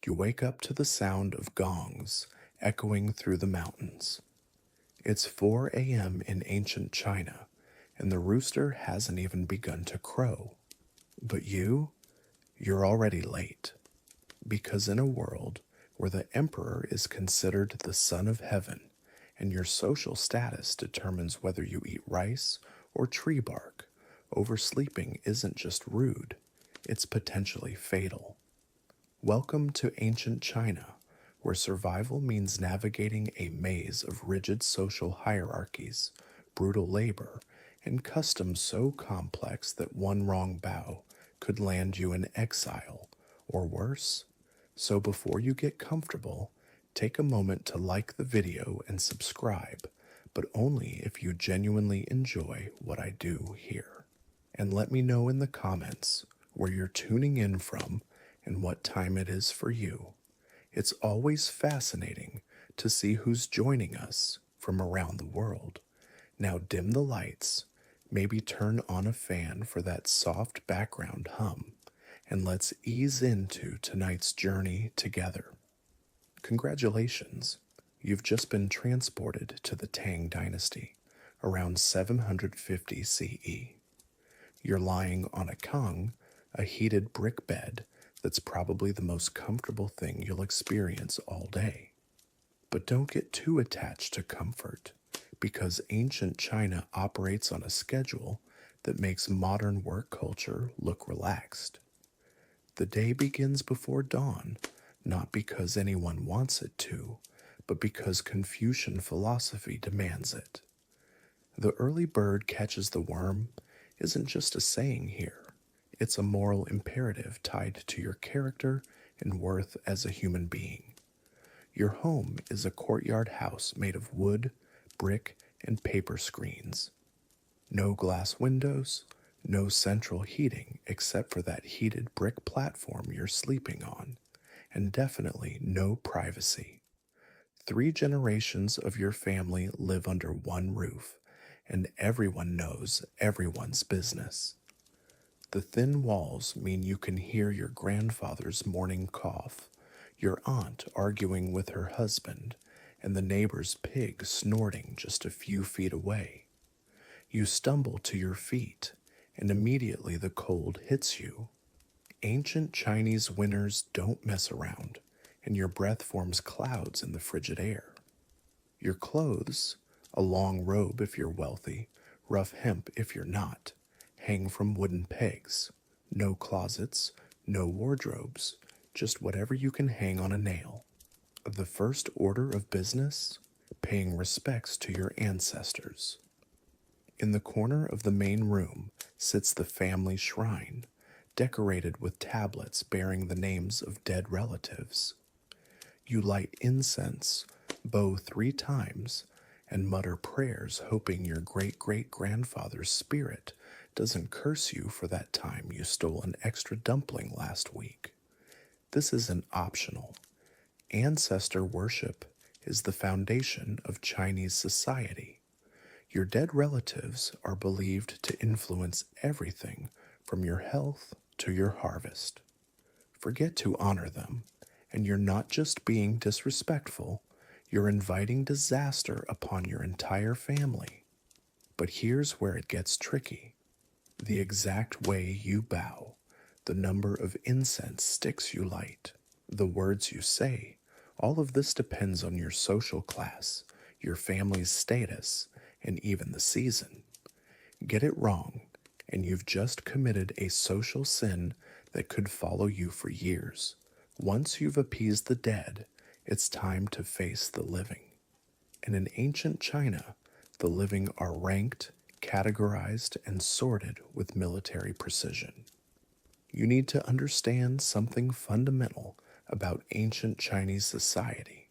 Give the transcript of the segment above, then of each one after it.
You wake up to the sound of gongs echoing through the mountains. It's 4 a.m. in ancient China, and the rooster hasn't even begun to crow. But you're already late. Because in a world where the emperor is considered the son of heaven, and your social status determines whether you eat rice or tree bark, oversleeping isn't just rude, it's potentially fatal. Welcome to ancient China, where survival means navigating a maze of rigid social hierarchies, brutal labor, and customs so complex that one wrong bow could land you in exile, or worse. So before you get comfortable, take a moment to like the video and subscribe, but only if you genuinely enjoy what I do here. And let me know in the comments where you're tuning in from and what time it is for you. It's always fascinating to see who's joining us from around the world. Now dim the lights, maybe turn on a fan for that soft background hum, and let's ease into tonight's journey together. Congratulations, you've just been transported to the Tang Dynasty around 750 CE. You're lying on a kang, a heated brick bed that's probably the most comfortable thing you'll experience all day. But don't get too attached to comfort, because ancient China operates on a schedule that makes modern work culture look relaxed. The day begins before dawn, not because anyone wants it to, but because Confucian philosophy demands it. The early bird catches the worm isn't just a saying here. It's a moral imperative tied to your character and worth as a human being. Your home is a courtyard house made of wood, brick, and paper screens. No glass windows, no central heating except for that heated brick platform you're sleeping on, and definitely no privacy. 3 generations of your family live under one roof, and everyone knows everyone's business. The thin walls mean you can hear your grandfather's morning cough, your aunt arguing with her husband, and the neighbor's pig snorting just a few feet away. You stumble to your feet, and immediately the cold hits you. Ancient Chinese winters don't mess around, and your breath forms clouds in the frigid air. Your clothes, a long robe if you're wealthy, rough hemp if you're not, hang from wooden pegs. No closets, no wardrobes, just whatever you can hang on a nail. The first order of business? Paying respects to your ancestors. In the corner of the main room sits the family shrine, decorated with tablets bearing the names of dead relatives. You light incense, bow 3 times, and mutter prayers hoping your great-great-grandfather's spirit doesn't curse you for that time you stole an extra dumpling last week. This isn't optional. Ancestor worship is the foundation of Chinese society. Your dead relatives are believed to influence everything from your health to your harvest. Forget to honor them, and you're not just being disrespectful, you're inviting disaster upon your entire family. But here's where it gets tricky. The exact way you bow, the number of incense sticks you light, the words you say, all of this depends on your social class, your family's status, and even the season. Get it wrong, and you've just committed a social sin that could follow you for years. Once you've appeased the dead, it's time to face the living. And in ancient China, the living are ranked, categorized, and sorted with military precision. You need to understand something fundamental about ancient Chinese society.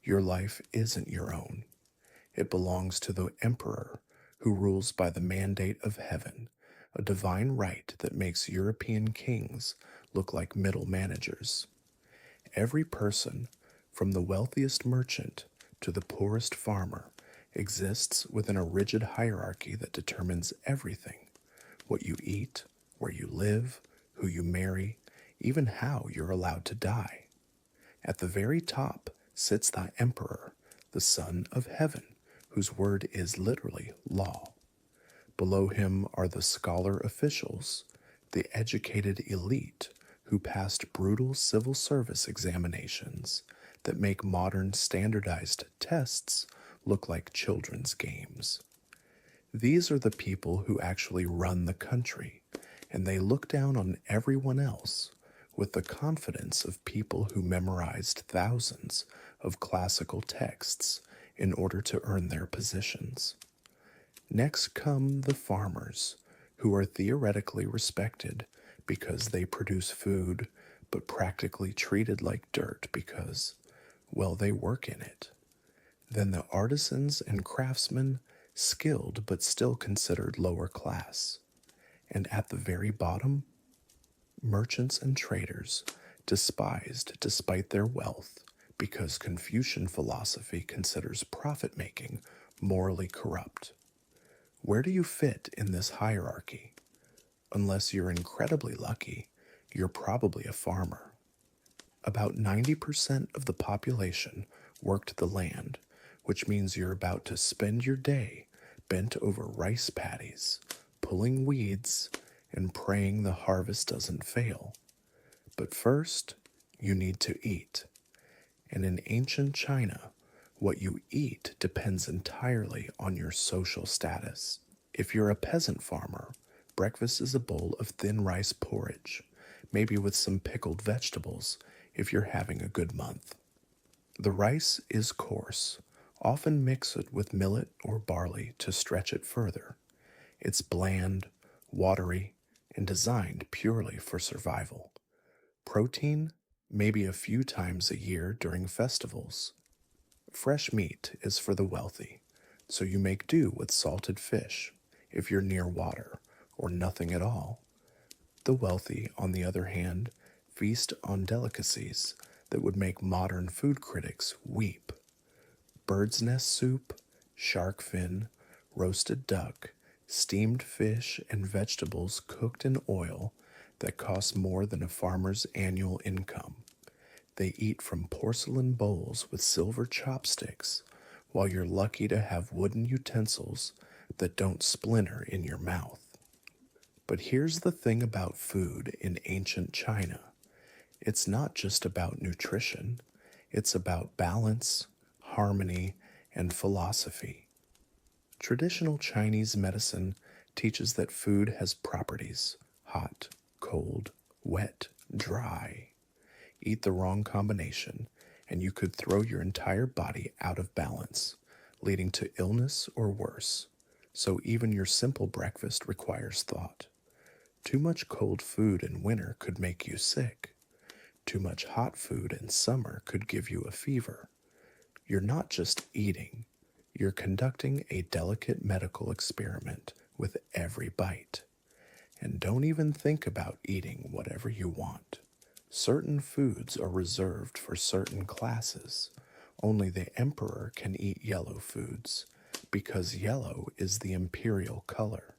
Your life isn't your own. It belongs to the emperor, who rules by the mandate of heaven, a divine right that makes European kings look like middle managers. Every person, from the wealthiest merchant to the poorest farmer, exists within a rigid hierarchy that determines everything: what you eat, where you live, who you marry, even how you're allowed to die. At the very top sits the emperor, the son of heaven, whose word is literally law. Below him are the scholar officials, the educated elite who passed brutal civil service examinations that make modern standardized tests look like children's games. These are the people who actually run the country, and they look down on everyone else with the confidence of people who memorized thousands of classical texts in order to earn their positions. Next come the farmers, who are theoretically respected because they produce food, but practically treated like dirt because, well, they work in it. Then the artisans and craftsmen, skilled but still considered lower class. And at the very bottom, merchants and traders, despised despite their wealth, because Confucian philosophy considers profit making morally corrupt. Where do you fit in this hierarchy? Unless you're incredibly lucky, you're probably a farmer. About 90% of the population worked the land, which means you're about to spend your day bent over rice paddies, pulling weeds, and praying the harvest doesn't fail. But first, you need to eat. And in ancient China, what you eat depends entirely on your social status. If you're a peasant farmer, breakfast is a bowl of thin rice porridge, maybe with some pickled vegetables if you're having a good month. The rice is coarse, often mixed with millet or barley to stretch it further. It's bland, watery, and designed purely for survival. Protein, maybe a few times a year during festivals. Fresh meat is for the wealthy, so you make do with salted fish if you're near water, or nothing at all. The wealthy, on the other hand, feast on delicacies that would make modern food critics weep. Bird's nest soup, shark fin, roasted duck, steamed fish, and vegetables cooked in oil that cost more than a farmer's annual income. They eat from porcelain bowls with silver chopsticks, while you're lucky to have wooden utensils that don't splinter in your mouth. But here's the thing about food in ancient China. It's not just about nutrition, it's about balance, harmony, and philosophy. Traditional Chinese medicine teaches that food has properties: hot, cold, wet, dry. Eat the wrong combination, and you could throw your entire body out of balance, leading to illness or worse. So even your simple breakfast requires thought. Too much cold food in winter could make you sick. Too much hot food in summer could give you a fever. You're not just eating, you're conducting a delicate medical experiment with every bite. And don't even think about eating whatever you want. Certain foods are reserved for certain classes. Only the emperor can eat yellow foods, because yellow is the imperial color.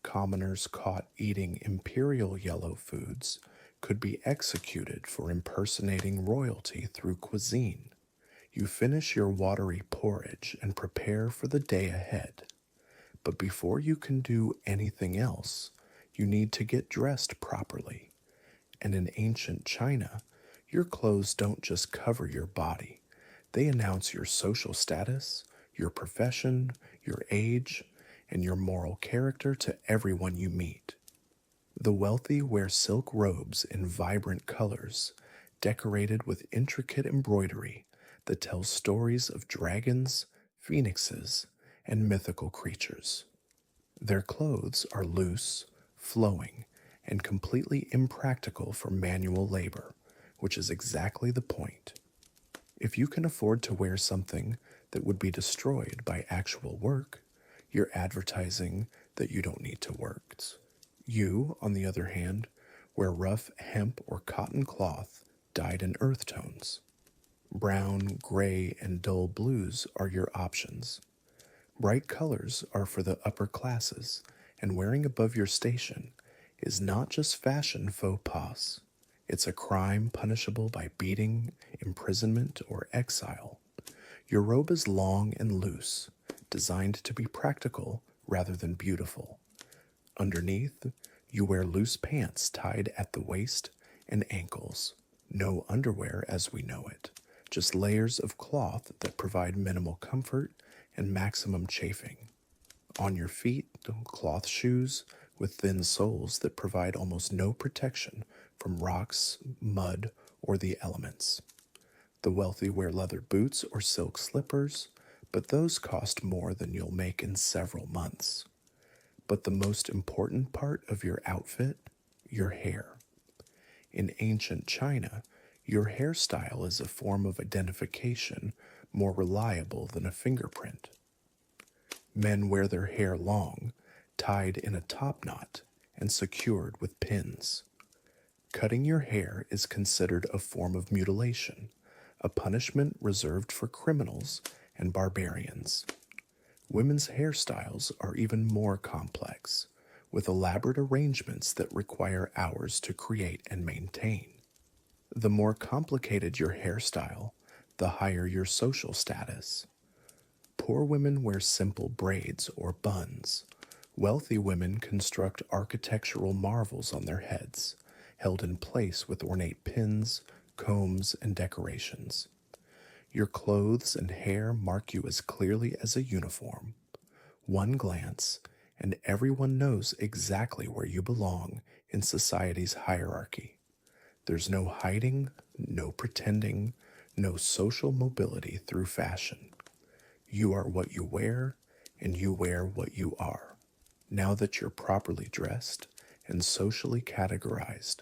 Commoners caught eating imperial yellow foods could be executed for impersonating royalty through cuisine. You finish your watery porridge and prepare for the day ahead. But before you can do anything else, you need to get dressed properly. And in ancient China, your clothes don't just cover your body. They announce your social status, your profession, your age, and your moral character to everyone you meet. The wealthy wear silk robes in vibrant colors, decorated with intricate embroidery that tells stories of dragons, phoenixes, and mythical creatures. Their clothes are loose, flowing, and completely impractical for manual labor, which is exactly the point. If you can afford to wear something that would be destroyed by actual work, you're advertising that you don't need to work. You, on the other hand, wear rough hemp or cotton cloth dyed in earth tones. Brown, gray, and dull blues are your options. Bright colors are for the upper classes, and wearing above your station is not just fashion faux pas. It's a crime punishable by beating, imprisonment or exile. Your robe is long and loose, designed to be practical rather than beautiful. Underneath, you wear loose pants tied at the waist and ankles. No underwear as we know it, just layers of cloth that provide minimal comfort and maximum chafing. On your feet, cloth shoes with thin soles that provide almost no protection from rocks, mud, or the elements. The wealthy wear leather boots or silk slippers, but those cost more than you'll make in several months. But the most important part of your outfit, your hair. In ancient China, your hairstyle is a form of identification more reliable than a fingerprint. Men wear their hair long, tied in a top knot, and secured with pins. Cutting your hair is considered a form of mutilation, a punishment reserved for criminals and barbarians. Women's hairstyles are even more complex, with elaborate arrangements that require hours to create and maintain. The more complicated your hairstyle, the higher your social status. Poor women wear simple braids or buns. Wealthy women construct architectural marvels on their heads, held in place with ornate pins, combs, and decorations. Your clothes and hair mark you as clearly as a uniform. One glance, and everyone knows exactly where you belong in society's hierarchy. There's no hiding, no pretending, no social mobility through fashion. You are what you wear, and you wear what you are. Now that you're properly dressed and socially categorized,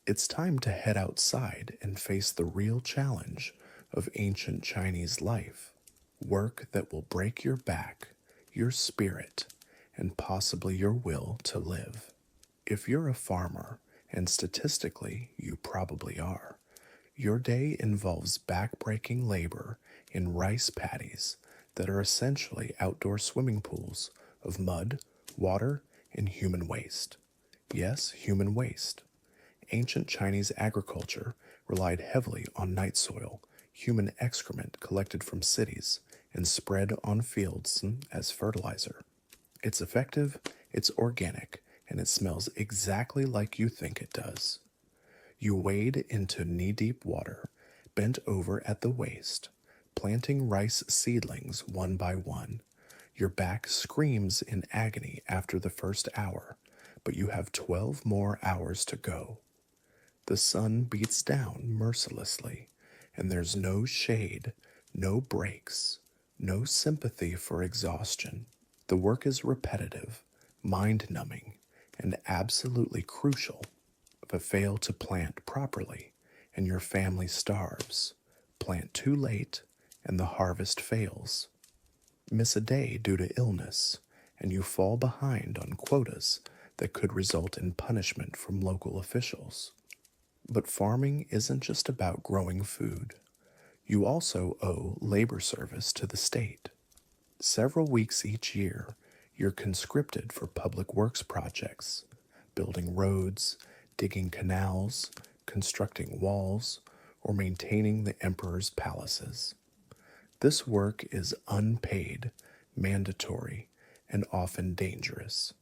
it's time to head outside and face the real challenge of ancient Chinese life. Work that will break your back, your spirit, and possibly your will to live. If you're a farmer, and statistically you probably are, your day involves back-breaking labor in rice paddies that are essentially outdoor swimming pools of mud, water, and human waste. Yes, human waste. Ancient Chinese agriculture relied heavily on night soil, human excrement collected from cities, and spread on fields as fertilizer. It's effective, it's organic, and it smells exactly like you think it does. You wade into knee-deep water, bent over at the waist, planting rice seedlings one by one. Your back screams in agony after the first hour, but you have 12 more hours to go. The sun beats down mercilessly, and there's no shade, no breaks, no sympathy for exhaustion. The work is repetitive, mind-numbing, and absolutely crucial. But fail to plant properly, and your family starves. Plant too late, and the harvest fails. Miss a day due to illness, and you fall behind on quotas that could result in punishment from local officials. But farming isn't just about growing food. You also owe labor service to the state. Several weeks each year, you're conscripted for public works projects, building roads, digging canals, constructing walls, or maintaining the emperor's palaces. This work is unpaid, mandatory, and often dangerous.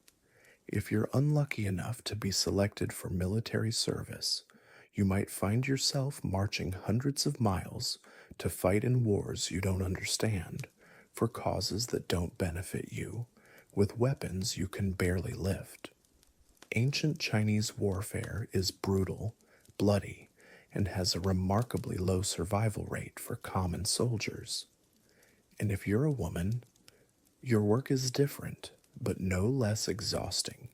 If you're unlucky enough to be selected for military service, you might find yourself marching hundreds of miles to fight in wars you don't understand, for causes that don't benefit you, with weapons you can barely lift. Ancient Chinese warfare is brutal, bloody, and has a remarkably low survival rate for common soldiers. And if you're a woman, your work is different, but no less exhausting.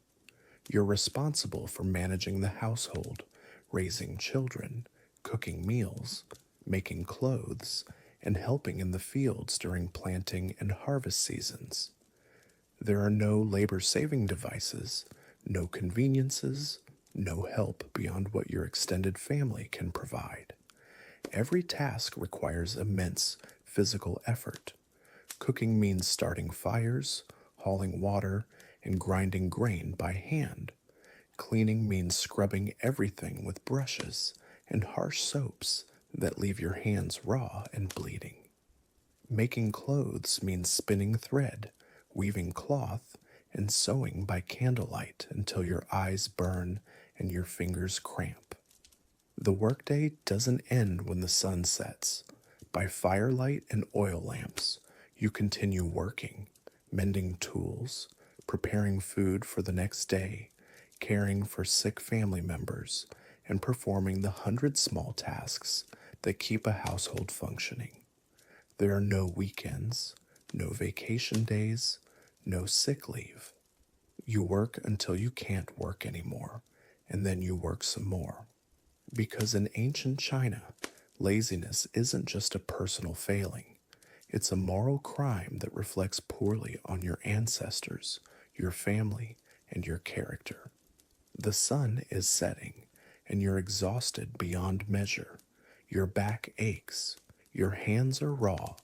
You're responsible for managing the household, raising children, cooking meals, making clothes, and helping in the fields during planting and harvest seasons. There are no labor-saving devices, no conveniences, no help beyond what your extended family can provide. Every task requires immense physical effort. Cooking means starting fires, hauling water, and grinding grain by hand. Cleaning means scrubbing everything with brushes and harsh soaps that leave your hands raw and bleeding. Making clothes means spinning thread, weaving cloth, and sewing by candlelight until your eyes burn and your fingers cramp. The workday doesn't end when the sun sets. By firelight and oil lamps, you continue working, mending tools, preparing food for the next day, caring for sick family members, and performing the 100 small tasks that keep a household functioning. There are no weekends, no vacation days, no sick leave. You work until you can't work anymore, and then you work some more. Because in ancient China, laziness isn't just a personal failing, it's a moral crime that reflects poorly on your ancestors, your family, and your character. The sun is setting, and you're exhausted beyond measure. Your back aches, your hands are raw,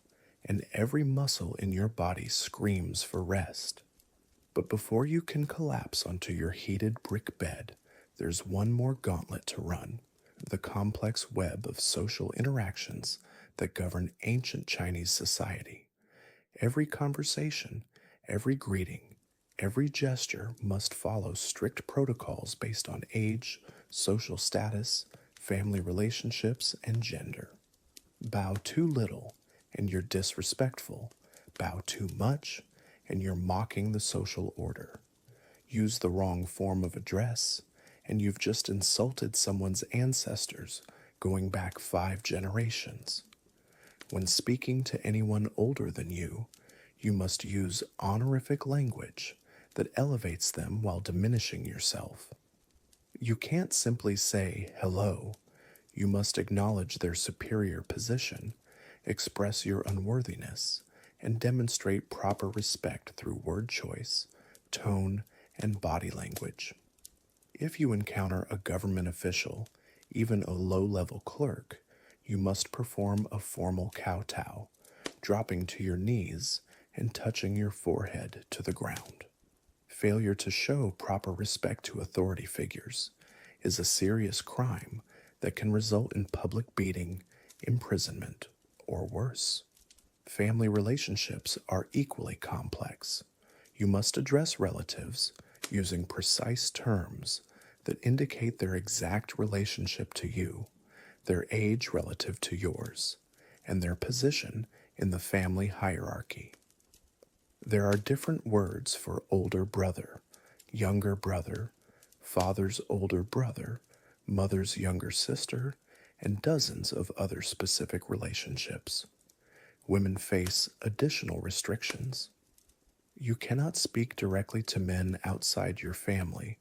and every muscle in your body screams for rest. But before you can collapse onto your heated brick bed, there's one more gauntlet to run: the complex web of social interactions that govern ancient Chinese society. Every conversation, every greeting, every gesture must follow strict protocols based on age, social status, family relationships, and gender. Bow too little, and you're disrespectful. Bow too much, and you're mocking the social order. Use the wrong form of address, and you've just insulted someone's ancestors going back 5 generations. When speaking to anyone older than you, you must use honorific language that elevates them while diminishing yourself. You can't simply say hello. You must acknowledge their superior position, express your unworthiness, and demonstrate proper respect through word choice, tone, and body language. If you encounter a government official, even a low-level clerk, you must perform a formal kowtow, dropping to your knees and touching your forehead to the ground. Failure to show proper respect to authority figures is a serious crime that can result in public beating, imprisonment, or worse. Family relationships are equally complex. You must address relatives using precise terms that indicate their exact relationship to you, their age relative to yours, and their position in the family hierarchy. There are different words for older brother, younger brother, father's older brother, mother's younger sister, and dozens of other specific relationships. Women face additional restrictions. You cannot speak directly to men outside your family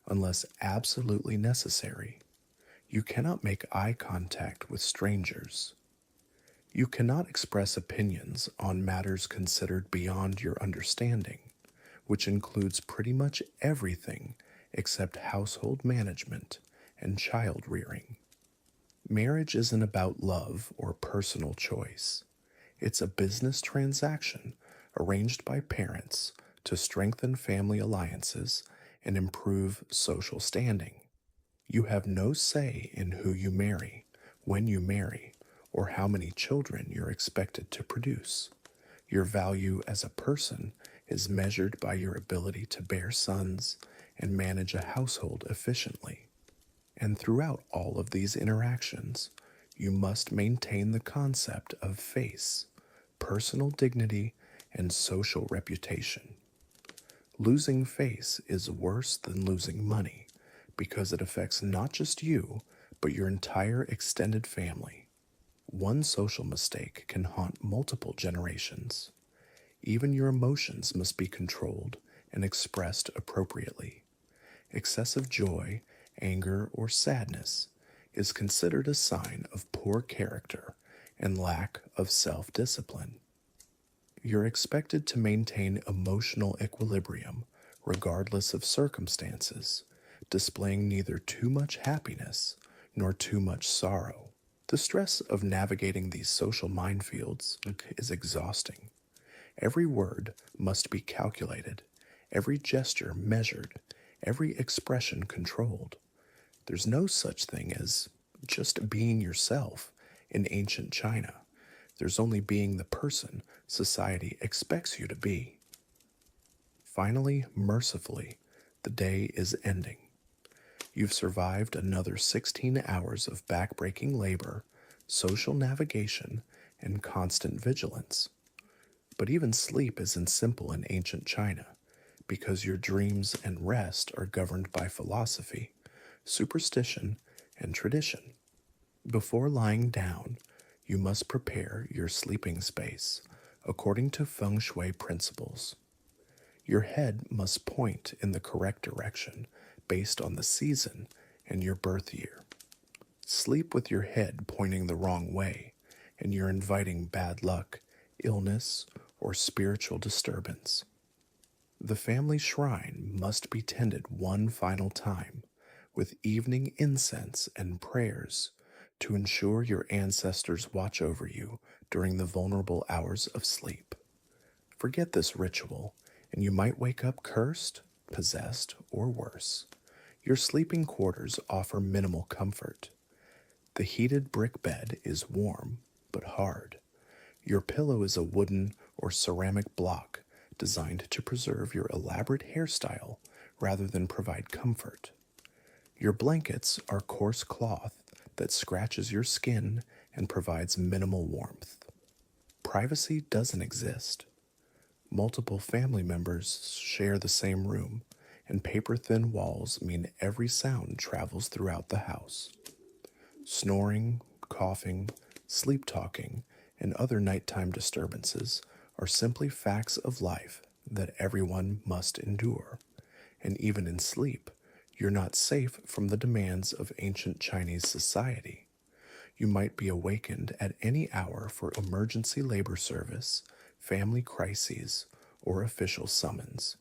unless absolutely necessary. You cannot make eye contact with strangers. You cannot express opinions on matters considered beyond your understanding, which includes pretty much everything except household management and child rearing. Marriage isn't about love or personal choice. It's a business transaction arranged by parents to strengthen family alliances and improve social standing. You have no say in who you marry, when you marry, or how many children you're expected to produce. Your value as a person is measured by your ability to bear sons and manage a household efficiently. And throughout all of these interactions, you must maintain the concept of face, personal dignity, and social reputation. Losing face is worse than losing money because it affects not just you, but your entire extended family. One social mistake can haunt multiple generations. Even your emotions must be controlled and expressed appropriately. Excessive joy, anger, or sadness is considered a sign of poor character and lack of self-discipline. You're expected to maintain emotional equilibrium regardless of circumstances, displaying neither too much happiness nor too much sorrow. The stress of navigating these social minefields is exhausting. Every word must be calculated, every gesture measured, every expression controlled. There's no such thing as just being yourself In ancient China, there's only being the person society expects you to be. Finally, mercifully, the day is ending. You've survived another 16 hours of backbreaking labor, social navigation, and constant vigilance. But even sleep isn't simple in ancient China, because your dreams and rest are governed by philosophy, superstition, and tradition. Before lying down, you must prepare your sleeping space according to feng shui principles. Your head must point in the correct direction based on the season and your birth year. Sleep with your head pointing the wrong way, and you're inviting bad luck, illness, or spiritual disturbance. The family shrine must be tended one final time with evening incense and prayers to ensure your ancestors watch over you during the vulnerable hours of sleep. Forget this ritual, and you might wake up cursed, possessed, or worse. Your sleeping quarters offer minimal comfort. The heated brick bed is warm but hard. Your pillow is a wooden or ceramic block designed to preserve your elaborate hairstyle rather than provide comfort. Your blankets are coarse cloth that scratches your skin and provides minimal warmth. Privacy doesn't exist. Multiple family members share the same room, and paper-thin walls mean every sound travels throughout the house. Snoring, coughing, sleep-talking, and other nighttime disturbances are simply facts of life that everyone must endure. And even in sleep, you're not safe from the demands of ancient Chinese society. You might be awakened at any hour for emergency labor service, family crises, or official summons.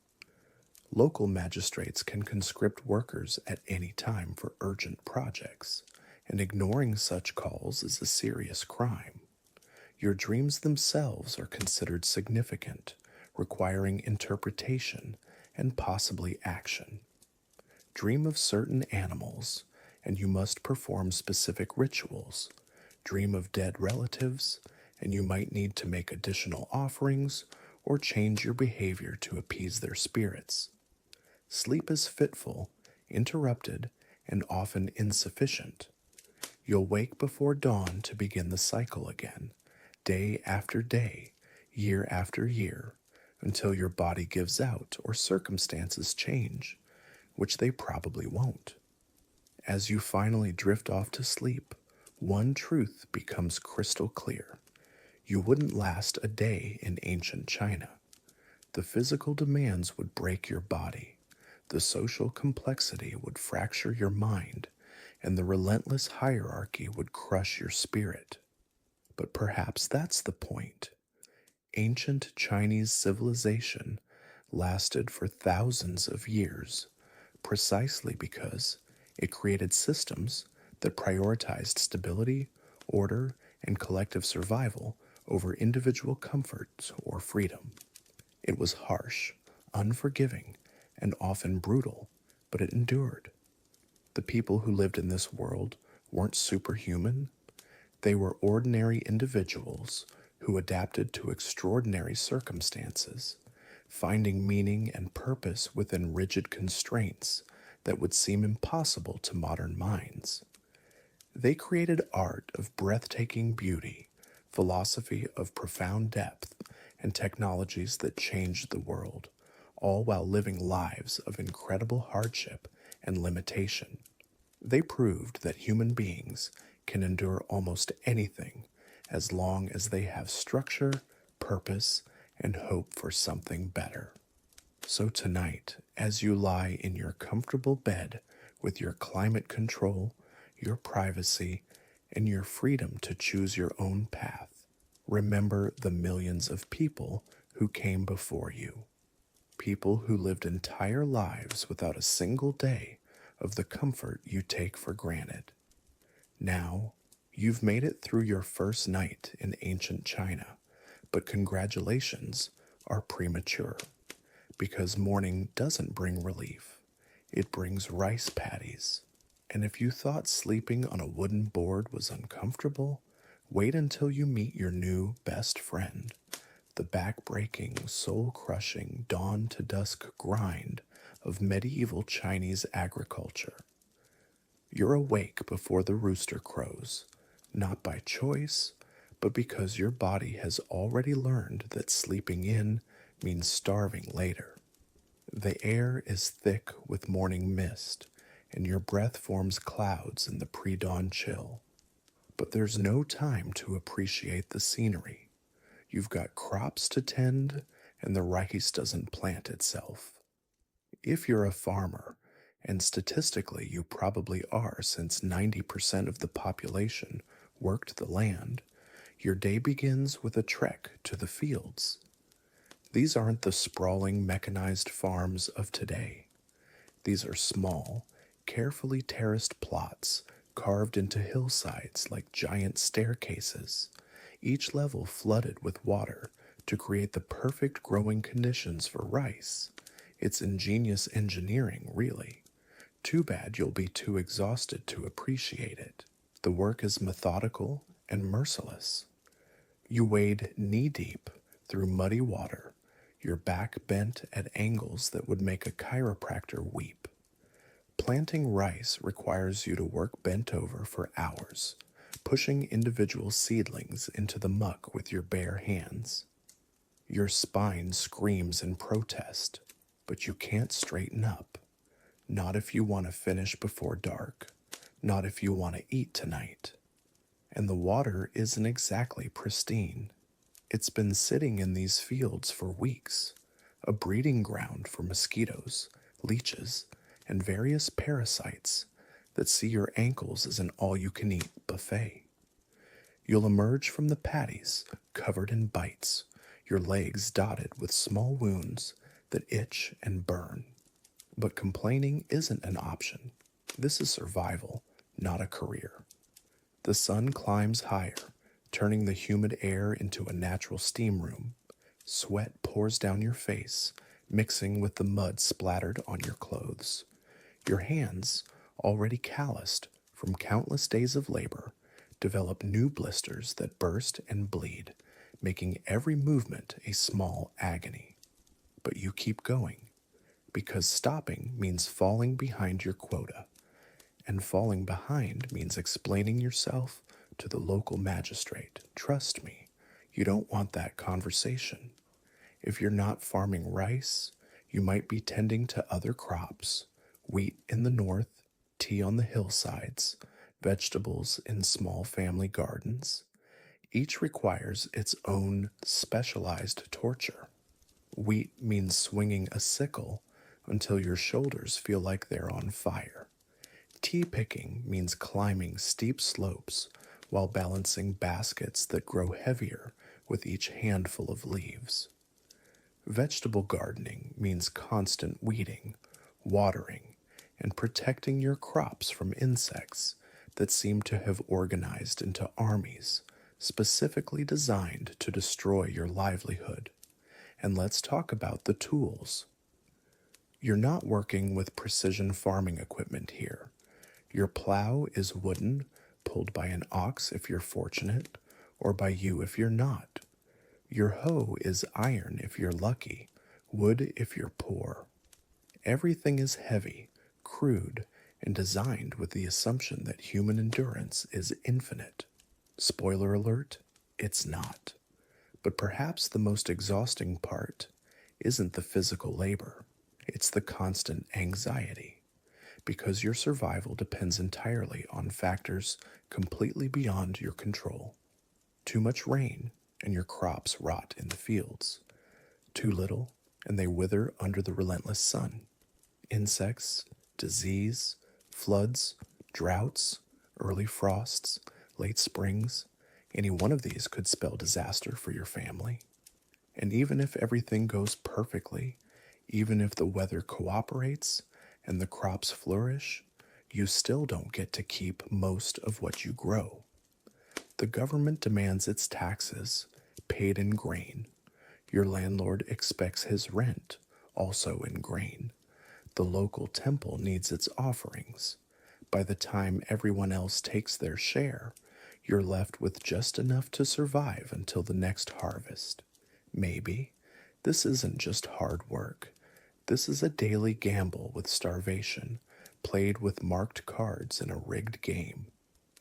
Local magistrates can conscript workers at any time for urgent projects, and ignoring such calls is a serious crime. Your dreams themselves are considered significant, requiring interpretation and possibly action. Dream of certain animals, and you must perform specific rituals. Dream of dead relatives, and you might need to make additional offerings or change your behavior to appease their spirits. Sleep is fitful, interrupted, and often insufficient. You'll wake before dawn to begin the cycle again, day after day, year after year, until your body gives out or circumstances change, which they probably won't. As you finally drift off to sleep, one truth becomes crystal clear. You wouldn't last a day in ancient China. The physical demands would break your body, the social complexity would fracture your mind, and the relentless hierarchy would crush your spirit. But perhaps that's the point. Ancient Chinese civilization lasted for thousands of years precisely because it created systems that prioritized stability, order, and collective survival over individual comfort or freedom. It was harsh, unforgiving, and often brutal, but it endured. The people who lived in this world weren't superhuman. They were ordinary individuals who adapted to extraordinary circumstances, finding meaning and purpose within rigid constraints that would seem impossible to modern minds. They created art of breathtaking beauty, philosophy of profound depth, and technologies that changed the world, all while living lives of incredible hardship and limitation. They proved that human beings can endure almost anything as long as they have structure, purpose, and hope for something better. So tonight, as you lie in your comfortable bed with your climate control, your privacy, and your freedom to choose your own path, remember the millions of people who came before you. People who lived entire lives without a single day of the comfort you take for granted. Now, you've made it through your first night in ancient China, but congratulations are premature, because morning doesn't bring relief. It brings rice paddies. And if you thought sleeping on a wooden board was uncomfortable, Wait until you meet your new best friend, the back-breaking, soul-crushing, dawn-to-dusk grind of medieval Chinese agriculture. You're awake before the rooster crows, not by choice, but because your body has already learned that sleeping in means starving later. The air is thick with morning mist, and your breath forms clouds in the pre-dawn chill. But there's no time to appreciate the scenery. You've got crops to tend, and the rice doesn't plant itself. If you're a farmer, and statistically you probably are since 90% of the population worked the land, your day begins with a trek to the fields. These aren't the sprawling mechanized farms of today. These are small, carefully terraced plots carved into hillsides like giant staircases, each level flooded with water to create the perfect growing conditions for rice. It's ingenious engineering, really. Too bad you'll be too exhausted to appreciate it. The work is methodical and merciless. You wade knee-deep through muddy water, your back bent at angles that would make a chiropractor weep. Planting rice requires you to work bent over for hours, pushing individual seedlings into the muck with your bare hands. Your spine screams in protest, but you can't straighten up. Not if you want to finish before dark, not if you want to eat tonight. And the water isn't exactly pristine. It's been sitting in these fields for weeks, a breeding ground for mosquitoes, leeches, and various parasites that see your ankles as an all-you-can-eat buffet. You'll emerge from the paddies covered in bites, your legs dotted with small wounds that itch and burn. But complaining isn't an option. This is survival, not a career. The sun climbs higher, turning the humid air into a natural steam room. Sweat pours down your face, mixing with the mud splattered on your clothes. Your hands, already calloused from countless days of labor, develop new blisters that burst and bleed, making every movement a small agony. But you keep going, because stopping means falling behind your quota, and falling behind means explaining yourself to the local magistrate. Trust me, you don't want that conversation. If you're not farming rice, you might be tending to other crops: wheat in the north, tea on the hillsides, vegetables in small family gardens. Each requires its own specialized torture. Wheat means swinging a sickle until your shoulders feel like they're on fire. Tea picking means climbing steep slopes while balancing baskets that grow heavier with each handful of leaves. Vegetable gardening means constant weeding, watering, and protecting your crops from insects that seem to have organized into armies specifically designed to destroy your livelihood. And let's talk about the tools. You're not working with precision farming equipment here. Your plow is wooden, pulled by an ox if you're fortunate, or by you if you're not. Your hoe is iron if you're lucky, wood if you're poor. Everything is heavy, crude, and designed with the assumption that human endurance is infinite. Spoiler alert, it's not. But perhaps the most exhausting part isn't the physical labor, it's the constant anxiety, because your survival depends entirely on factors completely beyond your control. Too much rain, and your crops rot in the fields. Too little, and they wither under the relentless sun. Insects, disease, floods, droughts, early frosts, late springs, any one of these could spell disaster for your family. And even if everything goes perfectly, even if the weather cooperates and the crops flourish, you still don't get to keep most of what you grow. The government demands its taxes, paid in grain. Your landlord expects his rent, also in grain. The local temple needs its offerings. By the time everyone else takes their share, You're left with just enough to survive until the next harvest. Maybe. This isn't just hard work. This is a daily gamble with starvation, played with marked cards in a rigged game.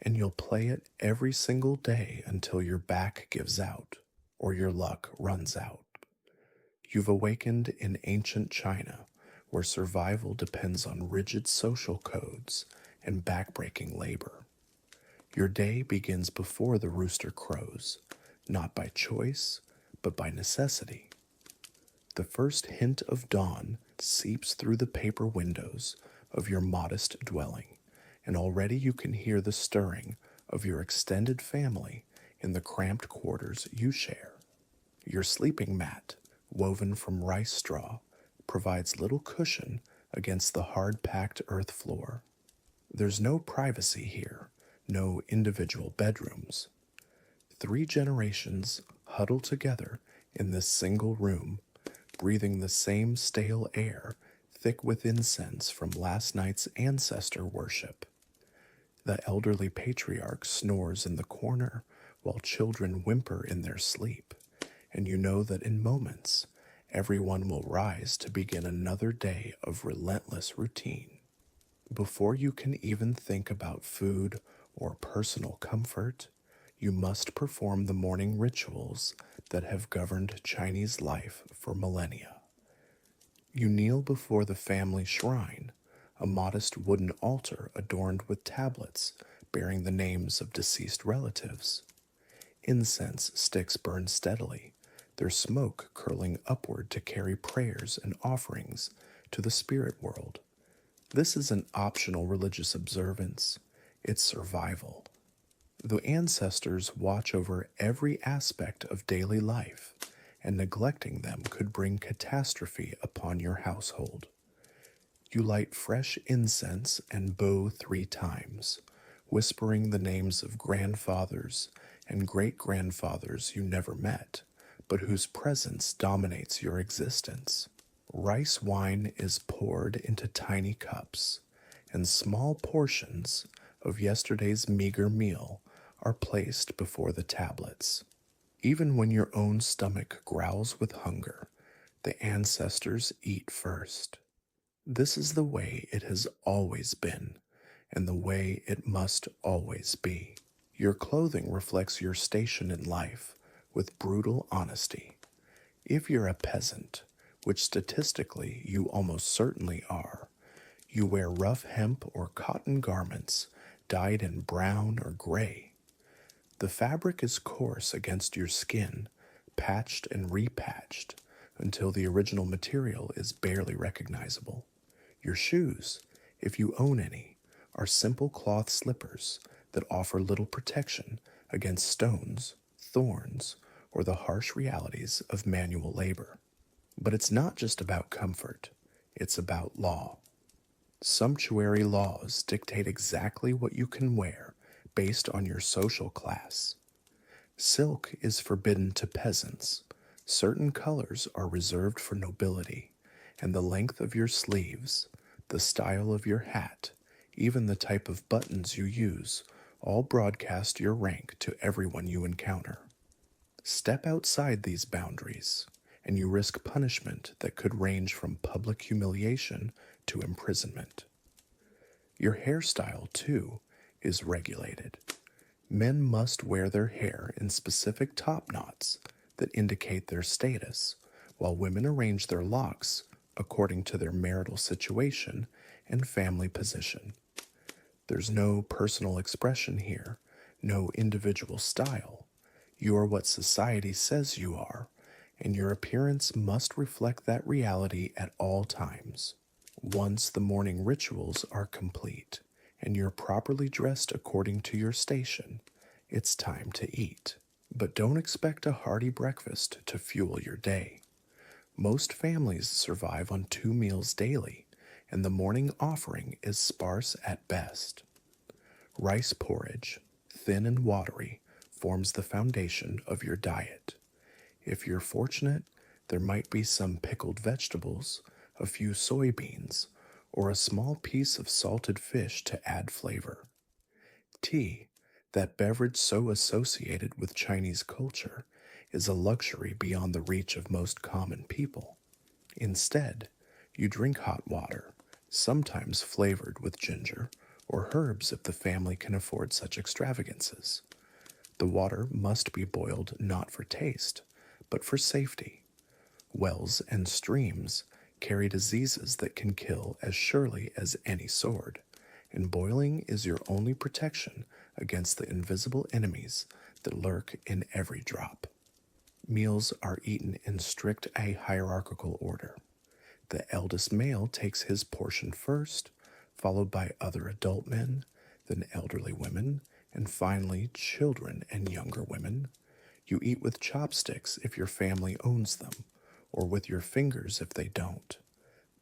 And you'll play it every single day until your back gives out or your luck runs out. You've awakened in ancient China, where survival depends on rigid social codes and backbreaking labor. Your day begins before the rooster crows, not by choice, but by necessity. The first hint of dawn seeps through the paper windows of your modest dwelling, and already you can hear the stirring of your extended family in the cramped quarters you share. Your sleeping mat, woven from rice straw, provides little cushion against the hard-packed earth floor. There's no privacy here, no individual bedrooms. 3 generations huddle together in this single room, breathing the same stale air thick with incense from last night's ancestor worship. The elderly patriarch snores in the corner while children whimper in their sleep, and you know that in moments, everyone will rise to begin another day of relentless routine. Before you can even think about food or personal comfort, you must perform the morning rituals that have governed Chinese life for millennia. You kneel before the family shrine, a modest wooden altar adorned with tablets bearing the names of deceased relatives. Incense sticks burn steadily, their smoke curling upward to carry prayers and offerings to the spirit world. This is an optional religious observance. It's survival. The ancestors watch over every aspect of daily life, and neglecting them could bring catastrophe upon your household. You light fresh incense and bow 3 times, whispering the names of grandfathers and great-grandfathers you never met, but whose presence dominates your existence. Rice wine is poured into tiny cups, and small portions of yesterday's meager meal are placed before the tablets. Even when your own stomach growls with hunger, the ancestors eat first. This is the way it has always been, and the way it must always be. Your clothing reflects your station in life with brutal honesty. If you're a peasant, which statistically you almost certainly are, you wear rough hemp or cotton garments dyed in brown or gray. The fabric is coarse against your skin, patched and repatched until the original material is barely recognizable. Your shoes, if you own any, are simple cloth slippers that offer little protection against stones, thorns, or the harsh realities of manual labor. But it's not just about comfort, it's about law. Sumptuary laws dictate exactly what you can wear based on your social class. Silk is forbidden to peasants, certain colors are reserved for nobility, and the length of your sleeves, the style of your hat, even the type of buttons you use, all broadcast your rank to everyone you encounter. Step outside these boundaries, and you risk punishment that could range from public humiliation to imprisonment. Your hairstyle, too, is regulated. Men must wear their hair in specific top knots that indicate their status, while women arrange their locks according to their marital situation and family position. There's no personal expression here, no individual style. You are what society says you are, and your appearance must reflect that reality at all times. Once the morning rituals are complete, and you're properly dressed according to your station, it's time to eat. But don't expect a hearty breakfast to fuel your day. Most families survive on 2 meals daily, and the morning offering is sparse at best. Rice porridge, thin and watery, forms the foundation of your diet. If you're fortunate, there might be some pickled vegetables, a few soybeans, or a small piece of salted fish to add flavor. Tea, That beverage so associated with Chinese culture is a luxury beyond the reach of most common people. Instead, you drink hot water, sometimes flavored with ginger or herbs if the family can afford such extravagances. The water must be boiled not for taste, but for safety. Wells and streams carry diseases that can kill as surely as any sword, and boiling is your only protection against the invisible enemies that lurk in every drop. Meals are eaten in strict a hierarchical order. The eldest male takes his portion first, followed by other adult men, then elderly women, and finally children and younger women. You eat with chopsticks if your family owns them, or with your fingers if they don't.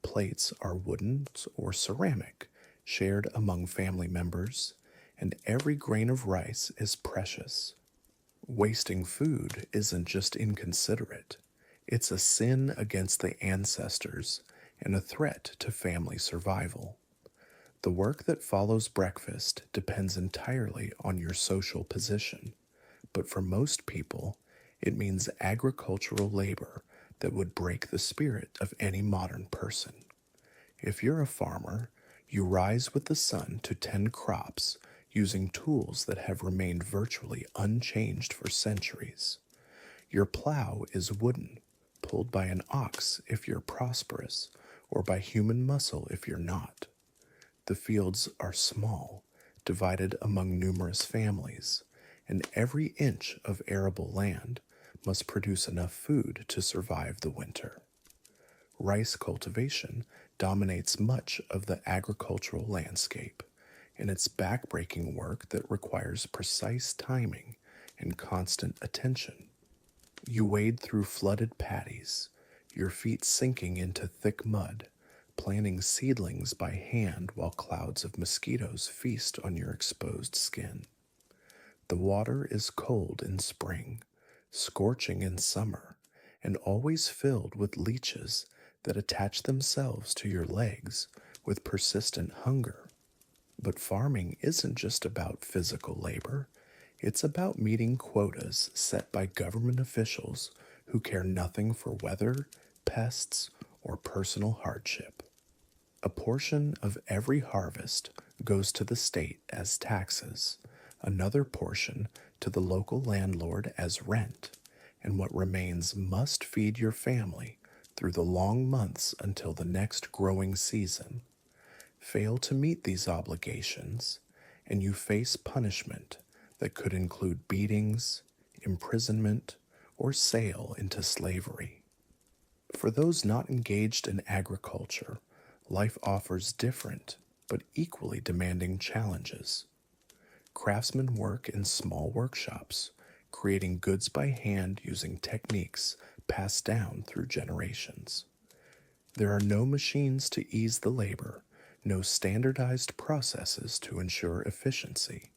Plates are wooden or ceramic, shared among family members, and every grain of rice is precious. Wasting food isn't just inconsiderate, it's a sin against the ancestors and a threat to family survival. The work that follows breakfast depends entirely on your social position, but for most people, it means agricultural labor that would break the spirit of any modern person. If you're a farmer, you rise with the sun to tend crops using tools that have remained virtually unchanged for centuries. Your plow is wooden, pulled by an ox if you're prosperous, or by human muscle if you're not. The fields are small, divided among numerous families, and every inch of arable land must produce enough food to survive the winter. Rice cultivation dominates much of the agricultural landscape, and it's backbreaking work that requires precise timing and constant attention. You wade through flooded paddies, your feet sinking into thick mud, planting seedlings by hand while clouds of mosquitoes feast on your exposed skin. The water is cold in spring, scorching in summer, and always filled with leeches that attach themselves to your legs with persistent hunger. But farming isn't just about physical labor, it's about meeting quotas set by government officials who care nothing for weather, pests, or personal hardship. A portion of every harvest goes to the state as taxes, another portion to the local landlord as rent, and what remains must feed your family through the long months until the next growing season. Fail to meet these obligations, and you face punishment that could include beatings, imprisonment, or sale into slavery. For those not engaged in agriculture, life offers different but equally demanding challenges. Craftsmen work in small workshops, creating goods by hand using techniques passed down through generations. There are no machines to ease the labor, no standardized processes to ensure efficiency.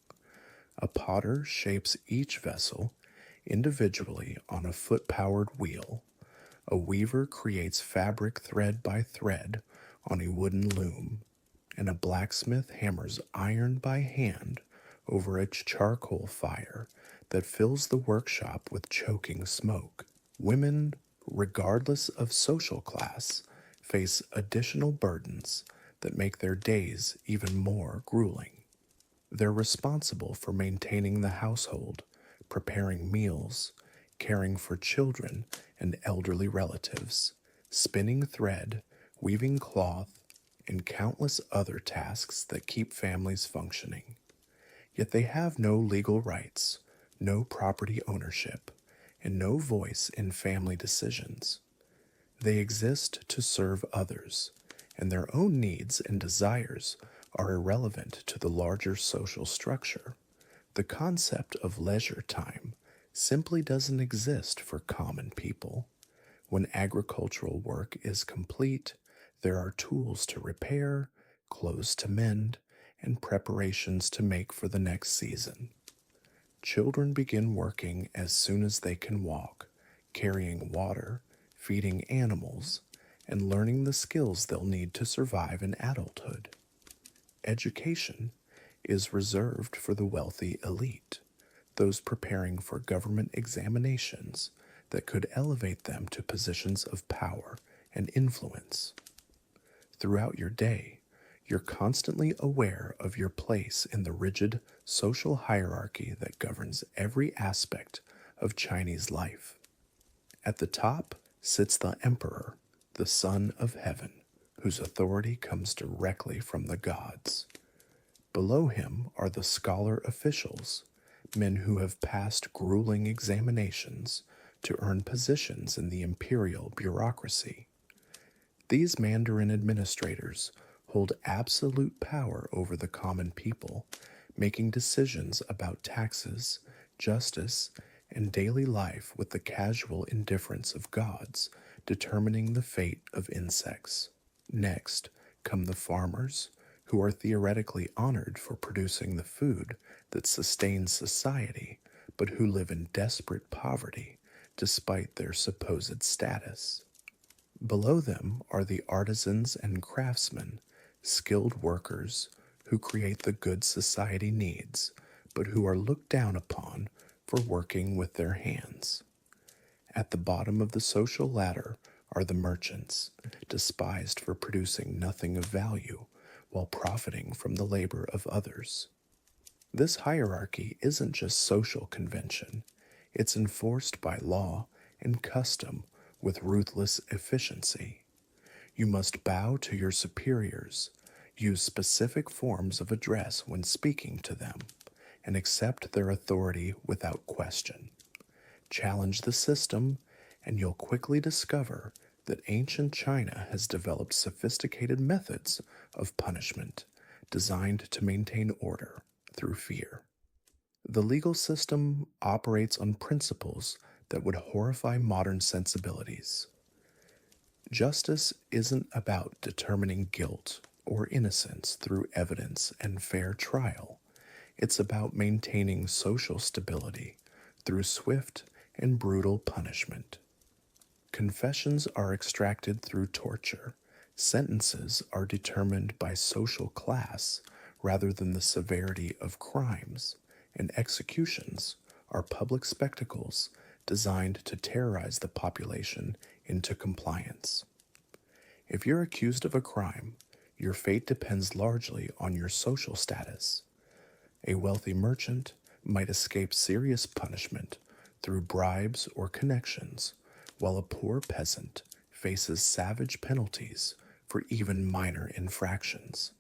A potter shapes each vessel individually on a foot-powered wheel. A weaver creates fabric thread by thread on a wooden loom, and a blacksmith hammers iron by hand over a charcoal fire that fills the workshop with choking smoke. Women, regardless of social class, face additional burdens that make their days even more grueling. They're responsible for maintaining the household, preparing meals, caring for children and elderly relatives, spinning thread, weaving cloth, and countless other tasks that keep families functioning. Yet they have no legal rights, no property ownership, and no voice in family decisions. They exist to serve others, and their own needs and desires are irrelevant to the larger social structure. The concept of leisure time simply doesn't exist for common people. When agricultural work is complete, there are tools to repair, clothes to mend, and preparations to make for the next season. Children begin working as soon as they can walk, carrying water, feeding animals, and learning the skills they'll need to survive in adulthood. Education is reserved for the wealthy elite, those preparing for government examinations that could elevate them to positions of power and influence. Throughout your day, you're constantly aware of your place in the rigid social hierarchy that governs every aspect of Chinese life. At the top sits the emperor, the son of heaven, whose authority comes directly from the gods. Below him are the scholar officials, men who have passed grueling examinations to earn positions in the imperial bureaucracy. These Mandarin administrators hold absolute power over the common people, making decisions about taxes, justice, and daily life with the casual indifference of gods, determining the fate of insects. Next come the farmers, who are theoretically honored for producing the food that sustains society, but who live in desperate poverty despite their supposed status. Below them are the artisans and craftsmen, skilled workers who create the goods society needs, but who are looked down upon for working with their hands. At the bottom of the social ladder are the merchants, despised for producing nothing of value while profiting from the labor of others. This hierarchy isn't just social convention, it's enforced by law and custom with ruthless efficiency. You must bow to your superiors, use specific forms of address when speaking to them, and accept their authority without question. Challenge the system, and you'll quickly discover that ancient China has developed sophisticated methods of punishment designed to maintain order through fear. The legal system operates on principles that would horrify modern sensibilities. Justice isn't about determining guilt or innocence through evidence and fair trial. It's about maintaining social stability through swift and brutal punishment. Confessions are extracted through torture. Sentences are determined by social class rather than the severity of crimes, and executions are public spectacles designed to terrorize the population into compliance. If you're accused of a crime, your fate depends largely on your social status. A wealthy merchant might escape serious punishment through bribes or connections, while a poor peasant faces savage penalties for even minor infractions.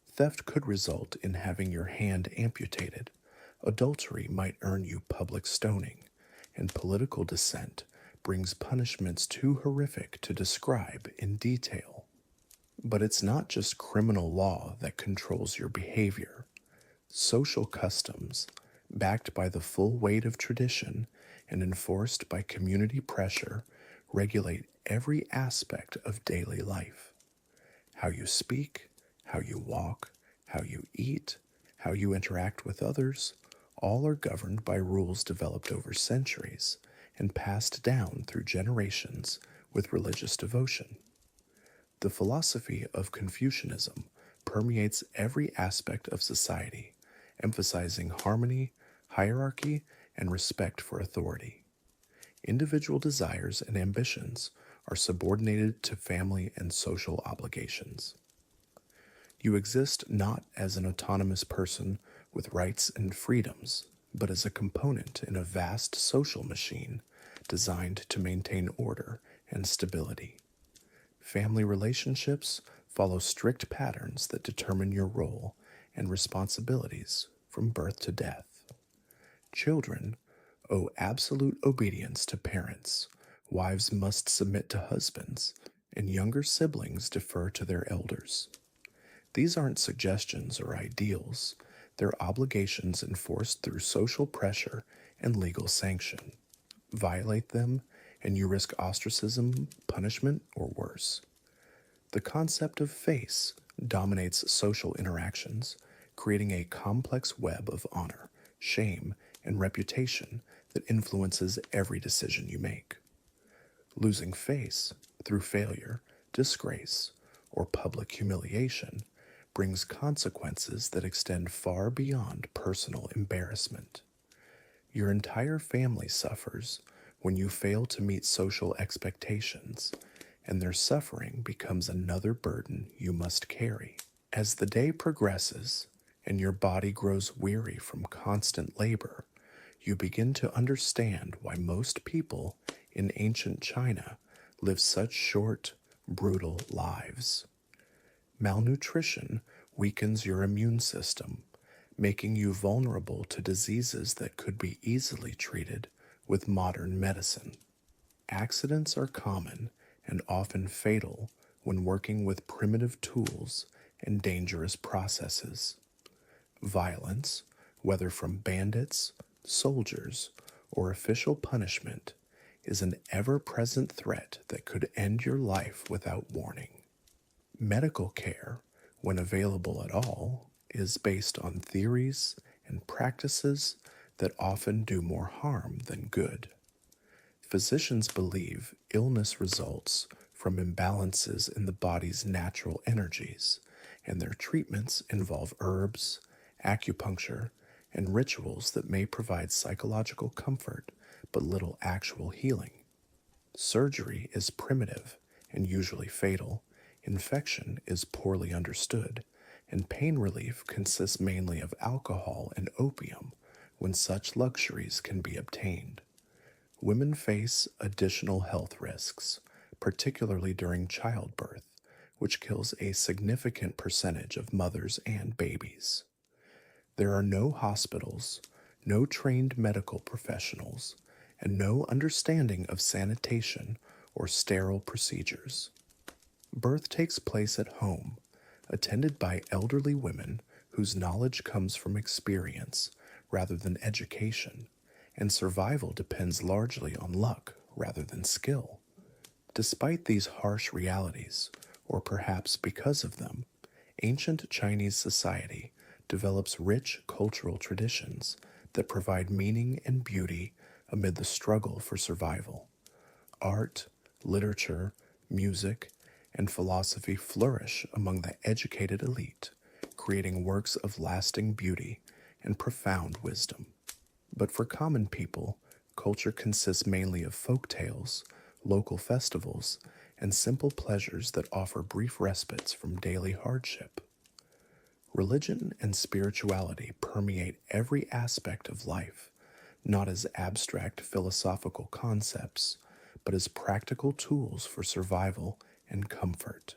Theft could result in having your hand amputated, adultery might earn you public stoning, and political dissent brings punishments too horrific to describe in detail. But it's not just criminal law that controls your behavior. Social customs, backed by the full weight of tradition and enforced by community pressure, regulate every aspect of daily life. How you speak, how you walk, how you eat, how you interact with others, all are governed by rules developed over centuries and passed down through generations with religious devotion. The philosophy of Confucianism permeates every aspect of society, emphasizing harmony, hierarchy, and respect for authority. Individual desires and ambitions are subordinated to family and social obligations. You exist not as an autonomous person with rights and freedoms, but as a component in a vast social machine designed to maintain order and stability. Family relationships follow strict patterns that determine your role and responsibilities from birth to death. Children owe absolute obedience to parents, wives must submit to husbands, and younger siblings defer to their elders. These aren't suggestions or ideals, they're obligations enforced through social pressure and legal sanction. Violate them, and you risk ostracism, punishment, or worse. The concept of face dominates social interactions, creating a complex web of honor, shame, and reputation that influences every decision you make. Losing face through failure, disgrace, or public humiliation brings consequences that extend far beyond personal embarrassment. Your entire family suffers when you fail to meet social expectations, and their suffering becomes another burden you must carry. As the day progresses and your body grows weary from constant labor, you begin to understand why most people in ancient China live such short, brutal lives. Malnutrition weakens your immune system, making you vulnerable to diseases that could be easily treated with modern medicine. Accidents are common and often fatal when working with primitive tools and dangerous processes. Violence, whether from bandits, soldiers, or official punishment, is an ever present threat that could end your life without warning. Medical care, when available at all, is based on theories and practices that often do more harm than good. Physicians believe illness results from imbalances in the body's natural energies, and their treatments involve herbs, acupuncture, and rituals that may provide psychological comfort but little actual healing. Surgery is primitive and usually fatal, infection is poorly understood, and pain relief consists mainly of alcohol and opium when such luxuries can be obtained. Women face additional health risks, particularly during childbirth, which kills a significant percentage of mothers and babies. There are no hospitals, no trained medical professionals, and no understanding of sanitation or sterile procedures. Birth takes place at home, attended by elderly women whose knowledge comes from experience rather than education, and survival depends largely on luck rather than skill. Despite these harsh realities, or perhaps because of them, ancient Chinese society develops rich cultural traditions that provide meaning and beauty amid the struggle for survival. Art, literature, music, and philosophy flourish among the educated elite, creating works of lasting beauty and profound wisdom. But for common people, culture consists mainly of folk tales, local festivals, and simple pleasures that offer brief respites from daily hardship. Religion and spirituality permeate every aspect of life, not as abstract philosophical concepts, but as practical tools for survival and comfort.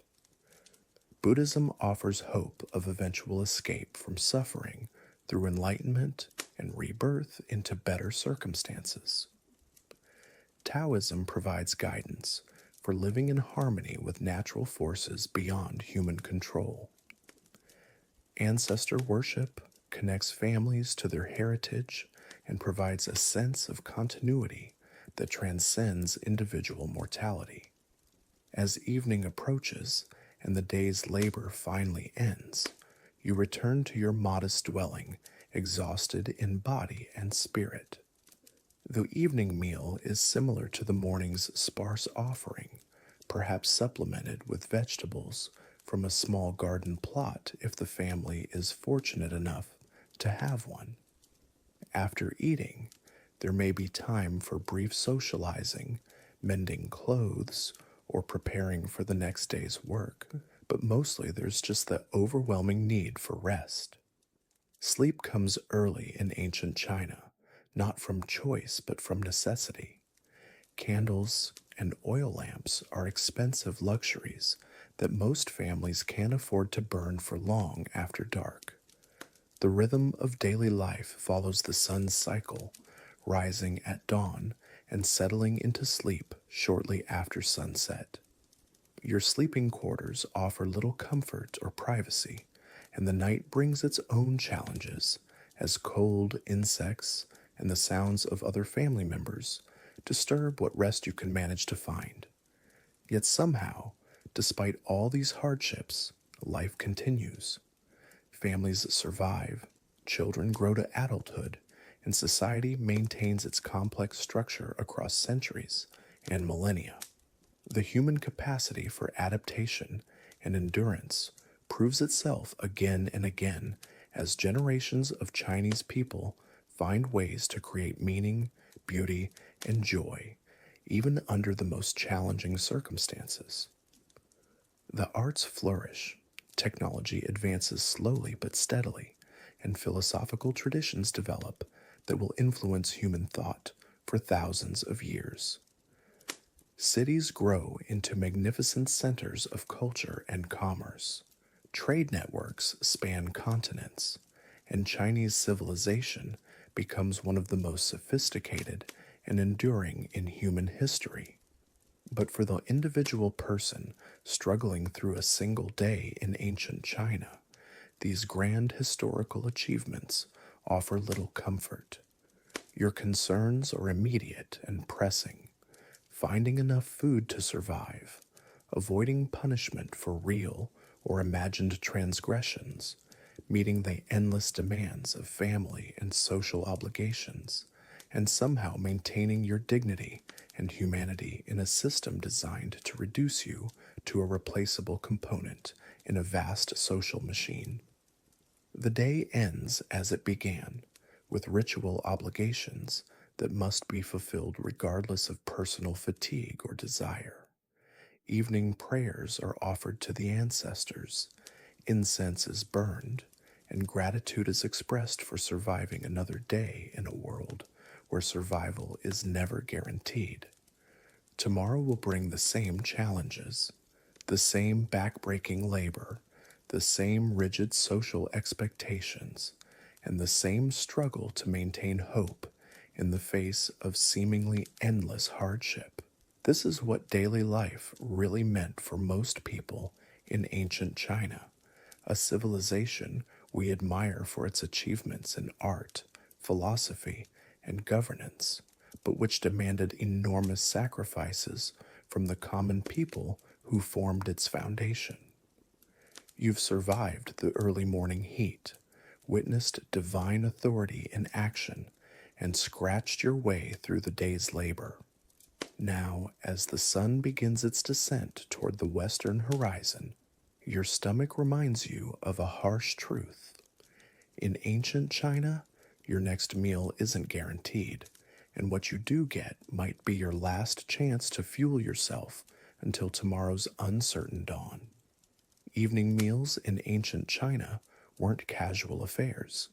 Buddhism offers hope of eventual escape from suffering through enlightenment and rebirth into better circumstances. Taoism provides guidance for living in harmony with natural forces beyond human control. Ancestor worship connects families to their heritage and provides a sense of continuity that transcends individual mortality. As evening approaches and the day's labor finally ends, you return to your modest dwelling, exhausted in body and spirit. The evening meal is similar to the morning's sparse offering, perhaps supplemented with vegetables from a small garden plot if the family is fortunate enough to have one. After eating, there may be time for brief socializing, mending clothes, or preparing for the next day's work, but mostly there's just the overwhelming need for rest. Sleep comes early in ancient China, not from choice but from necessity. Candles and oil lamps are expensive luxuries that most families can't afford to burn for long after dark. The rhythm of daily life follows the sun's cycle, rising at dawn and settling into sleep shortly after sunset. Your sleeping quarters offer little comfort or privacy, and the night brings its own challenges as cold, insects, and the sounds of other family members disturb what rest you can manage to find. Yet somehow, despite all these hardships, life continues. Families survive, children grow to adulthood, and society maintains its complex structure across centuries and millennia. The human capacity for adaptation and endurance proves itself again and again as generations of Chinese people find ways to create meaning, beauty, and joy, even under the most challenging circumstances. The arts flourish, technology advances slowly but steadily, and philosophical traditions develop that will influence human thought for thousands of years. Cities grow into magnificent centers of culture and commerce. Trade networks span continents, and Chinese civilization becomes one of the most sophisticated and enduring in human history. But for the individual person struggling through a single day in ancient China, these grand historical achievements offer little comfort. Your concerns are immediate and pressing: finding enough food to survive, avoiding punishment for real or imagined transgressions, meeting the endless demands of family and social obligations, and somehow maintaining your dignity and humanity in a system designed to reduce you to a replaceable component in a vast social machine. The day ends as it began, with ritual obligations that must be fulfilled regardless of personal fatigue or desire. Evening prayers are offered to the ancestors, incense is burned, and gratitude is expressed for surviving another day in a world where survival is never guaranteed. Tomorrow will bring the same challenges, the same backbreaking labor, the same rigid social expectations, and the same struggle to maintain hope in the face of seemingly endless hardship. This is what daily life really meant for most people in ancient China, a civilization we admire for its achievements in art, philosophy, and governance, but which demanded enormous sacrifices from the common people who formed its foundation. You've survived the early morning heat, witnessed divine authority in action, and scratched your way through the day's labor. Now, as the sun begins its descent toward the western horizon, your stomach reminds you of a harsh truth. In ancient China, your next meal isn't guaranteed, and what you do get might be your last chance to fuel yourself until tomorrow's uncertain dawn. Evening meals in ancient China weren't casual affairs.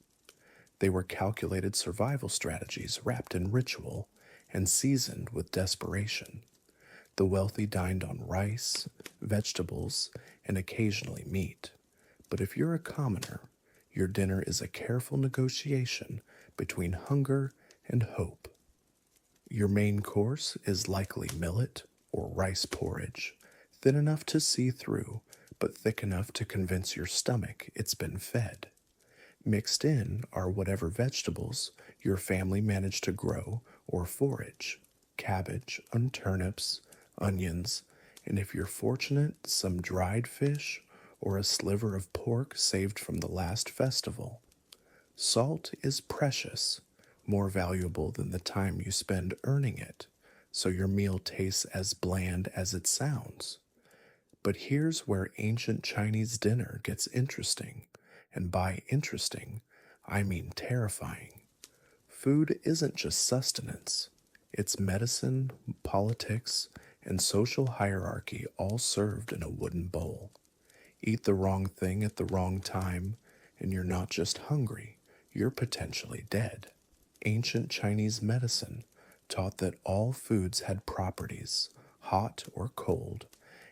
They were calculated survival strategies wrapped in ritual and seasoned with desperation. The wealthy dined on rice, vegetables, and occasionally meat. But if you're a commoner, your dinner is a careful negotiation between hunger and hope. Your main course is likely millet or rice porridge, thin enough to see through, but thick enough to convince your stomach it's been fed. Mixed in are whatever vegetables your family managed to grow or forage: cabbage and turnips, onions, and if you're fortunate, some dried fish or a sliver of pork saved from the last festival. Salt is precious, more valuable than the time you spend earning it, so your meal tastes as bland as it sounds. But here's where ancient Chinese dinner gets interesting, and by interesting, I mean terrifying. Food isn't just sustenance, it's medicine, politics, and social hierarchy all served in a wooden bowl. Eat the wrong thing at the wrong time, and you're not just hungry, you're potentially dead. Ancient Chinese medicine taught that all foods had properties, hot or cold,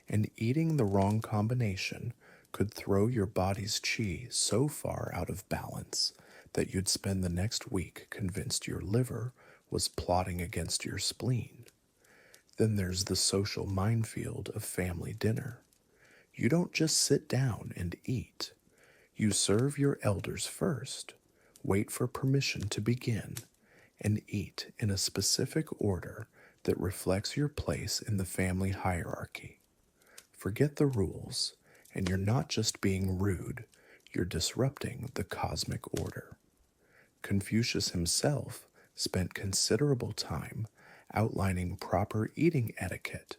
and eating the wrong combination could throw your body's qi so far out of balance that you'd spend the next week convinced your liver was plotting against your spleen. Then there's the social minefield of family dinner. You don't just sit down and eat. You serve your elders first, wait for permission to begin, and eat in a specific order that reflects your place in the family hierarchy. Forget the rules, and you're not just being rude, you're disrupting the cosmic order. Confucius himself spent considerable time outlining proper eating etiquette,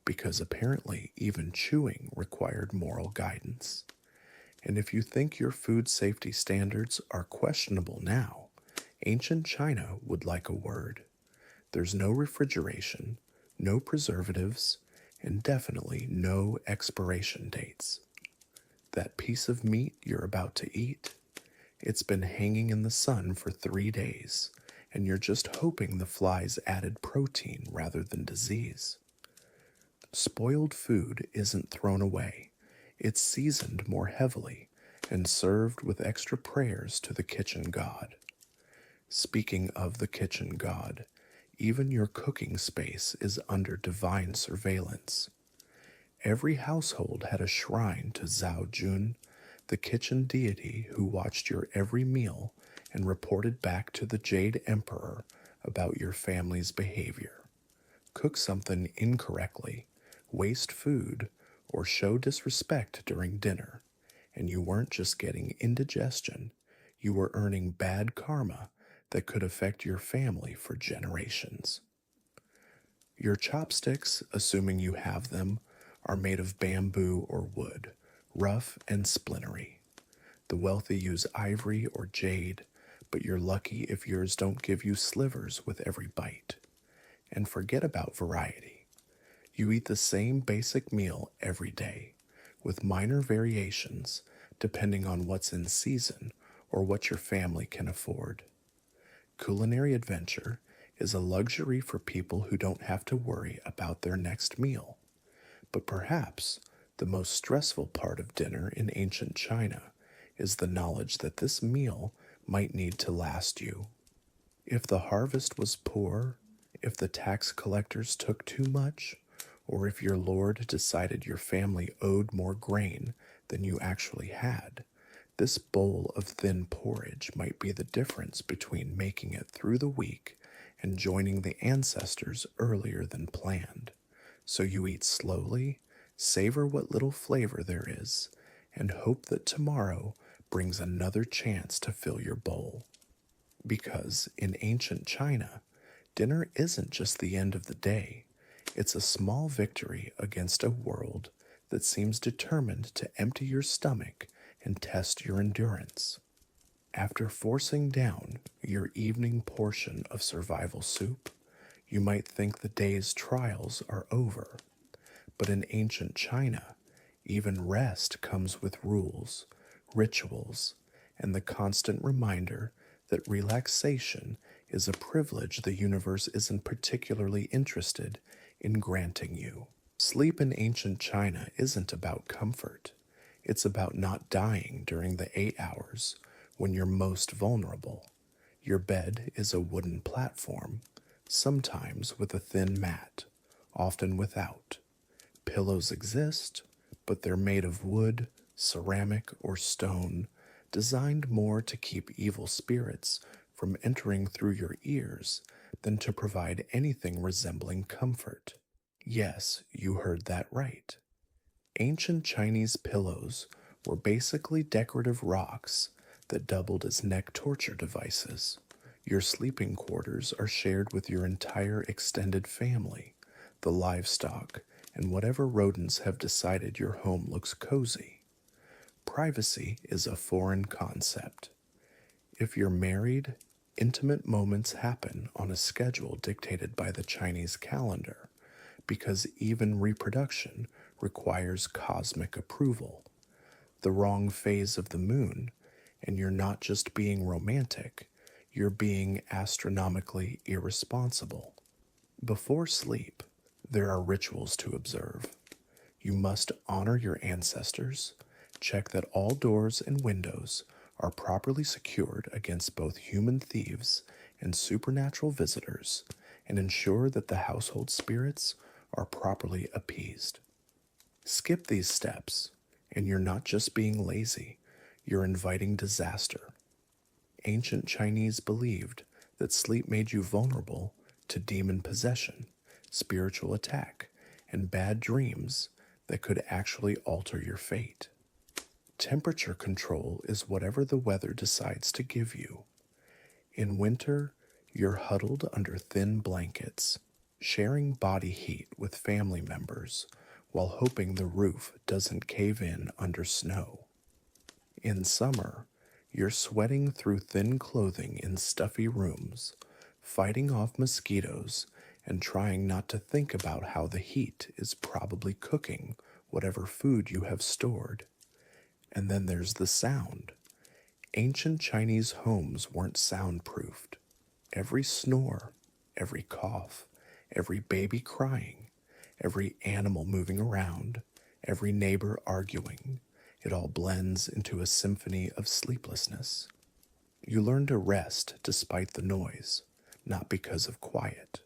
because apparently even chewing required moral guidance. And if you think your food safety standards are questionable now, ancient China would like a word. There's no refrigeration, no preservatives, and definitely no expiration dates. That piece of meat you're about to eat, it's been hanging in the sun for 3 days, and you're just hoping the flies added protein rather than disease. Spoiled food isn't thrown away, it's seasoned more heavily and served with extra prayers to the kitchen god. Speaking of the kitchen god, even your cooking space is under divine surveillance. Every household had a shrine to Zhao Jun, the kitchen deity who watched your every meal and reported back to the Jade Emperor about your family's behavior. Cook something incorrectly, waste food, or show disrespect during dinner, and you weren't just getting indigestion, you were earning bad karma that could affect your family for generations. Your chopsticks, assuming you have them, are made of bamboo or wood, rough and splintery. The wealthy use ivory or jade, but you're lucky if yours don't give you slivers with every bite. And forget about variety. You eat the same basic meal every day, with minor variations depending on what's in season or what your family can afford. Culinary adventure is a luxury for people who don't have to worry about their next meal. But perhaps the most stressful part of dinner in ancient China is the knowledge that this meal might need to last you. If the harvest was poor, if the tax collectors took too much, or if your lord decided your family owed more grain than you actually had, this bowl of thin porridge might be the difference between making it through the week and joining the ancestors earlier than planned. So you eat slowly, savor what little flavor there is, and hope that tomorrow brings another chance to fill your bowl. Because in ancient China, dinner isn't just the end of the day, it's a small victory against a world that seems determined to empty your stomach and test your endurance. After forcing down your evening portion of survival soup, you might think the day's trials are over. But in ancient China, even rest comes with rules, rituals, and the constant reminder that relaxation is a privilege the universe isn't particularly interested in granting you. Sleep in ancient China isn't about comfort. It's about not dying during the 8 hours when you're most vulnerable. Your bed is a wooden platform, sometimes with a thin mat, often without. Pillows exist, but they're made of wood, ceramic, or stone, designed more to keep evil spirits from entering through your ears than to provide anything resembling comfort. Yes, you heard that right. Ancient Chinese pillows were basically decorative rocks that doubled as neck torture devices. Your sleeping quarters are shared with your entire extended family, the livestock, and whatever rodents have decided your home looks cozy. Privacy is a foreign concept. If you're married, intimate moments happen on a schedule dictated by the Chinese calendar, because even reproduction requires cosmic approval. The wrong phase of the moon, and you're not just being romantic, you're being astronomically irresponsible. Before sleep, there are rituals to observe. You must honor your ancestors, check that all doors and windows are properly secured against both human thieves and supernatural visitors, and ensure that the household spirits are properly appeased. Skip these steps, and you're not just being lazy, you're inviting disaster. Ancient Chinese believed that sleep made you vulnerable to demon possession, spiritual attack, and bad dreams that could actually alter your fate. Temperature control is whatever the weather decides to give you. In winter, you're huddled under thin blankets, sharing body heat with family members while hoping the roof doesn't cave in under snow. In summer, you're sweating through thin clothing in stuffy rooms, fighting off mosquitoes and trying not to think about how the heat is probably cooking whatever food you have stored. And then there's the sound. Ancient Chinese homes weren't soundproofed. Every snore, every cough, every baby crying, every animal moving around, every neighbor arguing, it all blends into a symphony of sleeplessness. You learn to rest despite the noise, not because of quiet.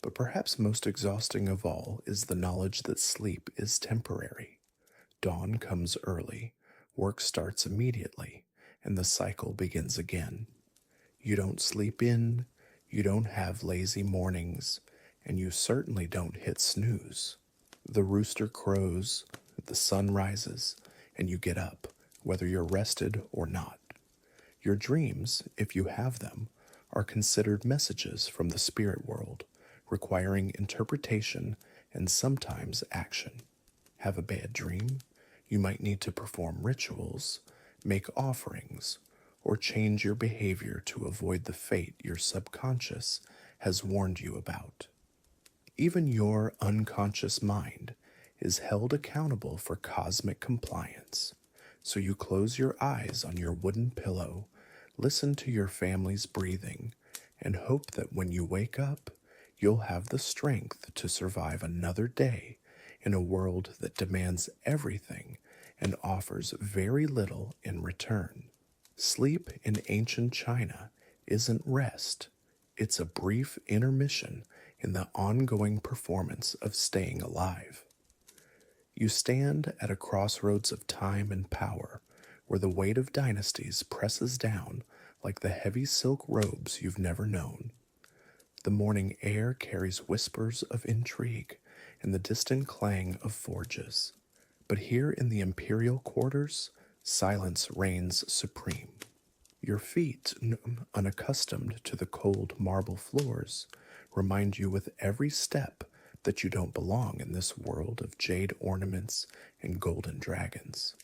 But perhaps most exhausting of all is the knowledge that sleep is temporary. Dawn comes early, work starts immediately, and the cycle begins again. You don't sleep in, you don't have lazy mornings, and you certainly don't hit snooze. The rooster crows, the sun rises, and you get up, whether you're rested or not. Your dreams, if you have them, are considered messages from the spirit world, requiring interpretation and sometimes action. Have a bad dream? You might need to perform rituals, make offerings, or change your behavior to avoid the fate your subconscious has warned you about. Even your unconscious mind is held accountable for cosmic compliance. So you close your eyes on your wooden pillow, listen to your family's breathing, and hope that when you wake up, you'll have the strength to survive another day in a world that demands everything and offers very little in return. Sleep in ancient China isn't rest, it's a brief intermission in the ongoing performance of staying alive. You stand at a crossroads of time and power, where the weight of dynasties presses down like the heavy silk robes you've never known. The morning air carries whispers of intrigue and the distant clang of forges. But here in the imperial quarters, silence reigns supreme. Your feet, unaccustomed to the cold marble floors, remind you with every step that you don't belong in this world of jade ornaments and golden dragons.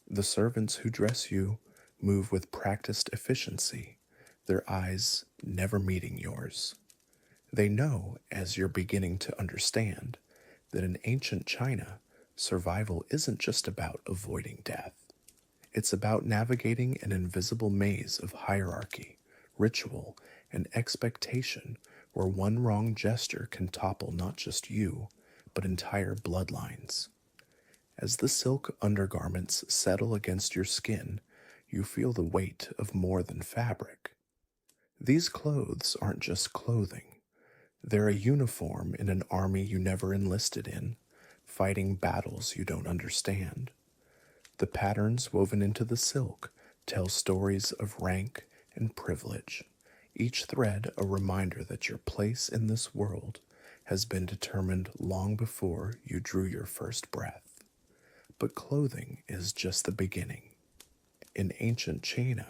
The servants who dress you move with practiced efficiency, their eyes never meeting yours. They know, as you're beginning to understand, that in ancient China, survival isn't just about avoiding death. It's about navigating an invisible maze of hierarchy, ritual, and expectation where one wrong gesture can topple not just you, but entire bloodlines. As the silk undergarments settle against your skin, you feel the weight of more than fabric. These clothes aren't just clothing. They're a uniform in an army you never enlisted in, fighting battles you don't understand. The patterns woven into the silk tell stories of rank and privilege, each thread a reminder that your place in this world has been determined long before you drew your first breath. But clothing is just the beginning. In ancient China,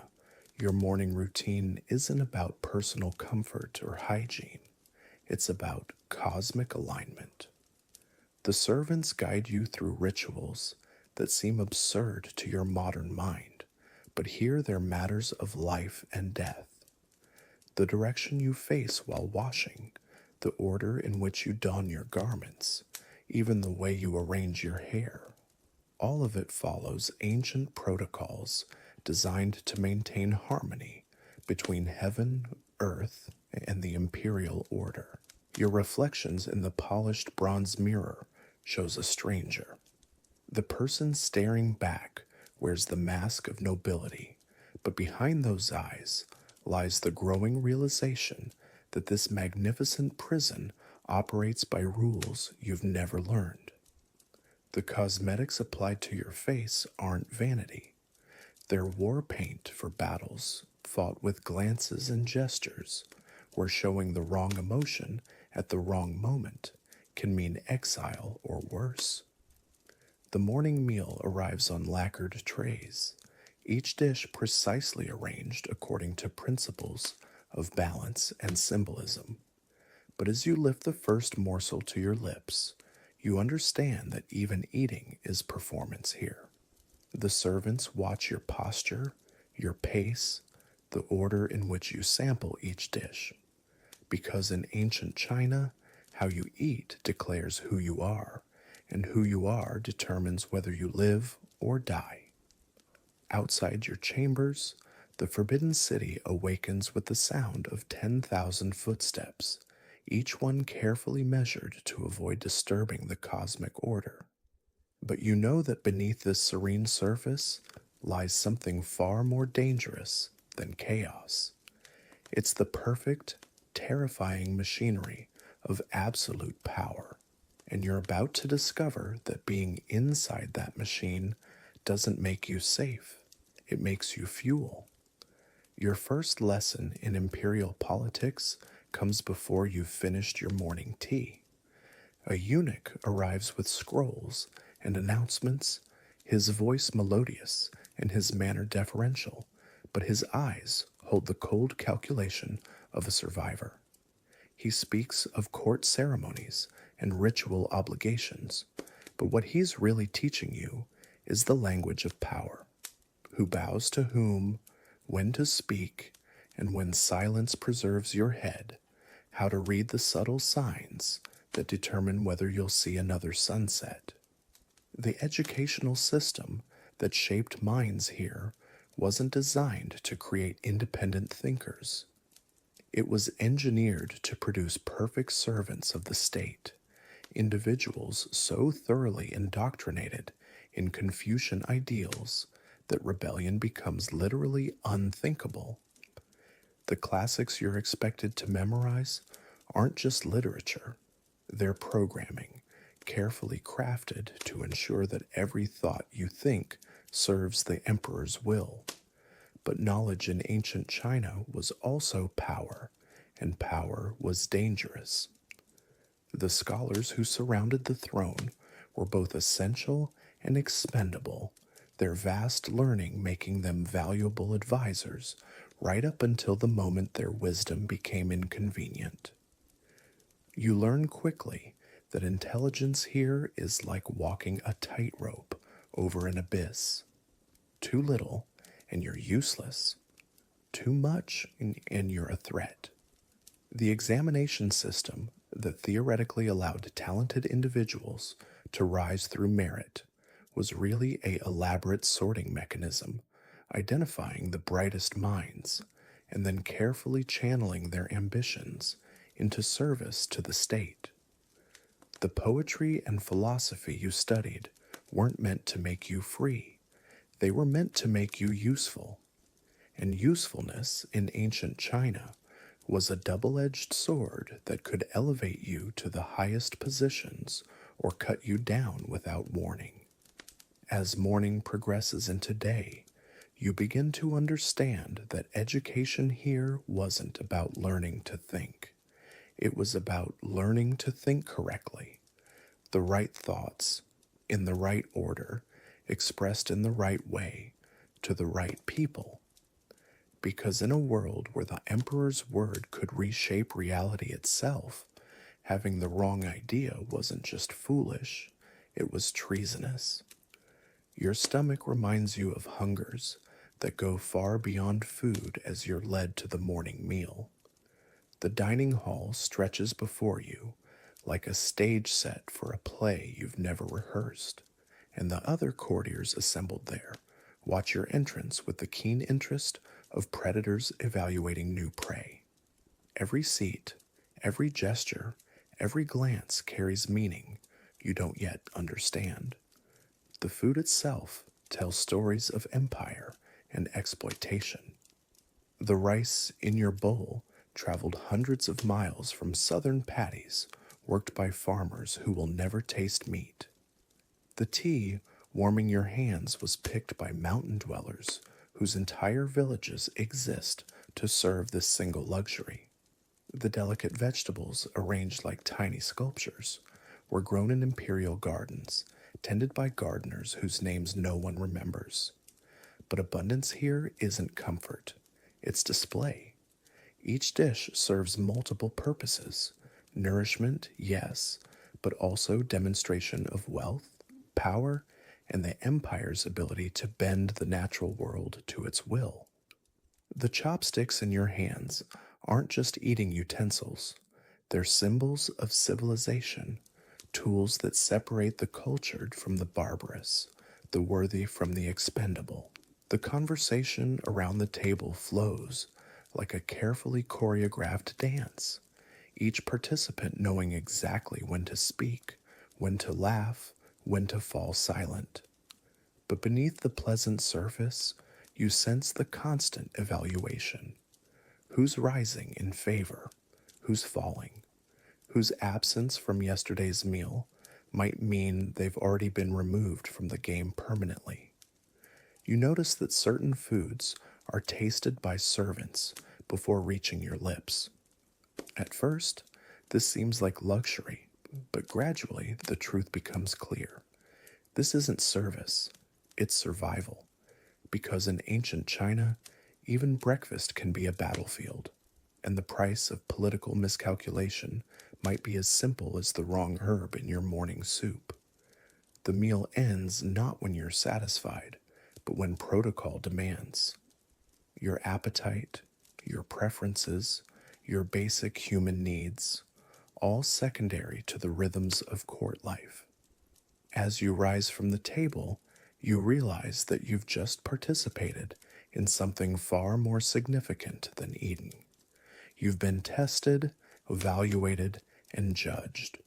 your morning routine isn't about personal comfort or hygiene. It's about cosmic alignment. The servants guide you through rituals that seem absurd to your modern mind, but here they're matters of life and death. The direction you face while washing, the order in which you don your garments, even the way you arrange your hair, all of it follows ancient protocols designed to maintain harmony between heaven, earth, and the imperial order. Your reflections in the polished bronze mirror shows a stranger. The person staring back wears the mask of nobility, but behind those eyes lies the growing realization that this magnificent prison operates by rules you've never learned. The cosmetics applied to your face aren't vanity. They're war paint for battles fought with glances and gestures, where showing the wrong emotion at the wrong moment can mean exile or worse. The morning meal arrives on lacquered trays, each dish precisely arranged according to principles of balance and symbolism. But as you lift the first morsel to your lips, you understand that even eating is performance here. The servants watch your posture, your pace, the order in which you sample each dish, because in ancient China, how you eat declares who you are, and who you are determines whether you live or die. Outside your chambers, the forbidden city awakens with the sound of 10,000 footsteps, each one carefully measured to avoid disturbing the cosmic order. But you know that beneath this serene surface lies something far more dangerous than chaos. It's the perfect, terrifying machinery of absolute power. And you're about to discover that being inside that machine doesn't make you safe, it makes you fuel. Your first lesson in imperial politics comes before you've finished your morning tea. A eunuch arrives with scrolls and announcements, his voice melodious and his manner deferential, but his eyes hold the cold calculation of a survivor. He speaks of court ceremonies and ritual obligations, but what he's really teaching you is the language of power. Who bows to whom, when to speak, and when silence preserves your head, how to read the subtle signs that determine whether you'll see another sunset. The educational system that shaped minds here wasn't designed to create independent thinkers. It was engineered to produce perfect servants of the state, individuals so thoroughly indoctrinated in Confucian ideals that rebellion becomes literally unthinkable. The classics you're expected to memorize aren't just literature, they're programming, carefully crafted to ensure that every thought you think serves the emperor's will. But knowledge in ancient China was also power, and power was dangerous. The scholars who surrounded the throne were both essential and expendable, their vast learning making them valuable advisors right up until the moment their wisdom became inconvenient. You learn quickly that intelligence here is like walking a tightrope over an abyss. Too little, and you're useless. Too much, and you're a threat. The examination system that theoretically allowed talented individuals to rise through merit was really a elaborate sorting mechanism, identifying the brightest minds and then carefully channeling their ambitions into service to the state. The poetry and philosophy you studied weren't meant to make you free. They were meant to make you useful. And usefulness in ancient China was a double-edged sword that could elevate you to the highest positions or cut you down without warning. As morning progresses into day, you begin to understand that education here wasn't about learning to think. It was about learning to think correctly, the right thoughts, in the right order, expressed in the right way, to the right people. Because in a world where the emperor's word could reshape reality itself, having the wrong idea wasn't just foolish, it was treasonous. Your stomach reminds you of hungers that go far beyond food as you're led to the morning meal. The dining hall stretches before you like a stage set for a play you've never rehearsed, and the other courtiers assembled there watch your entrance with the keen interest of predators evaluating new prey. Every seat, every gesture, every glance carries meaning you don't yet understand. The food itself tells stories of empire and exploitation. The rice in your bowl traveled hundreds of miles from southern paddies worked by farmers who will never taste meat. The tea warming your hands was picked by mountain dwellers whose entire villages exist to serve this single luxury. The delicate vegetables, arranged like tiny sculptures, were grown in imperial gardens, tended by gardeners whose names no one remembers. But abundance here isn't comfort, it's display. Each dish serves multiple purposes. Nourishment, yes, but also demonstration of wealth, power, and the empire's ability to bend the natural world to its will. The chopsticks in your hands aren't just eating utensils, they're symbols of civilization, tools that separate the cultured from the barbarous, the worthy from the expendable. The conversation around the table flows like a carefully choreographed dance, each participant knowing exactly when to speak, when to laugh, when to fall silent. But beneath the pleasant surface, you sense the constant evaluation. Who's rising in favor? Who's falling? Whose absence from yesterday's meal might mean they've already been removed from the game permanently. You notice that certain foods are tasted by servants before reaching your lips. At first, this seems like luxury, but gradually the truth becomes clear. This isn't service, it's survival. Because in ancient China, even breakfast can be a battlefield, and the price of political miscalculation might be as simple as the wrong herb in your morning soup. The meal ends not when you're satisfied, but when protocol demands. Your appetite, your preferences, your basic human needs, all secondary to the rhythms of court life. As you rise from the table, you realize that you've just participated in something far more significant than eating. You've been tested, evaluated, and judged.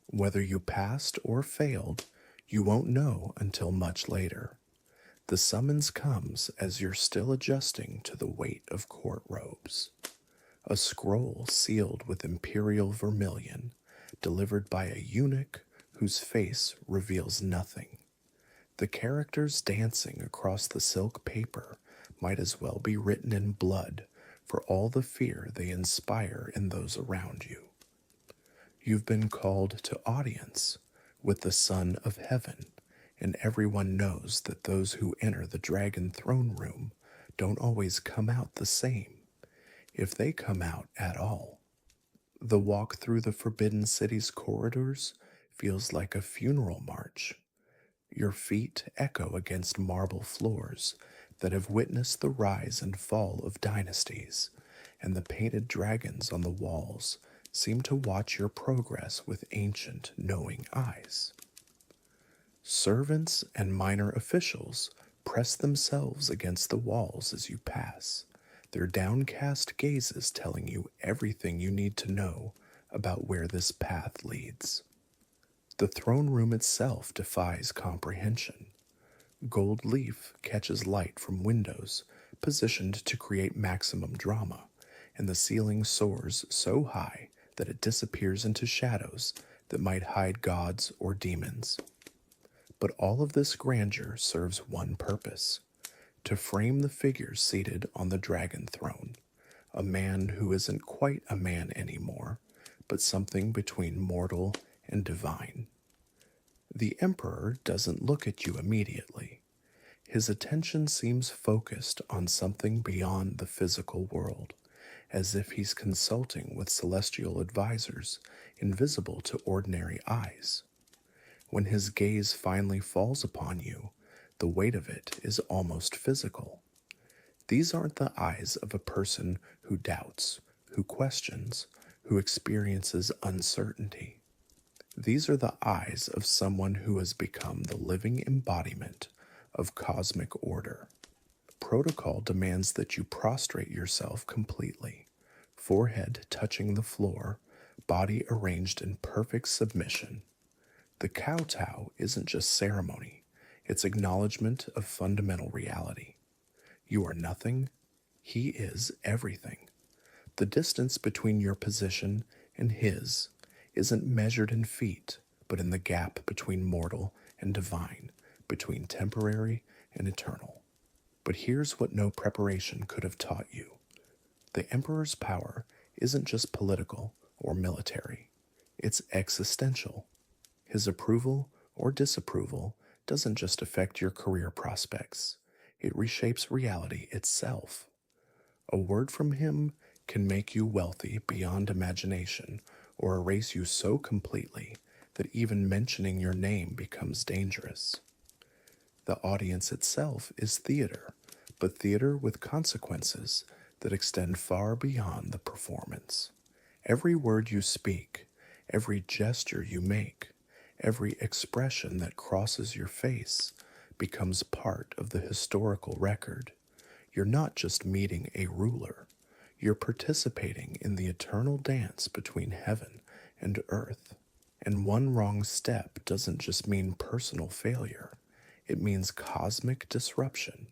Whether you passed or failed, you won't know until much later. The summons comes as you're still adjusting to the weight of court robes. A scroll sealed with imperial vermilion, delivered by a eunuch whose face reveals nothing. The characters dancing across the silk paper might as well be written in blood for all the fear they inspire in those around you. You've been called to audience with the Son of Heaven, and everyone knows that those who enter the dragon throne room don't always come out the same, if they come out at all. The walk through the Forbidden City's corridors feels like a funeral march. Your feet echo against marble floors that have witnessed the rise and fall of dynasties, and the painted dragons on the walls seem to watch your progress with ancient, knowing eyes. Servants and minor officials press themselves against the walls as you pass, their downcast gazes telling you everything you need to know about where this path leads. The throne room itself defies comprehension. Gold leaf catches light from windows positioned to create maximum drama, and the ceiling soars so high that it disappears into shadows that might hide gods or demons. But all of this grandeur serves one purpose: to frame the figure seated on the dragon throne, a man who isn't quite a man anymore, but something between mortal and divine. The Emperor doesn't look at you immediately. His attention seems focused on something beyond the physical world, as if he's consulting with celestial advisors invisible to ordinary eyes. When his gaze finally falls upon you, the weight of it is almost physical. These aren't the eyes of a person who doubts, who questions, who experiences uncertainty. These are the eyes of someone who has become the living embodiment of cosmic order. Protocol demands that you prostrate yourself completely, forehead touching the floor, body arranged in perfect submission. The kowtow isn't just ceremony, it's acknowledgement of fundamental reality. You are nothing, he is everything. The distance between your position and his isn't measured in feet, but in the gap between mortal and divine, between temporary and eternal. But here's what no preparation could have taught you. The Emperor's power isn't just political or military, it's existential. His approval or disapproval doesn't just affect your career prospects, it reshapes reality itself. A word from him can make you wealthy beyond imagination or erase you so completely that even mentioning your name becomes dangerous. The audience itself is theater, but theater with consequences that extend far beyond the performance. Every word you speak, every gesture you make, every expression that crosses your face becomes part of the historical record. You're not just meeting a ruler, you're participating in the eternal dance between heaven and earth. And one wrong step doesn't just mean personal failure, it means cosmic disruption.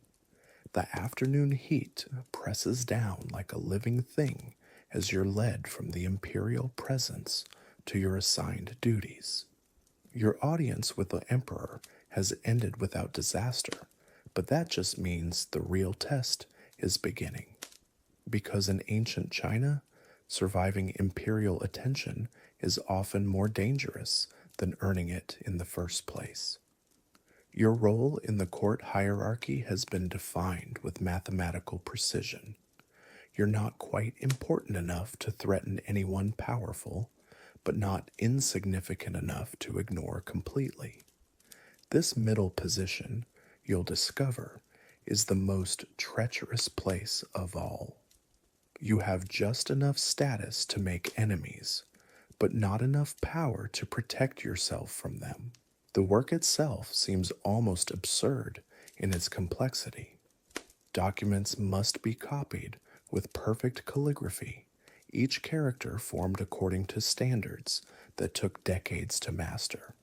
The afternoon heat presses down like a living thing as you're led from the imperial presence to your assigned duties. Your audience with the emperor has ended without disaster, but that just means the real test is beginning. Because in ancient China, surviving imperial attention is often more dangerous than earning it in the first place. Your role in the court hierarchy has been defined with mathematical precision. You're not quite important enough to threaten anyone powerful, but not insignificant enough to ignore completely. This middle position, you'll discover, is the most treacherous place of all. You have just enough status to make enemies, but not enough power to protect yourself from them. The work itself seems almost absurd in its complexity. Documents must be copied with perfect calligraphy, each character formed according to standards that took decades to master.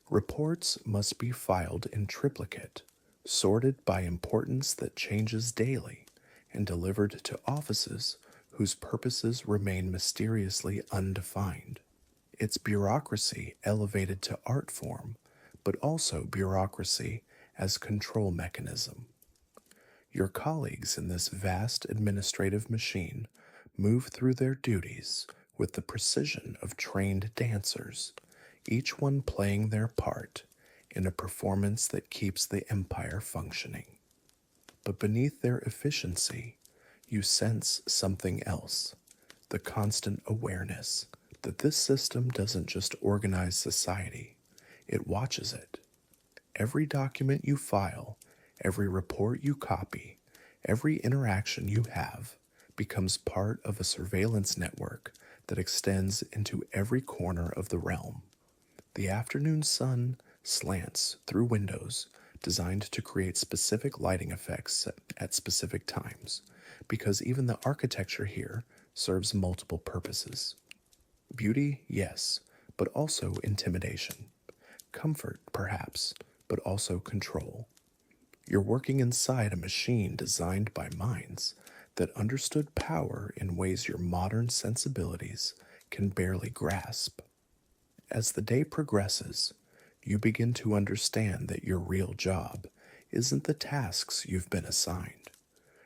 Reports must be filed in triplicate, sorted by importance that changes daily, and delivered to offices whose purposes remain mysteriously undefined. It's bureaucracy elevated to art form, but also bureaucracy as control mechanism. Your colleagues in this vast administrative machine move through their duties with the precision of trained dancers, each one playing their part in a performance that keeps the empire functioning. But beneath their efficiency, you sense something else, the constant awareness that this system doesn't just organize society, it watches it. Every document you file, every report you copy, every interaction you have becomes part of a surveillance network that extends into every corner of the realm. The afternoon sun slants through windows designed to create specific lighting effects at specific times, because even the architecture here serves multiple purposes. Beauty, yes, but also intimidation. Comfort, perhaps, but also control. You're working inside a machine designed by minds that understood power in ways your modern sensibilities can barely grasp. As the day progresses, you begin to understand that your real job isn't the tasks you've been assigned.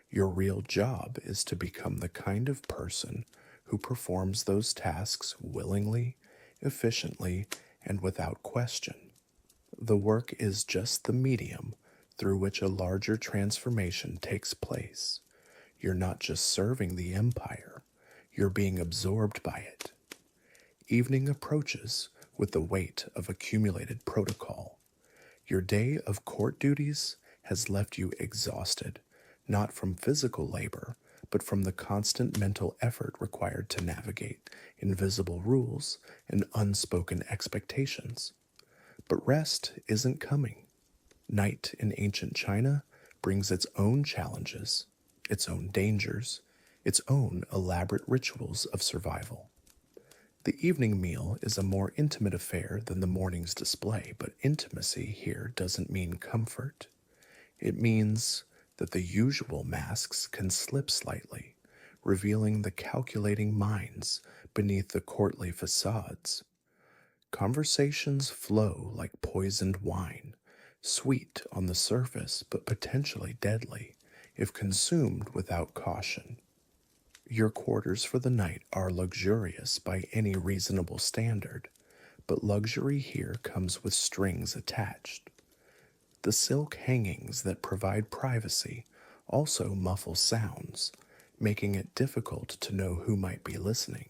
Your real job is to become the kind of person who performs those tasks willingly, efficiently, and without question. The work is just the medium through which a larger transformation takes place. You're not just serving the empire, you're being absorbed by it. Evening approaches with the weight of accumulated protocol. Your day of court duties has left you exhausted, not from physical labor, but from the constant mental effort required to navigate invisible rules and unspoken expectations. But rest isn't coming. Night in ancient China brings its own challenges, its own dangers, its own elaborate rituals of survival. The evening meal is a more intimate affair than the morning's display, but intimacy here doesn't mean comfort. It means that the usual masks can slip slightly, revealing the calculating minds beneath the courtly facades. Conversations flow like poisoned wine, sweet on the surface but potentially deadly if consumed without caution. Your quarters for the night are luxurious by any reasonable standard, but luxury here comes with strings attached. The silk hangings that provide privacy also muffle sounds, making it difficult to know who might be listening.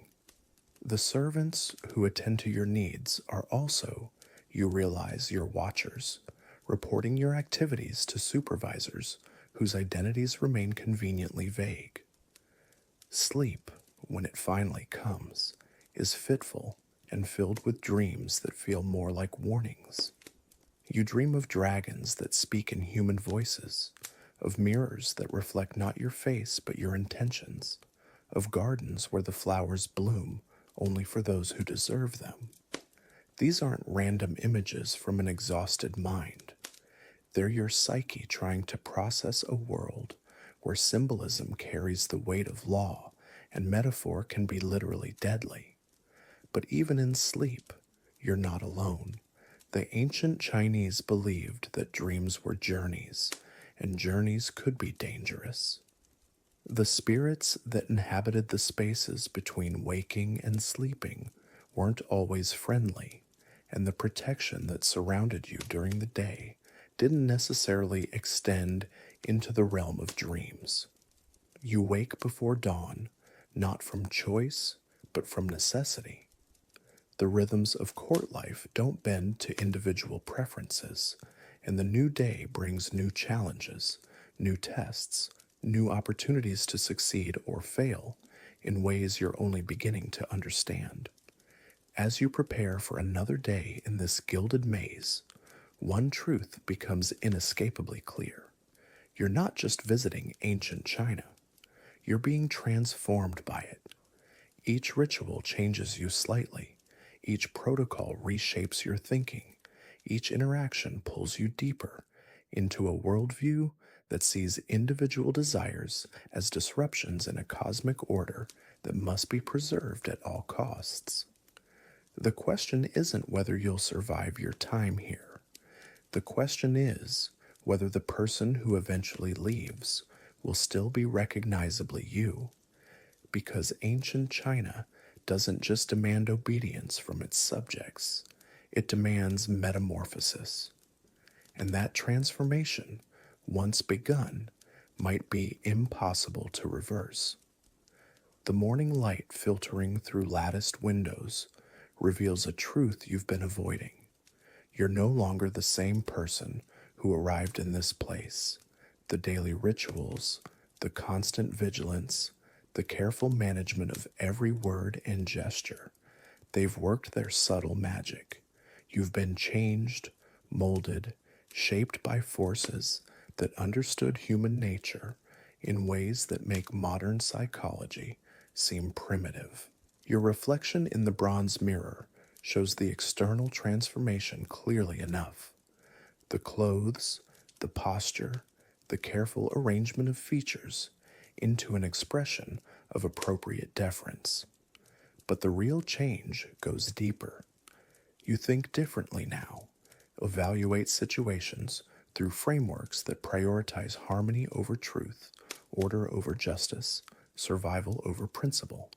The servants who attend to your needs are also, you realize, your watchers, reporting your activities to supervisors whose identities remain conveniently vague. Sleep, when it finally comes, is fitful and filled with dreams that feel more like warnings. You dream of dragons that speak in human voices, of mirrors that reflect not your face but your intentions, of gardens where the flowers bloom only for those who deserve them. These aren't random images from an exhausted mind. They're your psyche trying to process a world where symbolism carries the weight of law and metaphor can be literally deadly. But even in sleep, you're not alone. The ancient Chinese believed that dreams were journeys, and journeys could be dangerous. The spirits that inhabited the spaces between waking and sleeping weren't always friendly, and the protection that surrounded you during the day didn't necessarily extend into the realm of dreams. You wake before dawn, not from choice, but from necessity. The rhythms of court life don't bend to individual preferences, and the new day brings new challenges, new tests, new opportunities to succeed or fail in ways you're only beginning to understand. As you prepare for another day in this gilded maze, one truth becomes inescapably clear. You're not just visiting ancient China, you're being transformed by it. Each ritual changes you slightly, each protocol reshapes your thinking, each interaction pulls you deeper into a worldview that sees individual desires as disruptions in a cosmic order that must be preserved at all costs. The question isn't whether you'll survive your time here. The question is whether the person who eventually leaves will still be recognizably you, because ancient China doesn't just demand obedience from its subjects, it demands metamorphosis. And that transformation, once begun, might be impossible to reverse. The morning light filtering through latticed windows reveals a truth you've been avoiding. You're no longer the same person who arrived in this place. The daily rituals, the constant vigilance, the careful management of every word and gesture, they've worked their subtle magic. You've been changed, molded, shaped by forces that understood human nature in ways that make modern psychology seem primitive. Your reflection in the bronze mirror shows the external transformation clearly enough. The clothes, the posture, the careful arrangement of features into an expression of appropriate deference. But the real change goes deeper. You think differently now, evaluate situations through frameworks that prioritize harmony over truth, order over justice, survival over principle.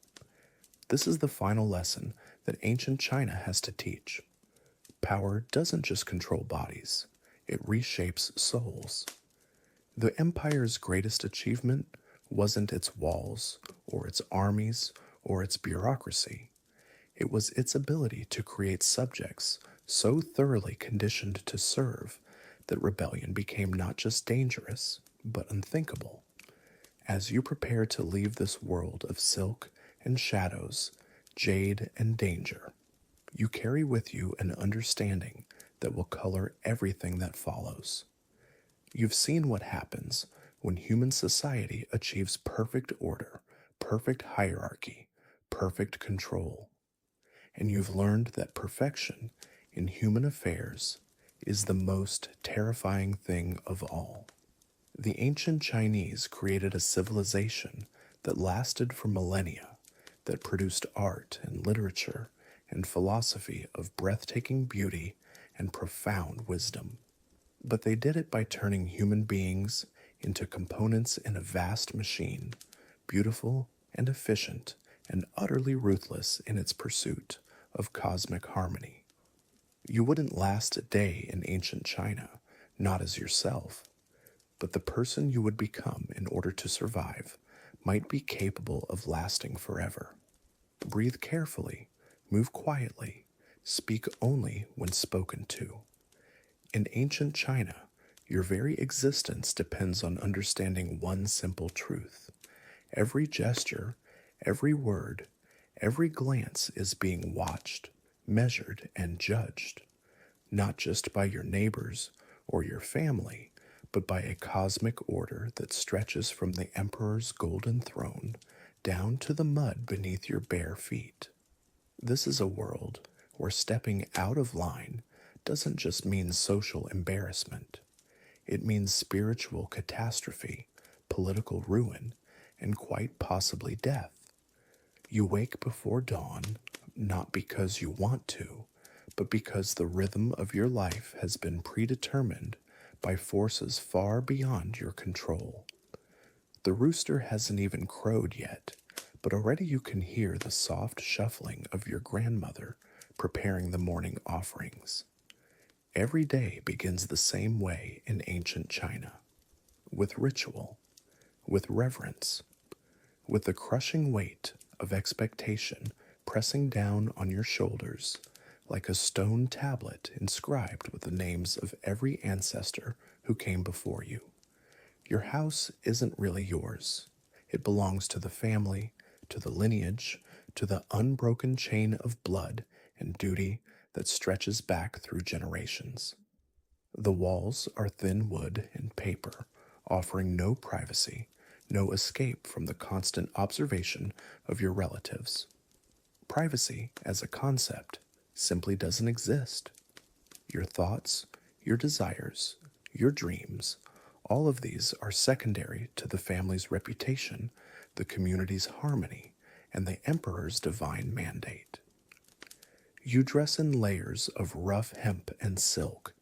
This is the final lesson that ancient China has to teach. Power doesn't just control bodies, it reshapes souls. The empire's greatest achievement wasn't its walls, or its armies, or its bureaucracy. It was its ability to create subjects so thoroughly conditioned to serve that rebellion became not just dangerous, but unthinkable. As you prepare to leave this world of silk and shadows, jade and danger, you carry with you an understanding that will color everything that follows. You've seen what happens when human society achieves perfect order, perfect hierarchy, perfect control. And you've learned that perfection in human affairs is the most terrifying thing of all. The ancient Chinese created a civilization that lasted for millennia, that produced art and literature and philosophy of breathtaking beauty and profound wisdom. But they did it by turning human beings into components in a vast machine, beautiful and efficient and utterly ruthless in its pursuit of cosmic harmony. You wouldn't last a day in ancient China, not as yourself, but the person you would become in order to survive might be capable of lasting forever. Breathe carefully, move quietly, speak only when spoken to. In ancient China, your very existence depends on understanding one simple truth. Every gesture, every word, every glance is being watched, measured, and judged, not just by your neighbors or your family, but by a cosmic order that stretches from the emperor's golden throne down to the mud beneath your bare feet. This is a world where stepping out of line doesn't just mean social embarrassment. It means spiritual catastrophe, political ruin, and quite possibly death. You wake before dawn, not because you want to, but because the rhythm of your life has been predetermined by forces far beyond your control. The rooster hasn't even crowed yet, but already you can hear the soft shuffling of your grandmother preparing the morning offerings. Every day begins the same way in ancient China, with ritual, with reverence, with the crushing weight of expectation pressing down on your shoulders like a stone tablet inscribed with the names of every ancestor who came before you. Your house isn't really yours. It belongs to the family, to the lineage, to the unbroken chain of blood and duty that stretches back through generations. The walls are thin wood and paper, offering no privacy, no escape from the constant observation of your relatives. Privacy, as a concept, simply doesn't exist. Your thoughts, your desires, your dreams, all of these are secondary to the family's reputation, the community's harmony, and the emperor's divine mandate. You dress in layers of rough hemp and silk,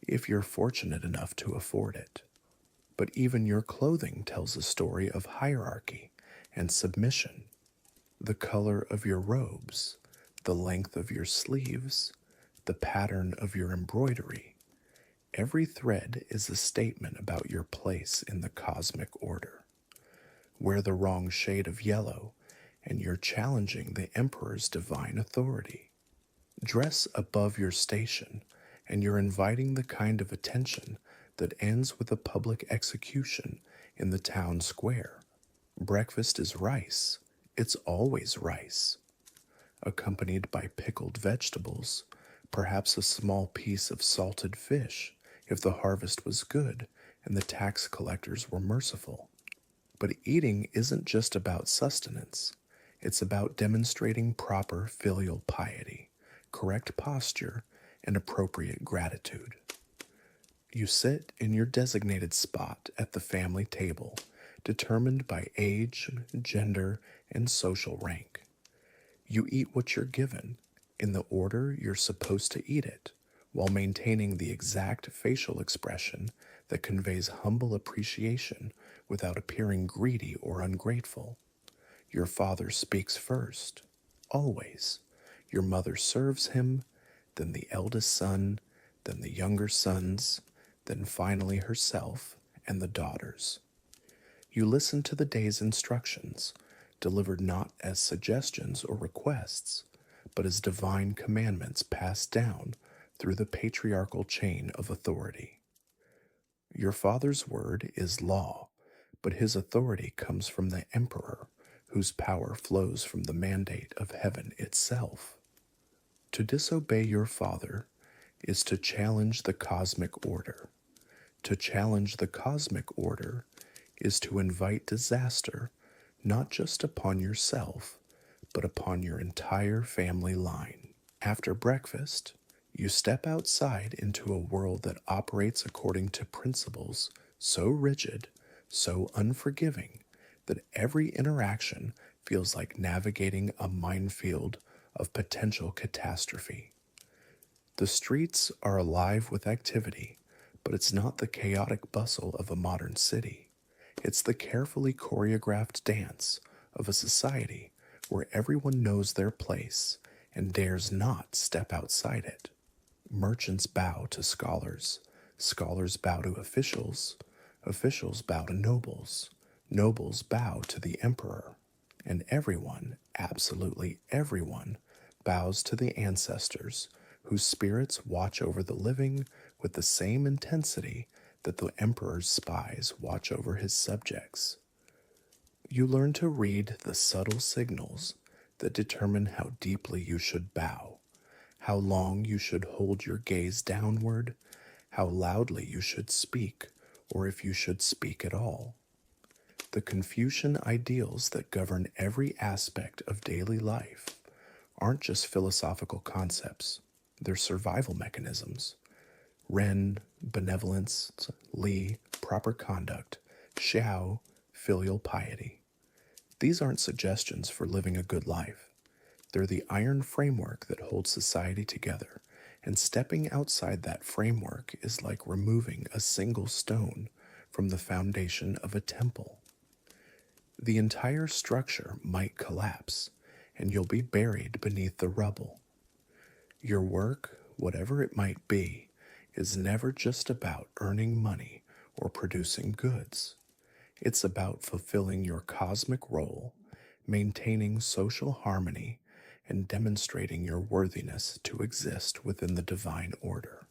if you're fortunate enough to afford it. But even your clothing tells a story of hierarchy and submission. The color of your robes, the length of your sleeves, the pattern of your embroidery. Every thread is a statement about your place in the cosmic order. Wear the wrong shade of yellow, and you're challenging the emperor's divine authority. Dress above your station, and you're inviting the kind of attention that ends with a public execution in the town square. Breakfast is rice. It's always rice, accompanied by pickled vegetables, perhaps a small piece of salted fish if the harvest was good and the tax collectors were merciful. But eating isn't just about sustenance. It's about demonstrating proper filial piety, correct posture, and appropriate gratitude. You sit in your designated spot at the family table, determined by age, gender, and social rank. You eat what you're given, in the order you're supposed to eat it, while maintaining the exact facial expression that conveys humble appreciation without appearing greedy or ungrateful. Your father speaks first, always. Your mother serves him, then the eldest son, then the younger sons, then finally herself and the daughters. You listen to the day's instructions, delivered not as suggestions or requests, but as divine commandments passed down through the patriarchal chain of authority. Your father's word is law, but his authority comes from the emperor, whose power flows from the mandate of heaven itself. To disobey your father is to challenge the cosmic order. To challenge the cosmic order is to invite disaster not just upon yourself, but upon your entire family line. After breakfast, you step outside into a world that operates according to principles so rigid, so unforgiving, that every interaction feels like navigating a minefield of potential catastrophe. The streets are alive with activity, but it's not the chaotic bustle of a modern city. It's the carefully choreographed dance of a society where everyone knows their place and dares not step outside it. Merchants bow to scholars, scholars bow to officials, officials bow to nobles, nobles bow to the emperor, and everyone, absolutely everyone, bows to the ancestors whose spirits watch over the living with the same intensity that the emperor's spies watch over his subjects. You learn to read the subtle signals that determine how deeply you should bow, how long you should hold your gaze downward, how loudly you should speak, or if you should speak at all. The Confucian ideals that govern every aspect of daily life aren't just philosophical concepts, they're survival mechanisms. Ren, benevolence; Li, proper conduct; Xiao, filial piety. These aren't suggestions for living a good life. They're the iron framework that holds society together, and stepping outside that framework is like removing a single stone from the foundation of a temple. The entire structure might collapse, and you'll be buried beneath the rubble. Your work, whatever it might be, is never just about earning money or producing goods. It's about fulfilling your cosmic role, maintaining social harmony, and demonstrating your worthiness to exist within the divine order.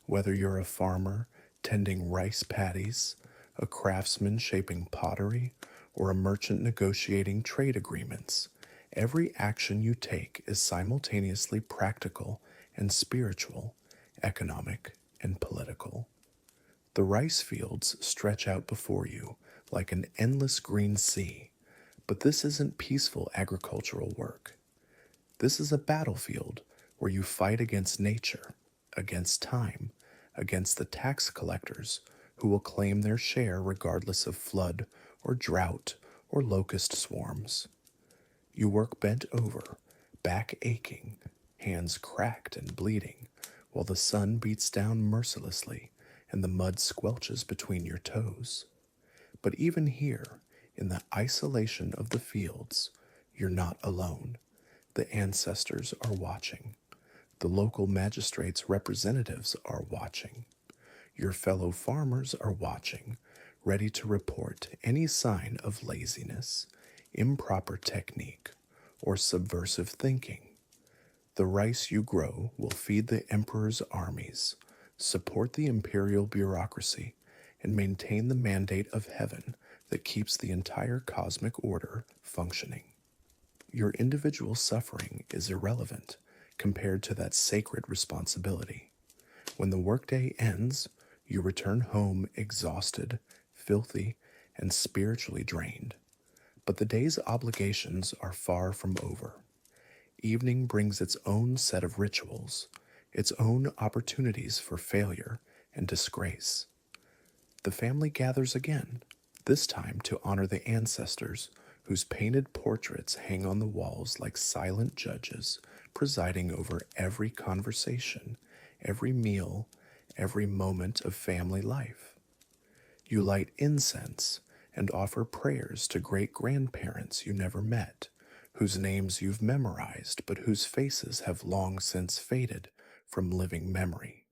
Whether you're a farmer tending rice paddies, a craftsman shaping pottery, or a merchant negotiating trade agreements, every action you take is simultaneously practical and spiritual, economic and political. The rice fields stretch out before you like an endless green sea, but this isn't peaceful agricultural work. This is a battlefield where you fight against nature, against time, against the tax collectors who will claim their share regardless of flood or drought or locust swarms. You work bent over, back aching, hands cracked and bleeding, while the sun beats down mercilessly and the mud squelches between your toes. But even here, in the isolation of the fields, you're not alone. The ancestors are watching. The local magistrates' representatives are watching. Your fellow farmers are watching, ready to report any sign of laziness, improper technique, or subversive thinking. The rice you grow will feed the emperor's armies, support the imperial bureaucracy, and maintain the mandate of heaven that keeps the entire cosmic order functioning. Your individual suffering is irrelevant compared to that sacred responsibility. When the workday ends, you return home exhausted, filthy, and spiritually drained. But the day's obligations are far from over. Evening brings its own set of rituals, its own opportunities for failure and disgrace. The family gathers again, this time to honor the ancestors whose painted portraits hang on the walls like silent judges, presiding over every conversation, every meal, every moment of family life. You light incense and offer prayers to great-grandparents you never met, whose names you've memorized but whose faces have long since faded from living memory.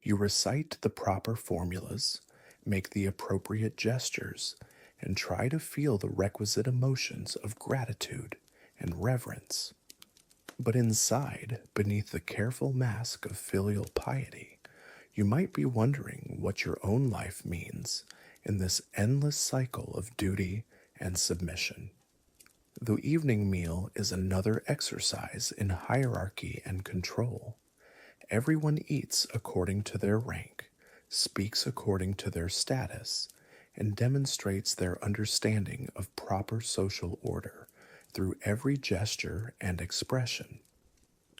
You recite the proper formulas, make the appropriate gestures, and try to feel the requisite emotions of gratitude and reverence. But inside, beneath the careful mask of filial piety, you might be wondering what your own life means in this endless cycle of duty and submission. The evening meal is another exercise in hierarchy and control. Everyone eats according to their rank, speaks according to their status, and demonstrates their understanding of proper social order through every gesture and expression.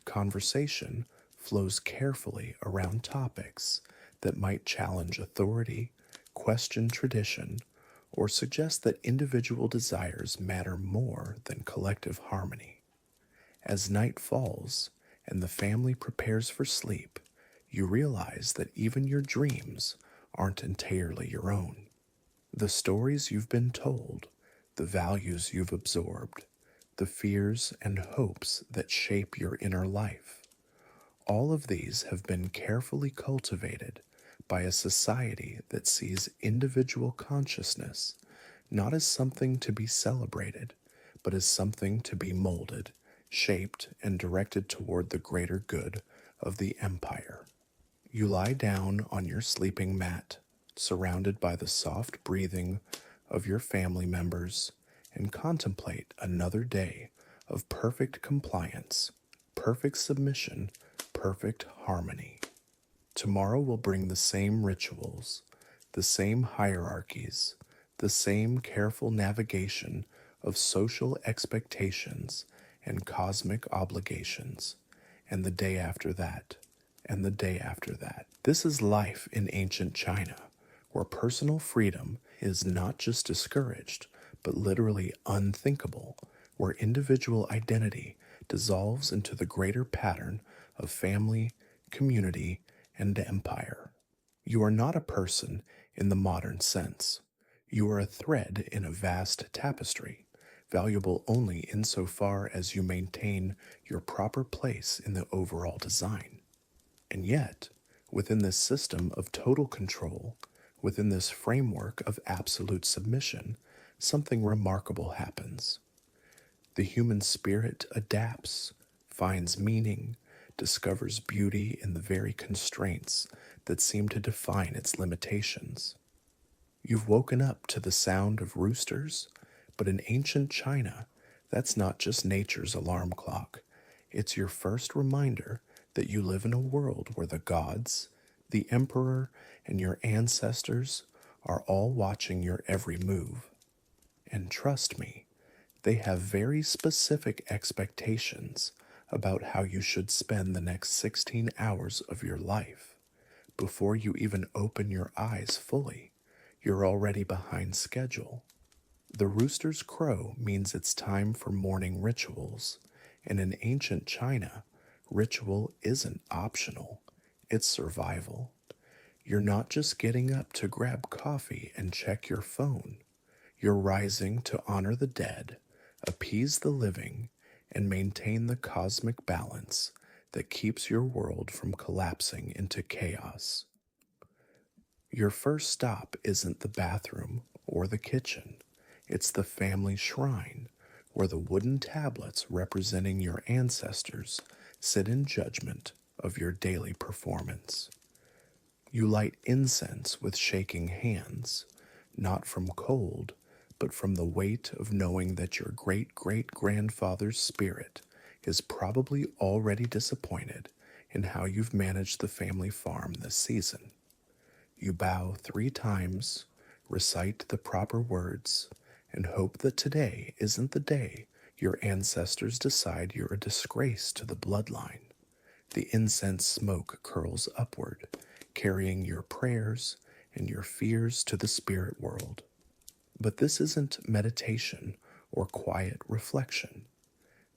Conversation flows carefully around topics that might challenge authority, question tradition, or suggest that individual desires matter more than collective harmony. As night falls and the family prepares for sleep, you realize that even your dreams aren't entirely your own. The stories you've been told, the values you've absorbed, the fears and hopes that shape your inner life, all of these have been carefully cultivated by a society that sees individual consciousness not as something to be celebrated, but as something to be molded, shaped, and directed toward the greater good of the empire. You lie down on your sleeping mat, surrounded by the soft breathing of your family members, and contemplate another day of perfect compliance, perfect submission, perfect harmony. Tomorrow will bring the same rituals, the same hierarchies, the same careful navigation of social expectations and cosmic obligations, and the day after that, and the day after that. This is life in ancient China, where personal freedom is not just discouraged, but literally unthinkable, where individual identity dissolves into the greater pattern of family, community, and empire. You are not a person in the modern sense. You are a thread in a vast tapestry, valuable only insofar as you maintain your proper place in the overall design. And yet, within this system of total control, within this framework of absolute submission, something remarkable happens. The human spirit adapts, finds meaning, discovers beauty in the very constraints that seem to define its limitations. You've woken up to the sound of roosters, but in ancient China, that's not just nature's alarm clock. It's your first reminder that you live in a world where the gods, the emperor, and your ancestors are all watching your every move. And trust me, they have very specific expectations about how you should spend the next 16 hours of your life. Before you even open your eyes fully, you're already behind schedule. The rooster's crow means it's time for morning rituals, and in ancient China, ritual isn't optional, it's survival. You're not just getting up to grab coffee and check your phone. You're rising to honor the dead, appease the living, and maintain the cosmic balance that keeps your world from collapsing into chaos. Your first stop isn't the bathroom or the kitchen. It's the family shrine, where the wooden tablets representing your ancestors sit in judgment of your daily performance. You light incense with shaking hands, not from cold, but from the weight of knowing that your great great grandfather's spirit is probably already disappointed in how you've managed the family farm this season. You bow 3 times, recite the proper words, and hope that today isn't the day your ancestors decide you're a disgrace to the bloodline. The incense smoke curls upward, carrying your prayers and your fears to the spirit world. But this isn't meditation or quiet reflection.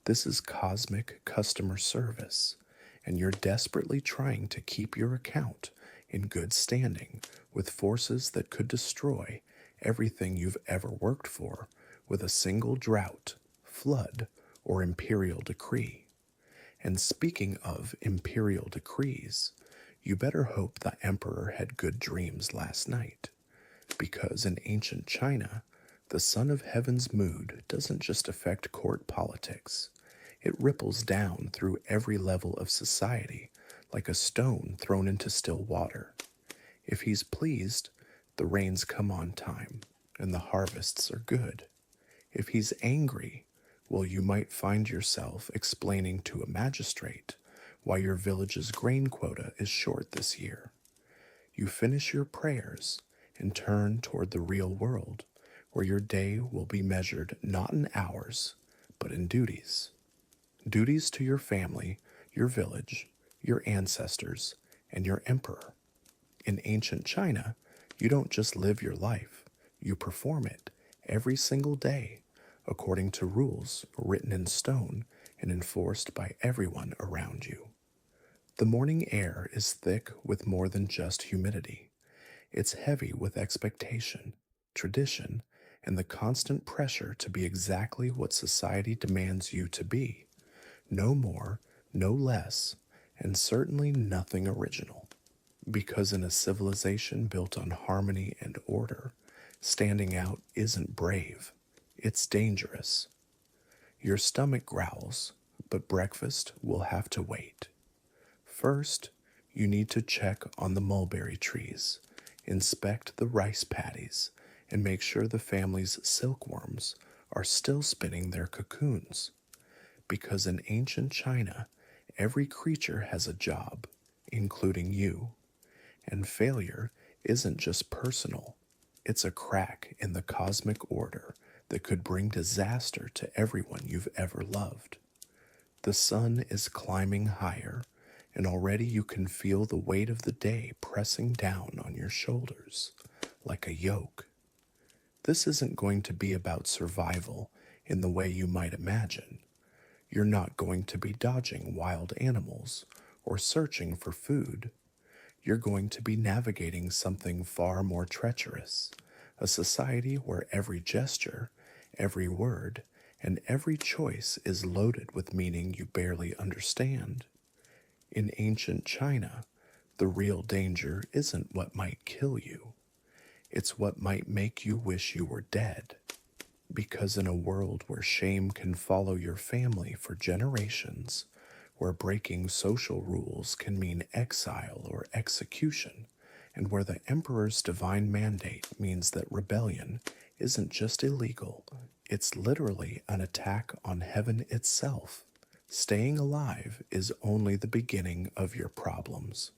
This is cosmic customer service, and you're desperately trying to keep your account in good standing with forces that could destroy everything you've ever worked for with a single drought, flood, or imperial decree. And speaking of imperial decrees, you better hope the emperor had good dreams last night, because in ancient China, the son of heaven's mood doesn't just affect court politics. It ripples down through every level of society like a stone thrown into still water. If he's pleased, the rains come on time and the harvests are good. If he's angry, well, you might find yourself explaining to a magistrate why your village's grain quota is short this year. You finish your prayers and turn toward the real world, where your day will be measured not in hours, but in duties. Duties to your family, your village, your ancestors, and your emperor. In ancient China, you don't just live your life, you perform it every single day, according to rules written in stone and enforced by everyone around you. The morning air is thick with more than just humidity. It's heavy with expectation, tradition, and the constant pressure to be exactly what society demands you to be. No more, no less, and certainly nothing original. Because in a civilization built on harmony and order, standing out isn't brave, it's dangerous. Your stomach growls, but breakfast will have to wait. First, you need to check on the mulberry trees, inspect the rice paddies, and make sure the family's silkworms are still spinning their cocoons. Because in ancient China, every creature has a job, including you, and failure isn't just personal, it's a crack in the cosmic order that could bring disaster to everyone you've ever loved. The sun is climbing higher, and already you can feel the weight of the day pressing down on your shoulders like a yoke. This isn't going to be about survival in the way you might imagine. You're not going to be dodging wild animals or searching for food. You're going to be navigating something far more treacherous, a society where every gesture, every word, and every choice is loaded with meaning you barely understand. In ancient China, the real danger isn't what might kill you, it's what might make you wish you were dead. Because in a world where shame can follow your family for generations, where breaking social rules can mean exile or execution, and where the emperor's divine mandate means that rebellion isn't just illegal, it's literally an attack on heaven itself, staying alive is only the beginning of your problems.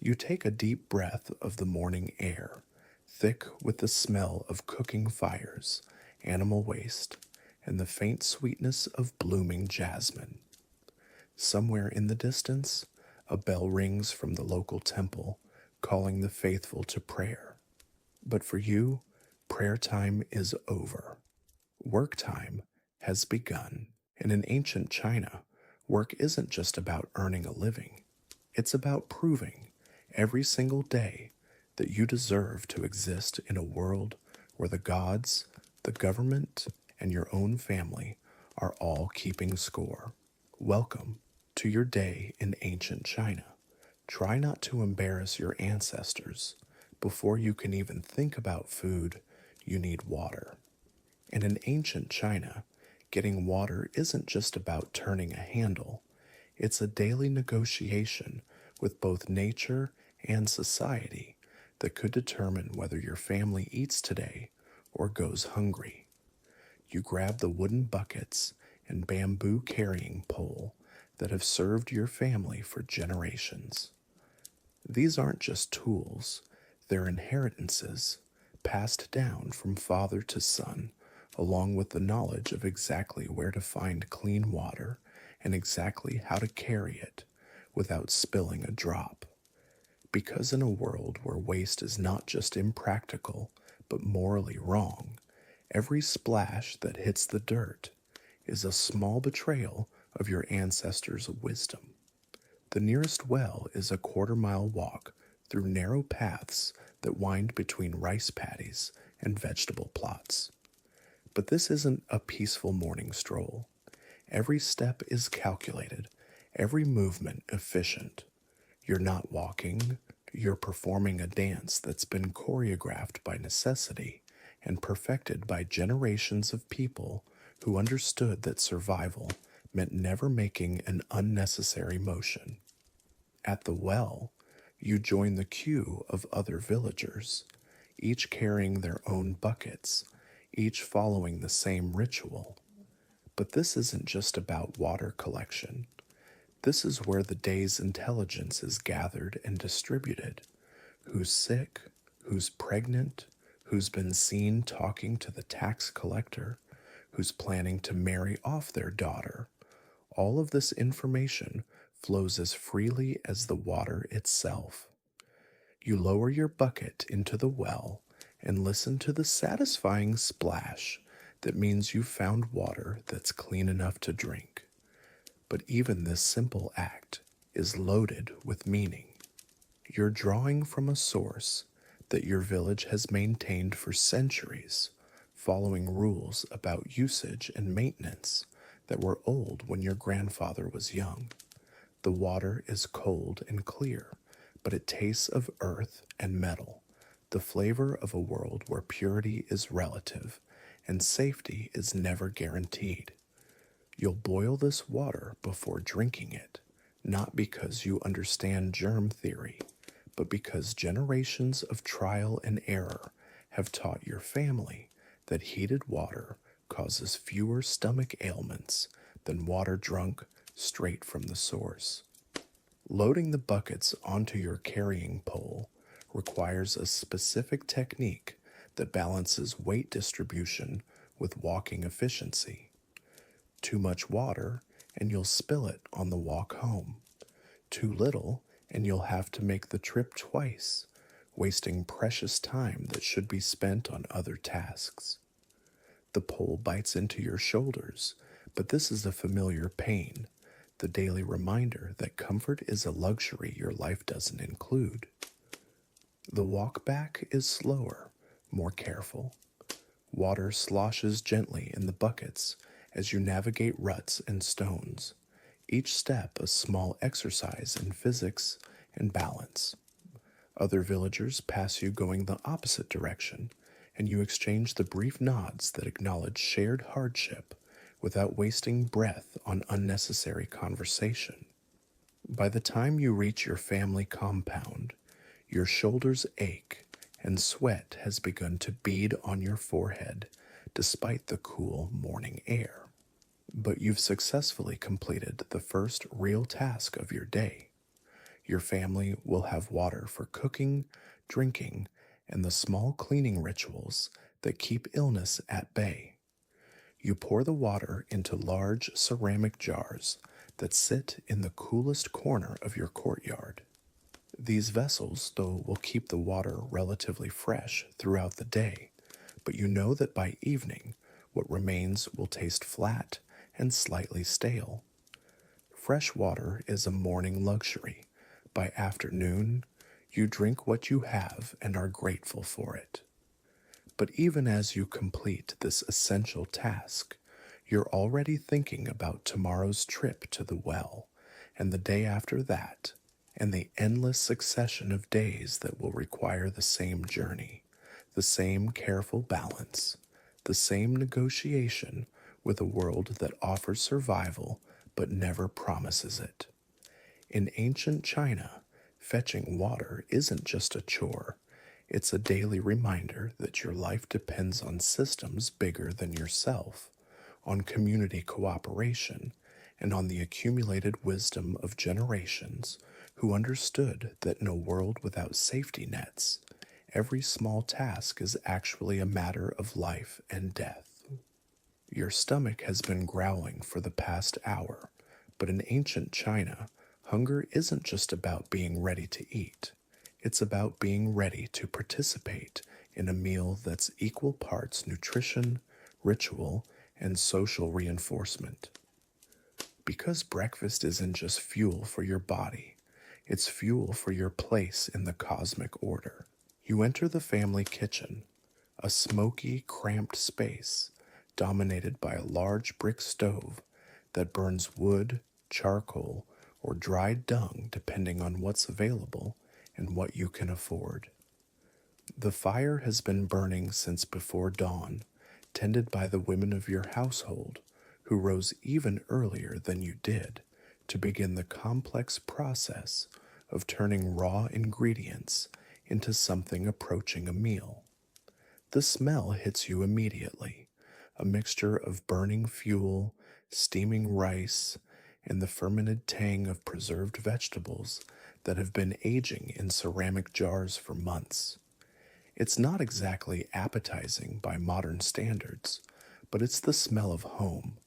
You take a deep breath of the morning air, thick with the smell of cooking fires, animal waste, and the faint sweetness of blooming jasmine. Somewhere in the distance, a bell rings from the local temple, calling the faithful to prayer. But for you, prayer time is over. Work time has begun. And in ancient China, work isn't just about earning a living. It's about proving every single day that you deserve to exist in a world where the gods, the government, and your own family are all keeping score. Welcome to your day in ancient China. Try not to embarrass your ancestors. Before you can even think about food, you need water. And in ancient China, getting water isn't just about turning a handle, it's a daily negotiation with both nature and society that could determine whether your family eats today or goes hungry. You grab the wooden buckets and bamboo carrying pole that have served your family for generations. These aren't just tools, they're inheritances passed down from father to son, along with the knowledge of exactly where to find clean water and exactly how to carry it without spilling a drop. Because in a world where waste is not just impractical, but morally wrong, every splash that hits the dirt is a small betrayal of your ancestors' wisdom. The nearest well is a quarter-mile walk through narrow paths that wind between rice paddies and vegetable plots. But this isn't a peaceful morning stroll. Every step is calculated, every movement efficient. You're not walking, you're performing a dance that's been choreographed by necessity and perfected by generations of people who understood that survival meant never making an unnecessary motion. At the well, you join the queue of other villagers, each carrying their own buckets, each following the same ritual. But this isn't just about water collection. This is where the day's intelligence is gathered and distributed. Who's sick, who's pregnant, who's been seen talking to the tax collector, who's planning to marry off their daughter. All of this information flows as freely as the water itself. You lower your bucket into the well and listen to the satisfying splash that means you've found water that's clean enough to drink. But even this simple act is loaded with meaning. You're drawing from a source that your village has maintained for centuries, following rules about usage and maintenance that were old when your grandfather was young. The water is cold and clear, but it tastes of earth and metal, the flavor of a world where purity is relative and safety is never guaranteed. You'll boil this water before drinking it, not because you understand germ theory, but because generations of trial and error have taught your family that heated water causes fewer stomach ailments than water drunk straight from the source. Loading the buckets onto your carrying pole requires a specific technique that balances weight distribution with walking efficiency. Too much water, and you'll spill it on the walk home. Too little, and you'll have to make the trip twice, wasting precious time that should be spent on other tasks. The pole bites into your shoulders, but this is a familiar pain, the daily reminder that comfort is a luxury your life doesn't include. The walk back is slower, more careful. Water sloshes gently in the buckets as you navigate ruts and stones, each step a small exercise in physics and balance. Other villagers pass you going the opposite direction, and you exchange the brief nods that acknowledge shared hardship without wasting breath on unnecessary conversation. By the time you reach your family compound, your shoulders ache and sweat has begun to bead on your forehead despite the cool morning air. But you've successfully completed the first real task of your day. Your family will have water for cooking, drinking, and the small cleaning rituals that keep illness at bay. You pour the water into large ceramic jars that sit in the coolest corner of your courtyard. These vessels, though, will keep the water relatively fresh throughout the day, but you know that by evening, what remains will taste flat and slightly stale. Fresh water is a morning luxury. By afternoon, you drink what you have and are grateful for it. But even as you complete this essential task, you're already thinking about tomorrow's trip to the well, and the day after that, and the endless succession of days that will require the same journey, the same careful balance, the same negotiation with a world that offers survival but never promises it. In ancient China, fetching water isn't just a chore, it's a daily reminder that your life depends on systems bigger than yourself, on community cooperation, and on the accumulated wisdom of generations who understood that in a world without safety nets, every small task is actually a matter of life and death. Your stomach has been growling for the past hour, but in ancient China, hunger isn't just about being ready to eat. It's about being ready to participate in a meal that's equal parts nutrition, ritual, and social reinforcement. Because breakfast isn't just fuel for your body, it's fuel for your place in the cosmic order. You enter the family kitchen, a smoky, cramped space dominated by a large brick stove that burns wood, charcoal, or dried dung depending on what's available and what you can afford. The fire has been burning since before dawn, tended by the women of your household, who rose even earlier than you did to begin the complex process of turning raw ingredients into something approaching a meal. The smell hits you immediately, a mixture of burning fuel, steaming rice, and the fermented tang of preserved vegetables that have been aging in ceramic jars for months. It's not exactly appetizing by modern standards, but it's the smell of home,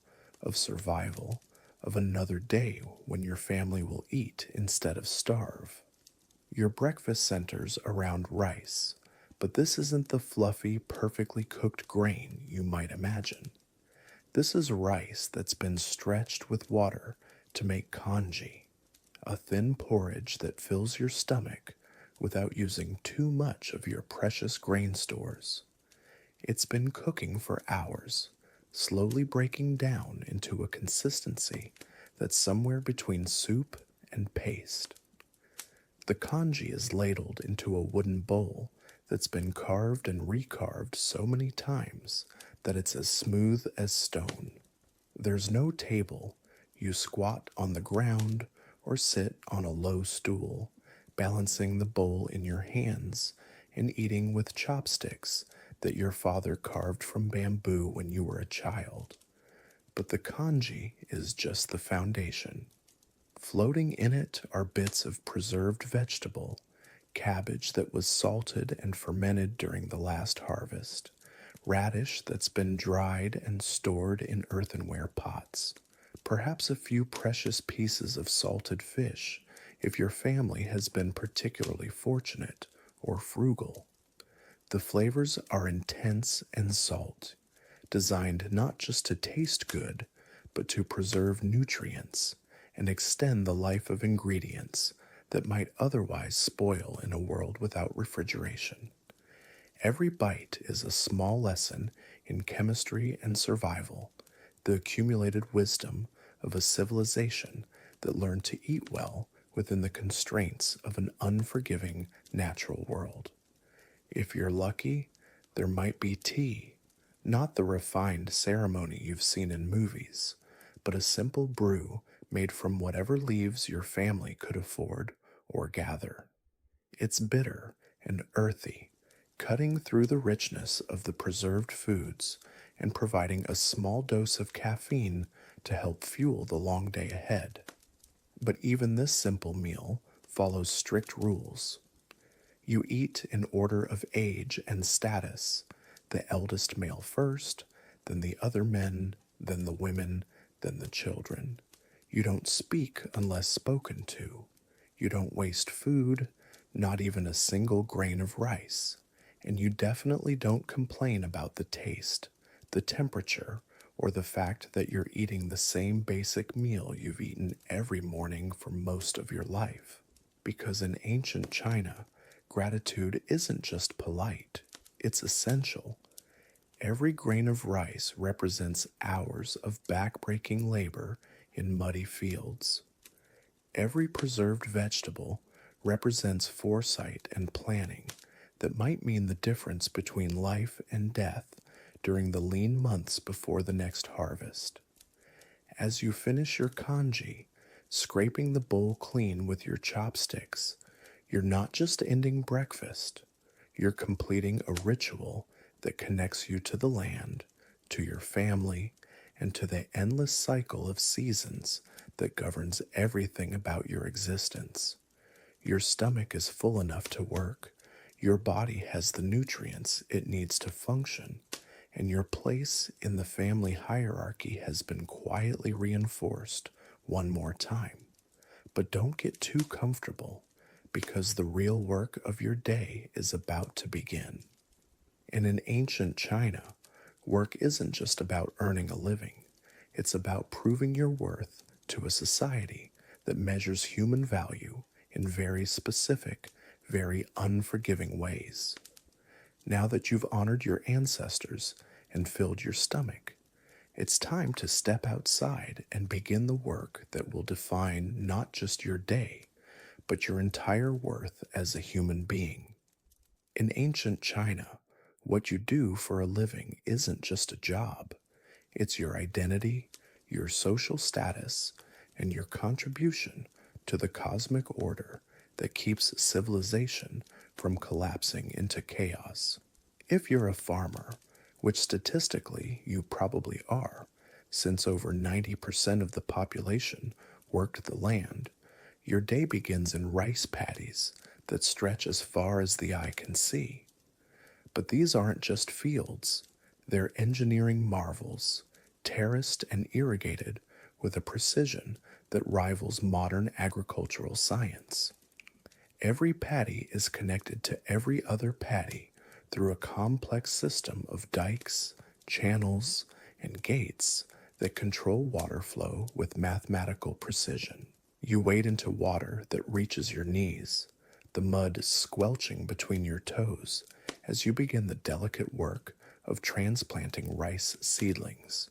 of survival, of another day when your family will eat instead of starve. Your breakfast centers around rice, but this isn't the fluffy, perfectly cooked grain you might imagine. This is rice that's been stretched with water to make congee, a thin porridge that fills your stomach without using too much of your precious grain stores. It's been cooking for hours, slowly breaking down into a consistency that's somewhere between soup and paste. The congee is ladled into a wooden bowl that's been carved and recarved so many times that it's as smooth as stone. There's no table. You squat on the ground or sit on a low stool, balancing the bowl in your hands and eating with chopsticks that your father carved from bamboo when you were a child. But the kanji is just the foundation. Floating in it are bits of preserved vegetable, cabbage that was salted and fermented during the last harvest, radish that's been dried and stored in earthenware pots, perhaps a few precious pieces of salted fish if your family has been particularly fortunate or frugal. The flavors are intense and salt, designed not just to taste good, but to preserve nutrients and extend the life of ingredients that might otherwise spoil in a world without refrigeration. Every bite is a small lesson in chemistry and survival, the accumulated wisdom of a civilization that learned to eat well within the constraints of an unforgiving natural world. If you're lucky, there might be tea, not the refined ceremony you've seen in movies, but a simple brew made from whatever leaves your family could afford or gather. It's bitter and earthy, cutting through the richness of the preserved foods and providing a small dose of caffeine to help fuel the long day ahead. But even this simple meal follows strict rules. You eat in order of age and status, the eldest male first, then the other men, then the women, then the children. You don't speak unless spoken to. You don't waste food, not even a single grain of rice. And you definitely don't complain about the taste, the temperature, or the fact that you're eating the same basic meal you've eaten every morning for most of your life. Because in ancient China, gratitude isn't just polite, it's essential. Every grain of rice represents hours of back-breaking labor in muddy fields. Every preserved vegetable represents foresight and planning that might mean the difference between life and death during the lean months before the next harvest. As you finish your kanji, scraping the bowl clean with your chopsticks, you're not just ending breakfast, you're completing a ritual that connects you to the land, to your family, and to the endless cycle of seasons that governs everything about your existence. Your stomach is full enough to work, your body has the nutrients it needs to function, and your place in the family hierarchy has been quietly reinforced one more time. But don't get too comfortable, because the real work of your day is about to begin. And in ancient China, work isn't just about earning a living, it's about proving your worth to a society that measures human value in very specific, very unforgiving ways. Now that you've honored your ancestors and filled your stomach, it's time to step outside and begin the work that will define not just your day, but your entire worth as a human being. In ancient China, what you do for a living isn't just a job. It's your identity, your social status, and your contribution to the cosmic order that keeps civilization from collapsing into chaos. If you're a farmer, which statistically you probably are, since over 90% of the population worked the land, your day begins in rice paddies that stretch as far as the eye can see. But these aren't just fields, they're engineering marvels, terraced and irrigated with a precision that rivals modern agricultural science. Every paddy is connected to every other paddy through a complex system of dikes, channels, and gates that control water flow with mathematical precision. You wade into water that reaches your knees, the mud squelching between your toes as you begin the delicate work of transplanting rice seedlings.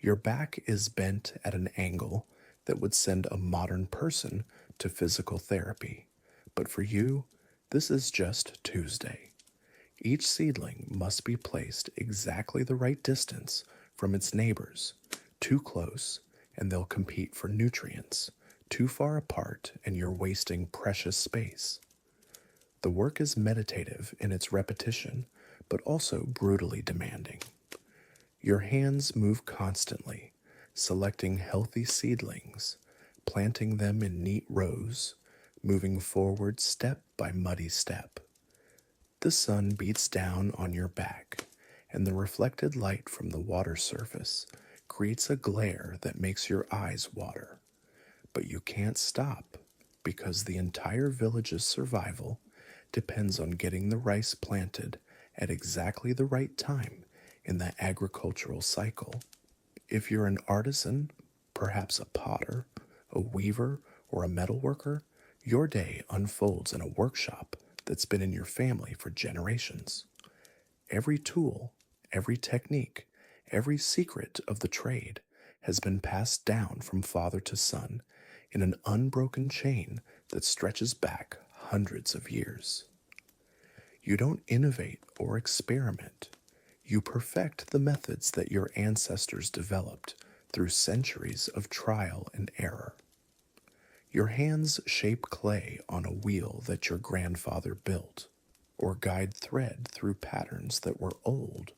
Your back is bent at an angle that would send a modern person to physical therapy, but for you, this is just Tuesday. Each seedling must be placed exactly the right distance from its neighbors. Too close, and they'll compete for nutrients. too far apart and you're wasting precious space. The work is meditative in its repetition, but also brutally demanding. Your hands move constantly, selecting healthy seedlings, planting them in neat rows, moving forward step by muddy step. The sun beats down on your back, and the reflected light from the water surface creates a glare that makes your eyes water. But you can't stop because the entire village's survival depends on getting the rice planted at exactly the right time in the agricultural cycle. If you're an artisan, perhaps a potter, a weaver, or a metalworker, your day unfolds in a workshop that's been in your family for generations. Every tool, every technique, every secret of the trade has been passed down from father to son in an unbroken chain that stretches back hundreds of years. You don't innovate or experiment. You perfect the methods that your ancestors developed through centuries of trial and error. Your hands shape clay on a wheel that your grandfather built, or guide thread through patterns that were old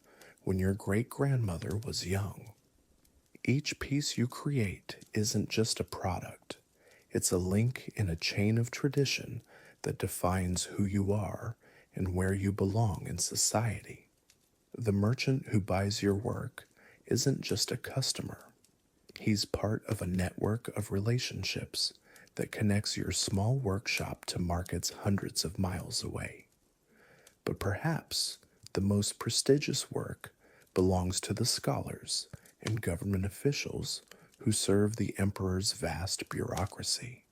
when your great grandmother was young. Each piece you create isn't just a product, it's a link in a chain of tradition that defines who you are and where you belong in society. The merchant who buys your work isn't just a customer, he's part of a network of relationships that connects your small workshop to markets hundreds of miles away. But perhaps the most prestigious work belongs to the scholars and government officials who serve the emperor's vast bureaucracy.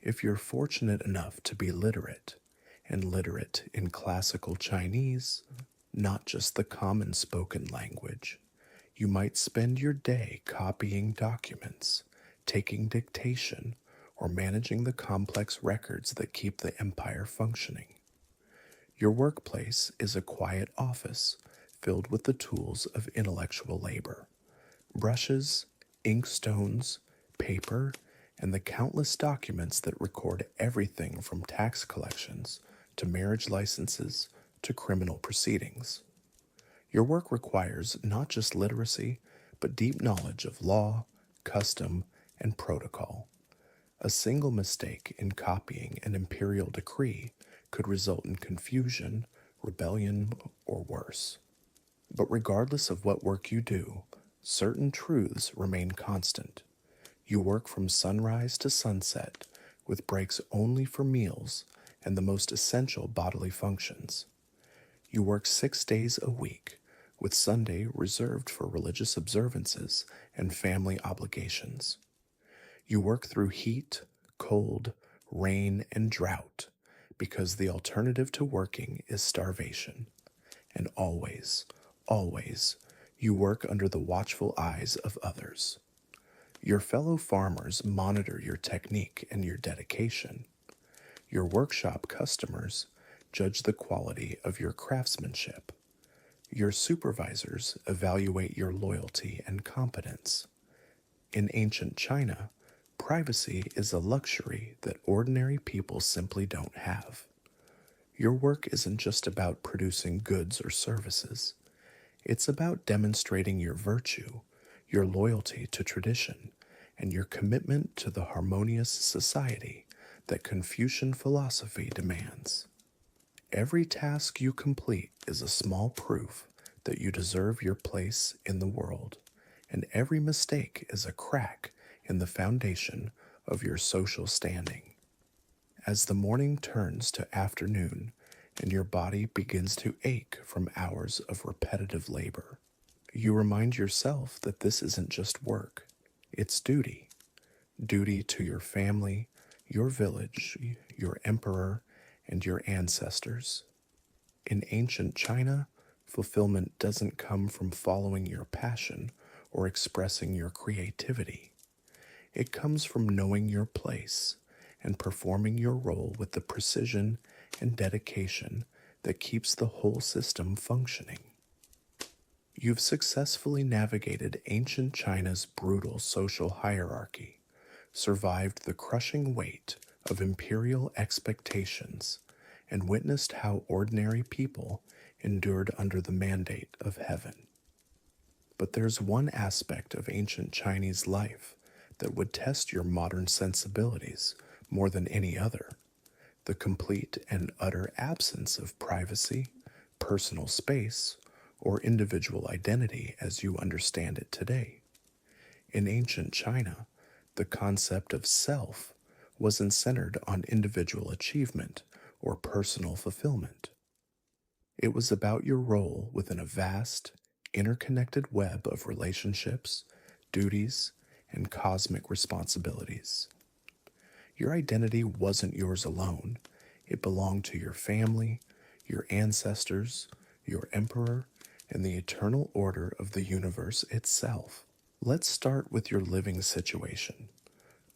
If you're fortunate enough to be literate, and literate in classical Chinese, not just the common spoken language, you might spend your day copying documents, taking dictation, or managing the complex records that keep the empire functioning. Your workplace is a quiet office filled with the tools of intellectual labor: brushes, inkstones, paper, and the countless documents that record everything from tax collections to marriage licenses to criminal proceedings. Your work requires not just literacy, but deep knowledge of law, custom, and protocol. A single mistake in copying an imperial decree could result in confusion, rebellion, or worse. But regardless of what work you do, certain truths remain constant. You work from sunrise to sunset, with breaks only for meals and the most essential bodily functions. You work 6 days a week, with Sunday reserved for religious observances and family obligations. You work through heat, cold, rain, and drought, because the alternative to working is starvation. And always, always, you work under the watchful eyes of others. Your fellow farmers monitor your technique and your dedication. Your workshop customers judge the quality of your craftsmanship. Your supervisors evaluate your loyalty and competence. In ancient China, privacy is a luxury that ordinary people simply don't have. Your work isn't just about producing goods or services. It's about demonstrating your virtue, your loyalty to tradition, and your commitment to the harmonious society that Confucian philosophy demands. Every task you complete is a small proof that you deserve your place in the world, and every mistake is a crack in the foundation of your social standing. As the morning turns to afternoon and your body begins to ache from hours of repetitive labor, you remind yourself that this isn't just work, it's duty. Duty to your family, your village, your emperor, and your ancestors. In ancient China, fulfillment doesn't come from following your passion or expressing your creativity. It comes from knowing your place and performing your role with the precision and dedication that keeps the whole system functioning. You've successfully navigated ancient China's brutal social hierarchy, survived the crushing weight of imperial expectations and witnessed how ordinary people endured under the mandate of heaven. But there's one aspect of ancient Chinese life that would test your modern sensibilities more than any other: the complete and utter absence of privacy, personal space, or individual identity as you understand it today. In ancient China, the concept of self wasn't centered on individual achievement or personal fulfillment. It was about your role within a vast, interconnected web of relationships, duties, and cosmic responsibilities. Your identity wasn't yours alone. It belonged to your family, your ancestors, your emperor, and the eternal order of the universe itself. Let's start with your living situation.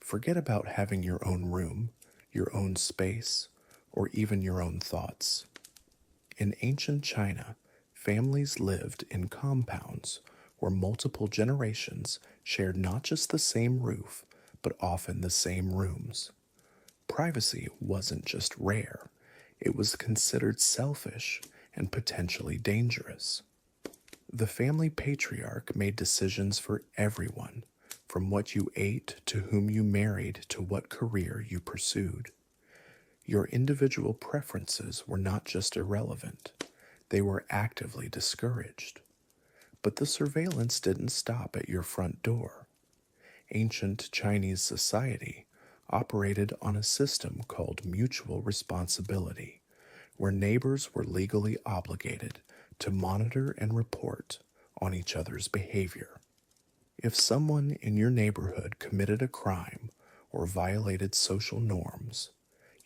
Forget about having your own room, your own space, or even your own thoughts. In ancient China, families lived in compounds where multiple generations shared not just the same roof, but often the same rooms. Privacy wasn't just rare, it was considered selfish and potentially dangerous. The family patriarch made decisions for everyone, from what you ate to whom you married to what career you pursued. Your individual preferences were not just irrelevant, they were actively discouraged. But the surveillance didn't stop at your front door. Ancient Chinese society operated on a system called mutual responsibility, where neighbors were legally obligated to monitor and report on each other's behavior. If someone in your neighborhood committed a crime or violated social norms,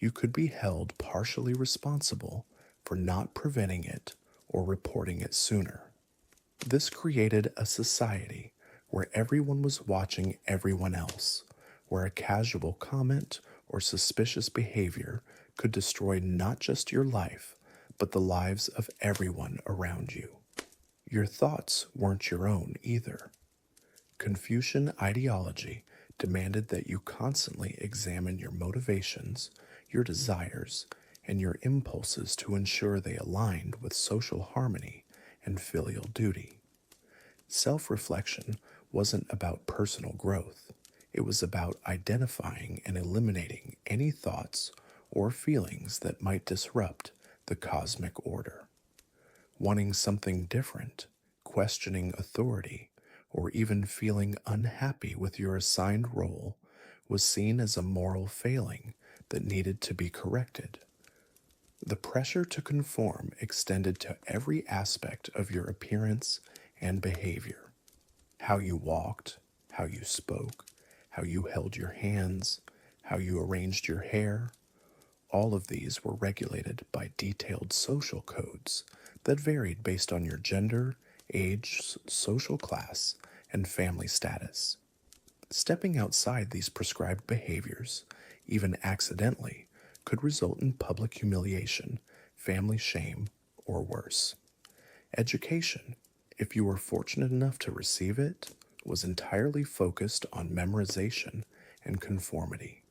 you could be held partially responsible for not preventing it or reporting it sooner. This created a society where everyone was watching everyone else, where a casual comment or suspicious behavior could destroy not just your life, but the lives of everyone around you. Your thoughts weren't your own either. Confucian ideology demanded that you constantly examine your motivations, your desires, and your impulses to ensure they aligned with social harmony and filial duty. Self reflection wasn't about personal growth, it was about identifying and eliminating any thoughts or feelings that might disrupt the cosmic order. Wanting something different, questioning authority, or even feeling unhappy with your assigned role was seen as a moral failing that needed to be corrected. The pressure to conform extended to every aspect of your appearance and behavior: how you walked, how you spoke, how you held your hands, how you arranged your hair. All of these were regulated by detailed social codes that varied based on your gender, age, social class, and family status. Stepping outside these prescribed behaviors, even accidentally, could result in public humiliation, family shame, or worse. Education, if you were fortunate enough to receive it, was entirely focused on memorization and conformity.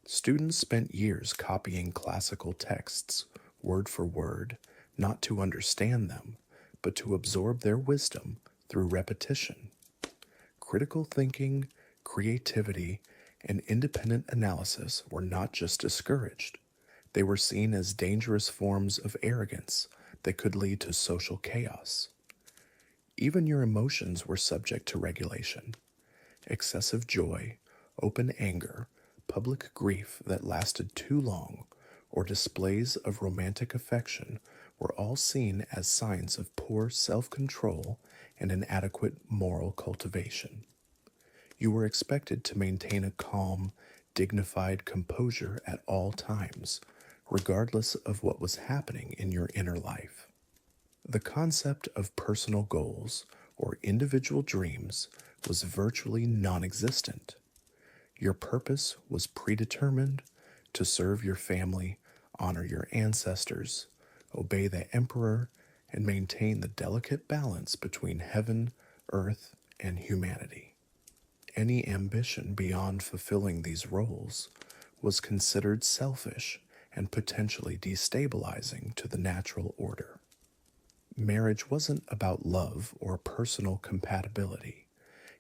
Students spent years copying classical texts, word for word, not to understand them, but to absorb their wisdom through repetition. Critical thinking, creativity, and independent analysis were not just discouraged, they were seen as dangerous forms of arrogance that could lead to social chaos. Even your emotions were subject to regulation. Excessive joy, open anger, public grief that lasted too long, or displays of romantic affection were all seen as signs of poor self-control and inadequate moral cultivation. You were expected to maintain a calm, dignified composure at all times, regardless of what was happening in your inner life. The concept of personal goals or individual dreams was virtually non existent. Your purpose was predetermined: to serve your family, honor your ancestors, obey the emperor, and maintain the delicate balance between heaven, earth, and humanity. any ambition beyond fulfilling these roles was considered selfish and potentially destabilizing to the natural order. Marriage wasn't about love or personal compatibility.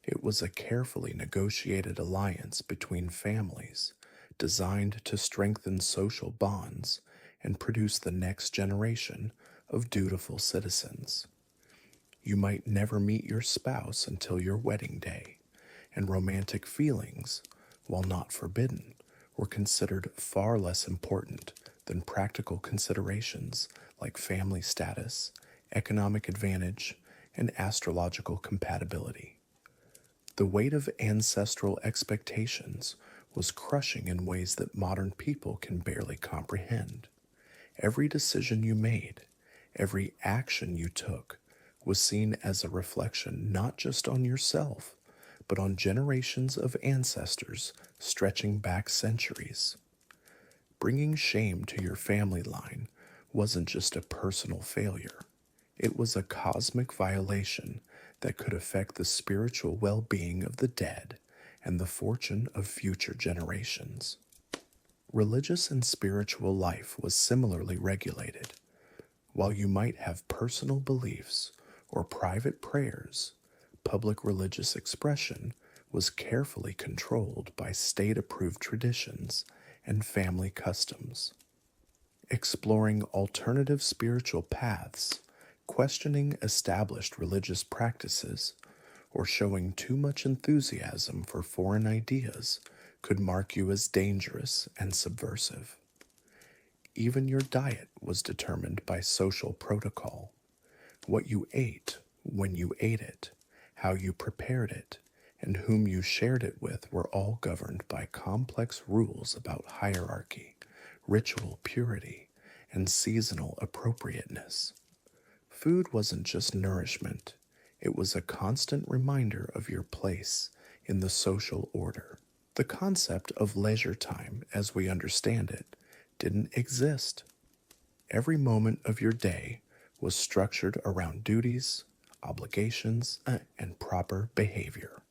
It was a carefully negotiated alliance between families designed to strengthen social bonds and produce the next generation of dutiful citizens. You might never meet your spouse until your wedding day, and romantic feelings, while not forbidden, were considered far less important than practical considerations like family status, economic advantage, and astrological compatibility. The weight of ancestral expectations was crushing in ways that modern people can barely comprehend. Every decision you made, every action you took, was seen as a reflection not just on yourself, but on generations of ancestors stretching back centuries. Bringing shame to your family line wasn't just a personal failure, it was a cosmic violation that could affect the spiritual well being of the dead and the fortune of future generations. Religious and spiritual life was similarly regulated. While you might have personal beliefs or private prayers, public religious expression was carefully controlled by state approved traditions and family customs. Exploring alternative spiritual paths, questioning established religious practices, or showing too much enthusiasm for foreign ideas could mark you as dangerous and subversive. Even your diet was determined by social protocol. What you ate, when you ate it, how you prepared it, and whom you shared it with were all governed by complex rules about hierarchy, ritual purity, and seasonal appropriateness. Food wasn't just nourishment, it was a constant reminder of your place in the social order. The concept of leisure time, as we understand it, didn't exist. Every moment of your day was structured around duties, obligations, and proper behavior.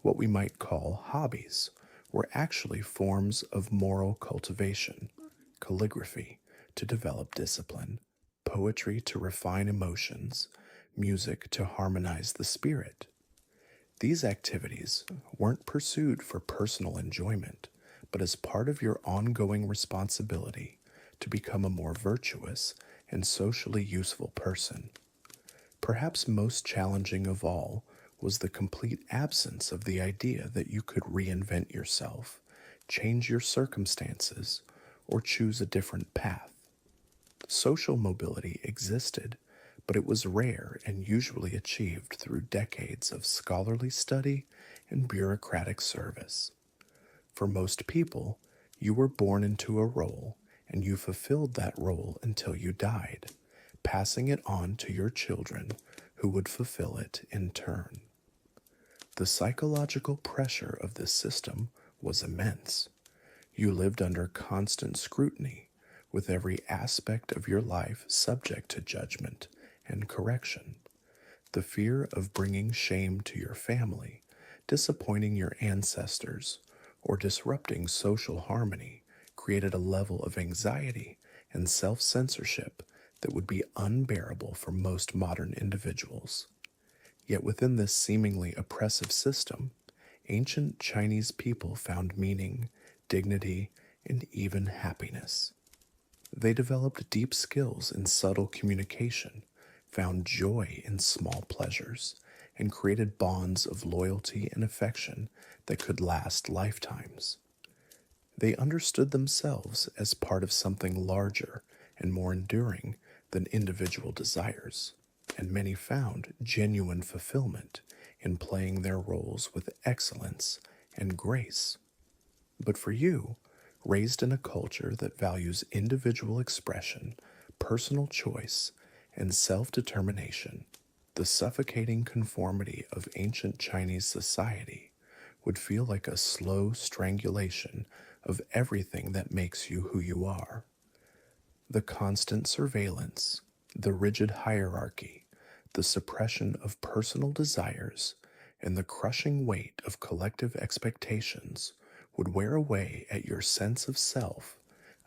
What we might call hobbies were actually forms of moral cultivation, calligraphy to develop discipline, poetry to refine emotions, music to harmonize the spirit. These activities weren't pursued for personal enjoyment, but as part of your ongoing responsibility to become a more virtuous and socially useful person. Perhaps most challenging of all was the complete absence of the idea that you could reinvent yourself, change your circumstances, or choose a different path. Social mobility existed, but it was rare and usually achieved through decades of scholarly study and bureaucratic service. For most people, you were born into a role and you fulfilled that role until you died, passing it on to your children who would fulfill it in turn. The psychological pressure of this system was immense. You lived under constant scrutiny, with every aspect of your life subject to judgment and correction. The fear of bringing shame to your family, disappointing your ancestors, or disrupting social harmony created a level of anxiety and self censorship that would be unbearable for most modern individuals. Yet within this seemingly oppressive system, ancient Chinese people found meaning, dignity, and even happiness. They developed deep skills in subtle communication, found joy in small pleasures, and created bonds of loyalty and affection that could last lifetimes. They understood themselves as part of something larger and more enduring than individual desires, and many found genuine fulfillment in playing their roles with excellence and grace. But for you, raised in a culture that values individual expression, personal choice, and self determination, the suffocating conformity of ancient Chinese society would feel like a slow strangulation of everything that makes you who you are. The constant surveillance, the rigid hierarchy, the suppression of personal desires, and the crushing weight of collective expectations would wear away at your sense of self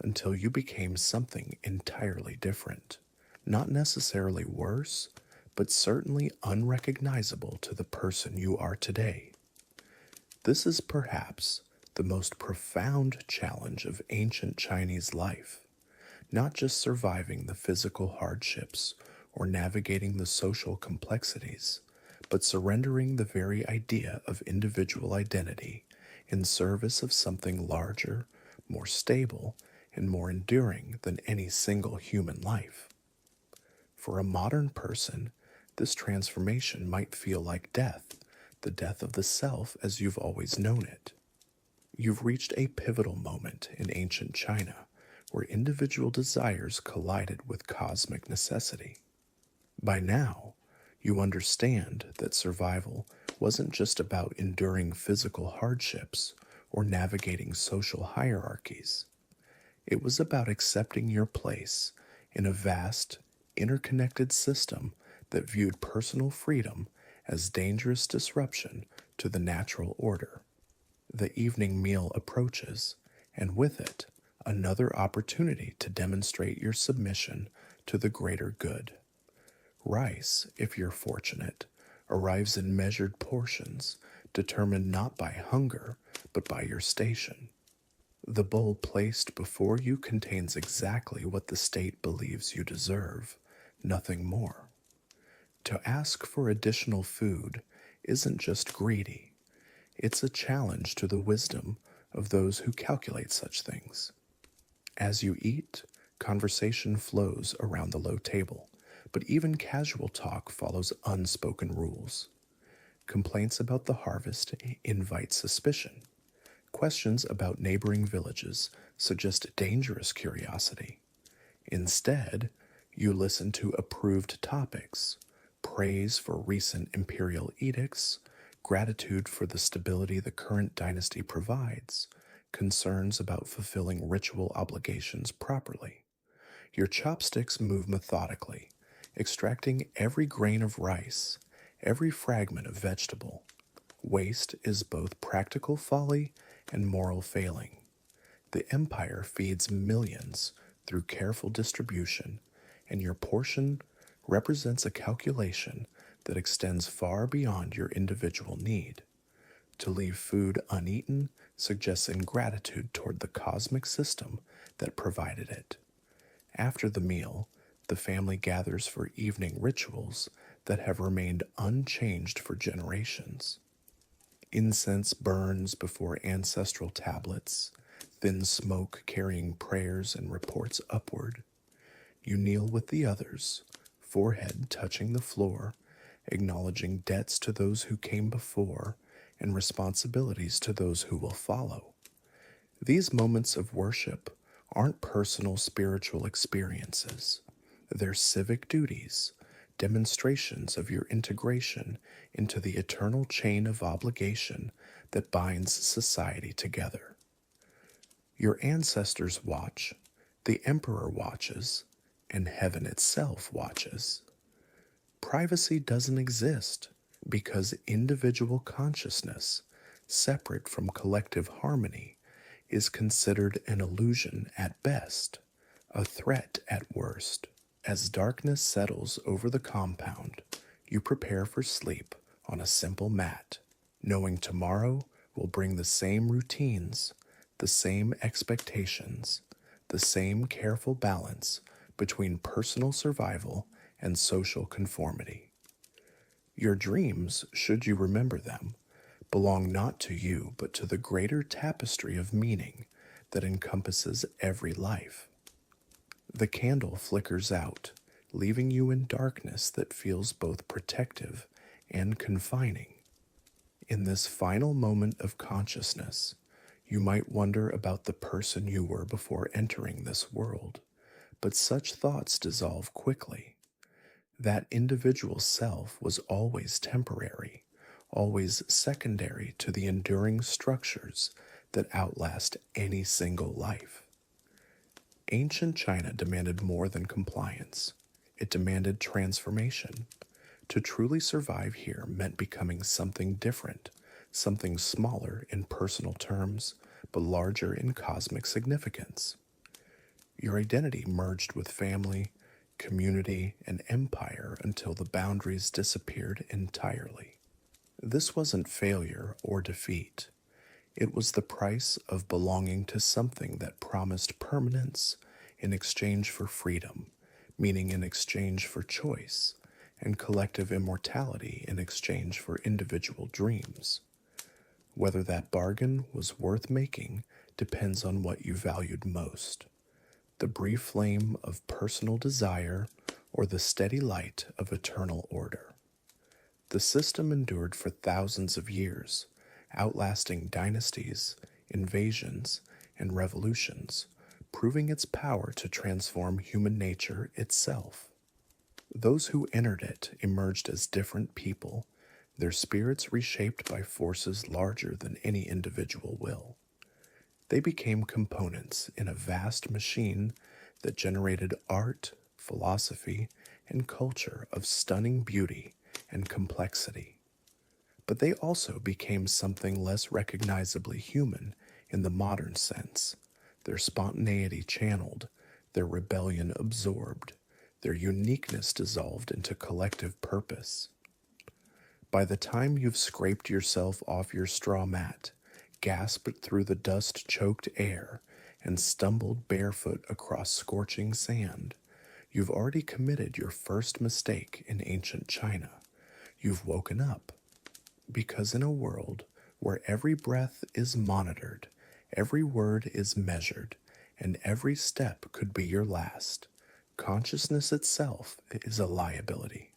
until you became something entirely different. Not necessarily worse, but certainly unrecognizable to the person you are today. This is perhaps the most profound challenge of ancient Chinese life, not just surviving the physical hardships or navigating the social complexities, but surrendering the very idea of individual identity in service of something larger, more stable, and more enduring than any single human life. For a modern person, this transformation might feel like death, the death of the self as you've always known it. You've reached a pivotal moment in ancient China where individual desires collided with cosmic necessity. By now, you understand that survival wasn't just about enduring physical hardships or navigating social hierarchies. It was about accepting your place in a vast, interconnected system that viewed personal freedom as dangerous disruption to the natural order. The evening meal approaches, and with it, another opportunity to demonstrate your submission to the greater good. Rice, if you're fortunate, arrives in measured portions, determined not by hunger, but by your station. The bowl placed before you contains exactly what the state believes you deserve, nothing more. To ask for additional food isn't just greedy, it's a challenge to the wisdom of those who calculate such things. As you eat, conversation flows around the low table, but even casual talk follows unspoken rules. Complaints about the harvest invite suspicion. Questions about neighboring villages suggest dangerous curiosity. Instead, you listen to approved topics, praise for recent imperial edicts, gratitude for the stability the current dynasty provides, concerns about fulfilling ritual obligations properly. Your chopsticks move methodically, extracting every grain of rice, every fragment of vegetable. Waste is both practical folly and moral failing. The empire feeds millions through careful distribution, and your portion represents a calculation that extends far beyond your individual need. To leave food uneaten suggests ingratitude toward the cosmic system that provided it. After the meal, the family gathers for evening rituals that have remained unchanged for generations. Incense burns before ancestral tablets, thin smoke carrying prayers and reports upward. You kneel with the others, forehead touching the floor, acknowledging debts to those who came before and responsibilities to those who will follow. These moments of worship aren't personal spiritual experiences. They're civic duties, demonstrations of your integration into the eternal chain of obligation that binds society together. Your ancestors watch, the emperor watches, and heaven itself watches. Privacy doesn't exist because individual consciousness, separate from collective harmony, is considered an illusion at best, a threat at worst. As darkness settles over the compound, you prepare for sleep on a simple mat, knowing tomorrow will bring the same routines, the same expectations, the same careful balance between personal survival and social conformity. Your dreams, should you remember them, belong not to you but to the greater tapestry of meaning that encompasses every life. The candle flickers out, leaving you in darkness that feels both protective and confining. In this final moment of consciousness, you might wonder about the person you were before entering this world, but such thoughts dissolve quickly. That individual self was always temporary, always secondary to the enduring structures that outlast any single life. Ancient China demanded more than compliance. It demanded transformation. To truly survive here meant becoming something different, something smaller in personal terms, but larger in cosmic significance. Your identity merged with family, community, and empire until the boundaries disappeared entirely. This wasn't failure or defeat. It was the price of belonging to something that promised permanence in exchange for freedom, meaning in exchange for choice, and collective immortality in exchange for individual dreams. Whether that bargain was worth making depends on what you valued most: the brief flame of personal desire or the steady light of eternal order. The system endured for thousands of years, outlasting dynasties, invasions, and revolutions, proving its power to transform human nature itself. Those who entered it emerged as different people, their spirits reshaped by forces larger than any individual will. They became components in a vast machine that generated art, philosophy, and culture of stunning beauty and complexity. But they also became something less recognizably human in the modern sense, their spontaneity channeled, their rebellion absorbed, their uniqueness dissolved into collective purpose. By the time you've scraped yourself off your straw mat, gasped through the dust-choked air, and stumbled barefoot across scorching sand, you've already committed your first mistake in ancient China. You've woken up. Because in a world where every breath is monitored, every word is measured, and every step could be your last, consciousness itself is a liability.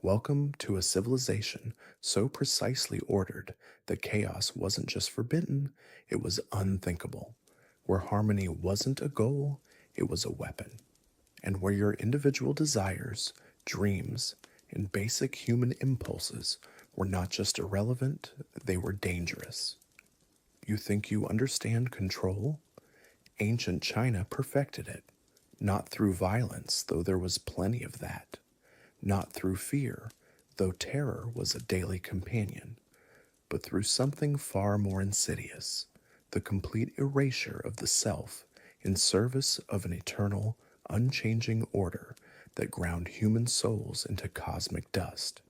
Welcome to a civilization so precisely ordered that chaos wasn't just forbidden, it was unthinkable, where harmony wasn't a goal, it was a weapon, and where your individual desires, dreams, and basic human impulses were not just irrelevant, they were dangerous. You think you understand control? Ancient China perfected it, not through violence, though there was plenty of that, not through fear, though terror was a daily companion, but through something far more insidious: the complete erasure of the self in service of an eternal, unchanging order that ground human souls into cosmic dust.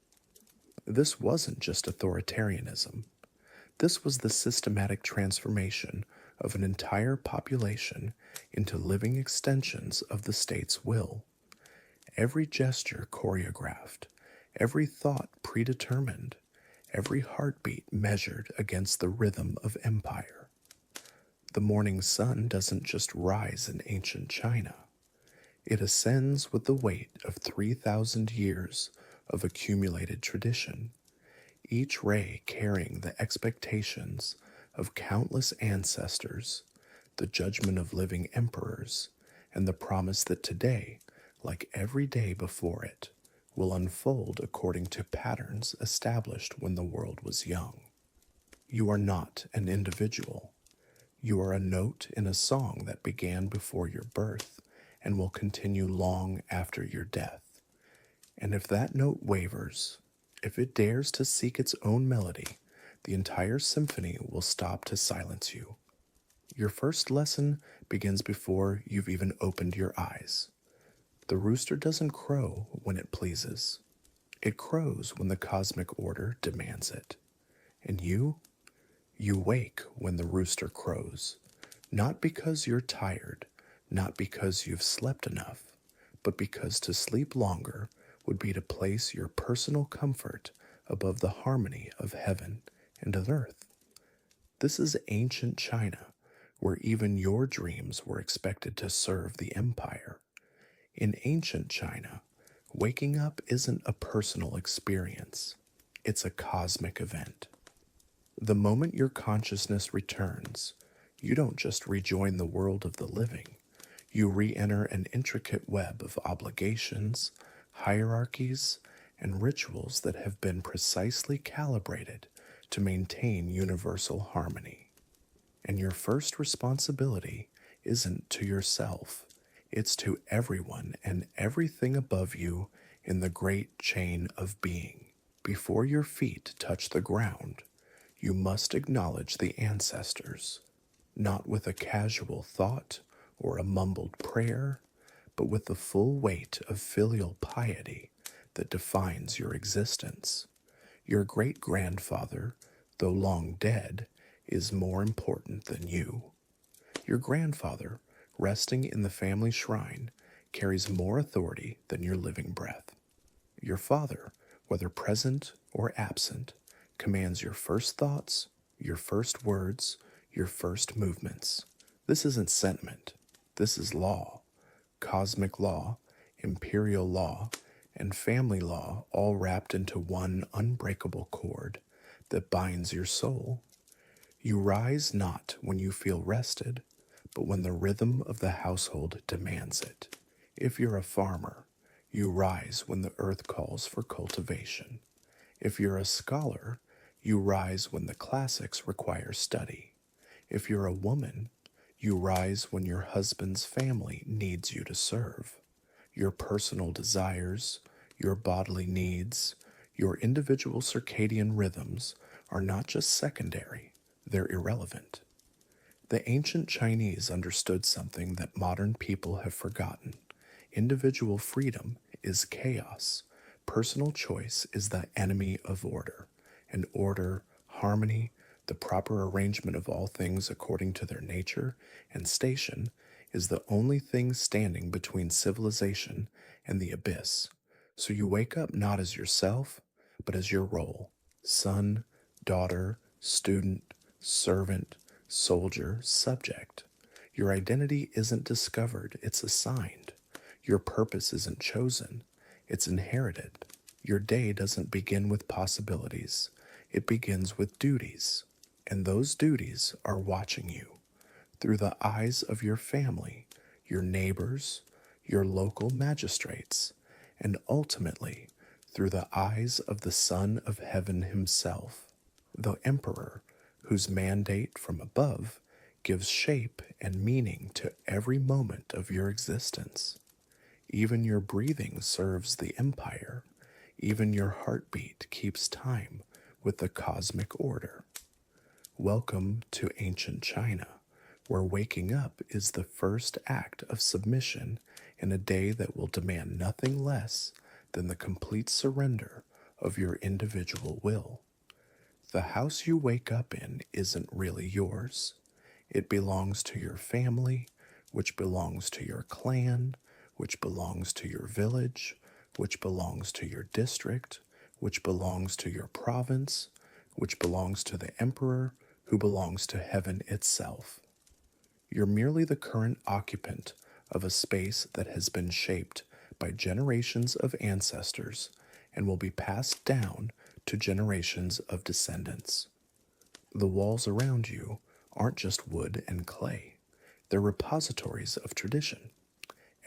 This wasn't just authoritarianism. This was the systematic transformation of an entire population into living extensions of the state's will. Every gesture choreographed, every thought predetermined, every heartbeat measured against the rhythm of empire. The morning sun doesn't just rise in ancient China. It ascends with the weight of 3,000 years of accumulated tradition, each ray carrying the expectations of countless ancestors, the judgment of living emperors, and the promise that today, like every day before it, will unfold according to patterns established when the world was young. You are not an individual. You are a note in a song that began before your birth and will continue long after your death. And if that note wavers, if it dares to seek its own melody, the entire symphony will stop to silence you. Your first lesson begins before you've even opened your eyes. The rooster doesn't crow when it pleases. It crows when the cosmic order demands it. And you wake when the rooster crows, not because you're tired, not because you've slept enough, but because to sleep longer would be to place your personal comfort above the harmony of heaven and of earth. This is ancient China, where even your dreams were expected to serve the empire. In ancient China, waking up isn't a personal experience, it's a cosmic event. The moment your consciousness returns, you don't just rejoin the world of the living, you re-enter an intricate web of obligations, hierarchies, and rituals that have been precisely calibrated to maintain universal harmony. And your first responsibility isn't to yourself, it's to everyone and everything above you in the great chain of being. Before your feet touch the ground, you must acknowledge the ancestors, not with a casual thought or a mumbled prayer, but with the full weight of filial piety that defines your existence. Your great grandfather, though long dead, is more important than you. Your grandfather, resting in the family shrine, carries more authority than your living breath. Your father, whether present or absent, commands your first thoughts, your first words, your first movements. This isn't sentiment. This is law. Cosmic law, imperial law, and family law all wrapped into one unbreakable cord that binds your soul. You rise not when you feel rested, but when the rhythm of the household demands it. If you're a farmer, you rise when the earth calls for cultivation. If you're a scholar, you rise when the classics require study. If you're a woman, you rise when your husband's family needs you to serve. Your personal desires, your bodily needs, your individual circadian rhythms are not just secondary, they're irrelevant. The ancient Chinese understood something that modern people have forgotten. Individual freedom is chaos. Personal choice is the enemy of order. And order, harmony, the proper arrangement of all things according to their nature and station, is the only thing standing between civilization and the abyss. So you wake up not as yourself, but as your role: son, daughter, student, servant, soldier, subject. Your identity isn't discovered, it's assigned. Your purpose isn't chosen, it's inherited. Your day doesn't begin with possibilities, it begins with duties. And those duties are watching you through the eyes of your family, your neighbors, your local magistrates, and ultimately through the eyes of the Son of Heaven himself, the Emperor, whose mandate from above gives shape and meaning to every moment of your existence. Even your breathing serves the empire. Even your heartbeat keeps time with the cosmic order. Welcome to ancient China, where waking up is the first act of submission in a day that will demand nothing less than the complete surrender of your individual will. The house you wake up in isn't really yours. It belongs to your family, which belongs to your clan, which belongs to your village, which belongs to your district, which belongs to your province, which belongs to the emperor, who belongs to heaven itself. You're merely the current occupant of a space that has been shaped by generations of ancestors and will be passed down to generations of descendants. The walls around you aren't just wood and clay, they're repositories of tradition.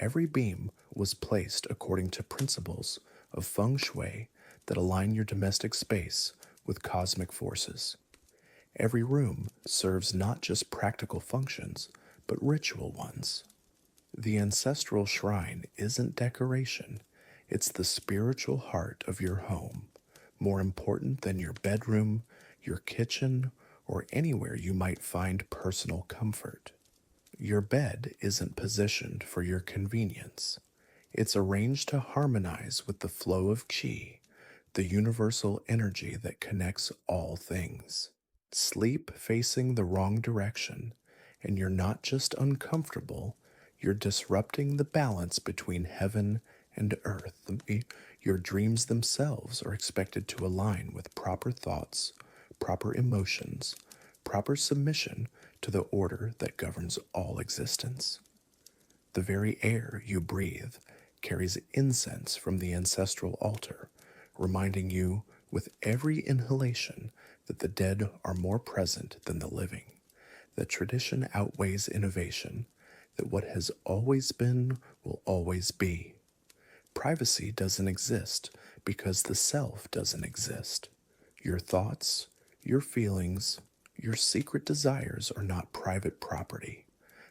Every beam was placed according to principles of feng shui that align your domestic space with cosmic forces. Every room serves not just practical functions, but ritual ones. The ancestral shrine isn't decoration, it's the spiritual heart of your home, more important than your bedroom, your kitchen, or anywhere you might find personal comfort. Your bed isn't positioned for your convenience. It's arranged to harmonize with the flow of qi, the universal energy that connects all things. Sleep facing the wrong direction, and you're not just uncomfortable, you're disrupting the balance between heaven and earth. Your dreams themselves are expected to align with proper thoughts, proper emotions, proper submission to the order that governs all existence. The very air you breathe carries incense from the ancestral altar, reminding you with every inhalation that the dead are more present than the living, that tradition outweighs innovation, that what has always been will always be. Privacy doesn't exist because the self doesn't exist. Your thoughts, your feelings, your secret desires are not private property.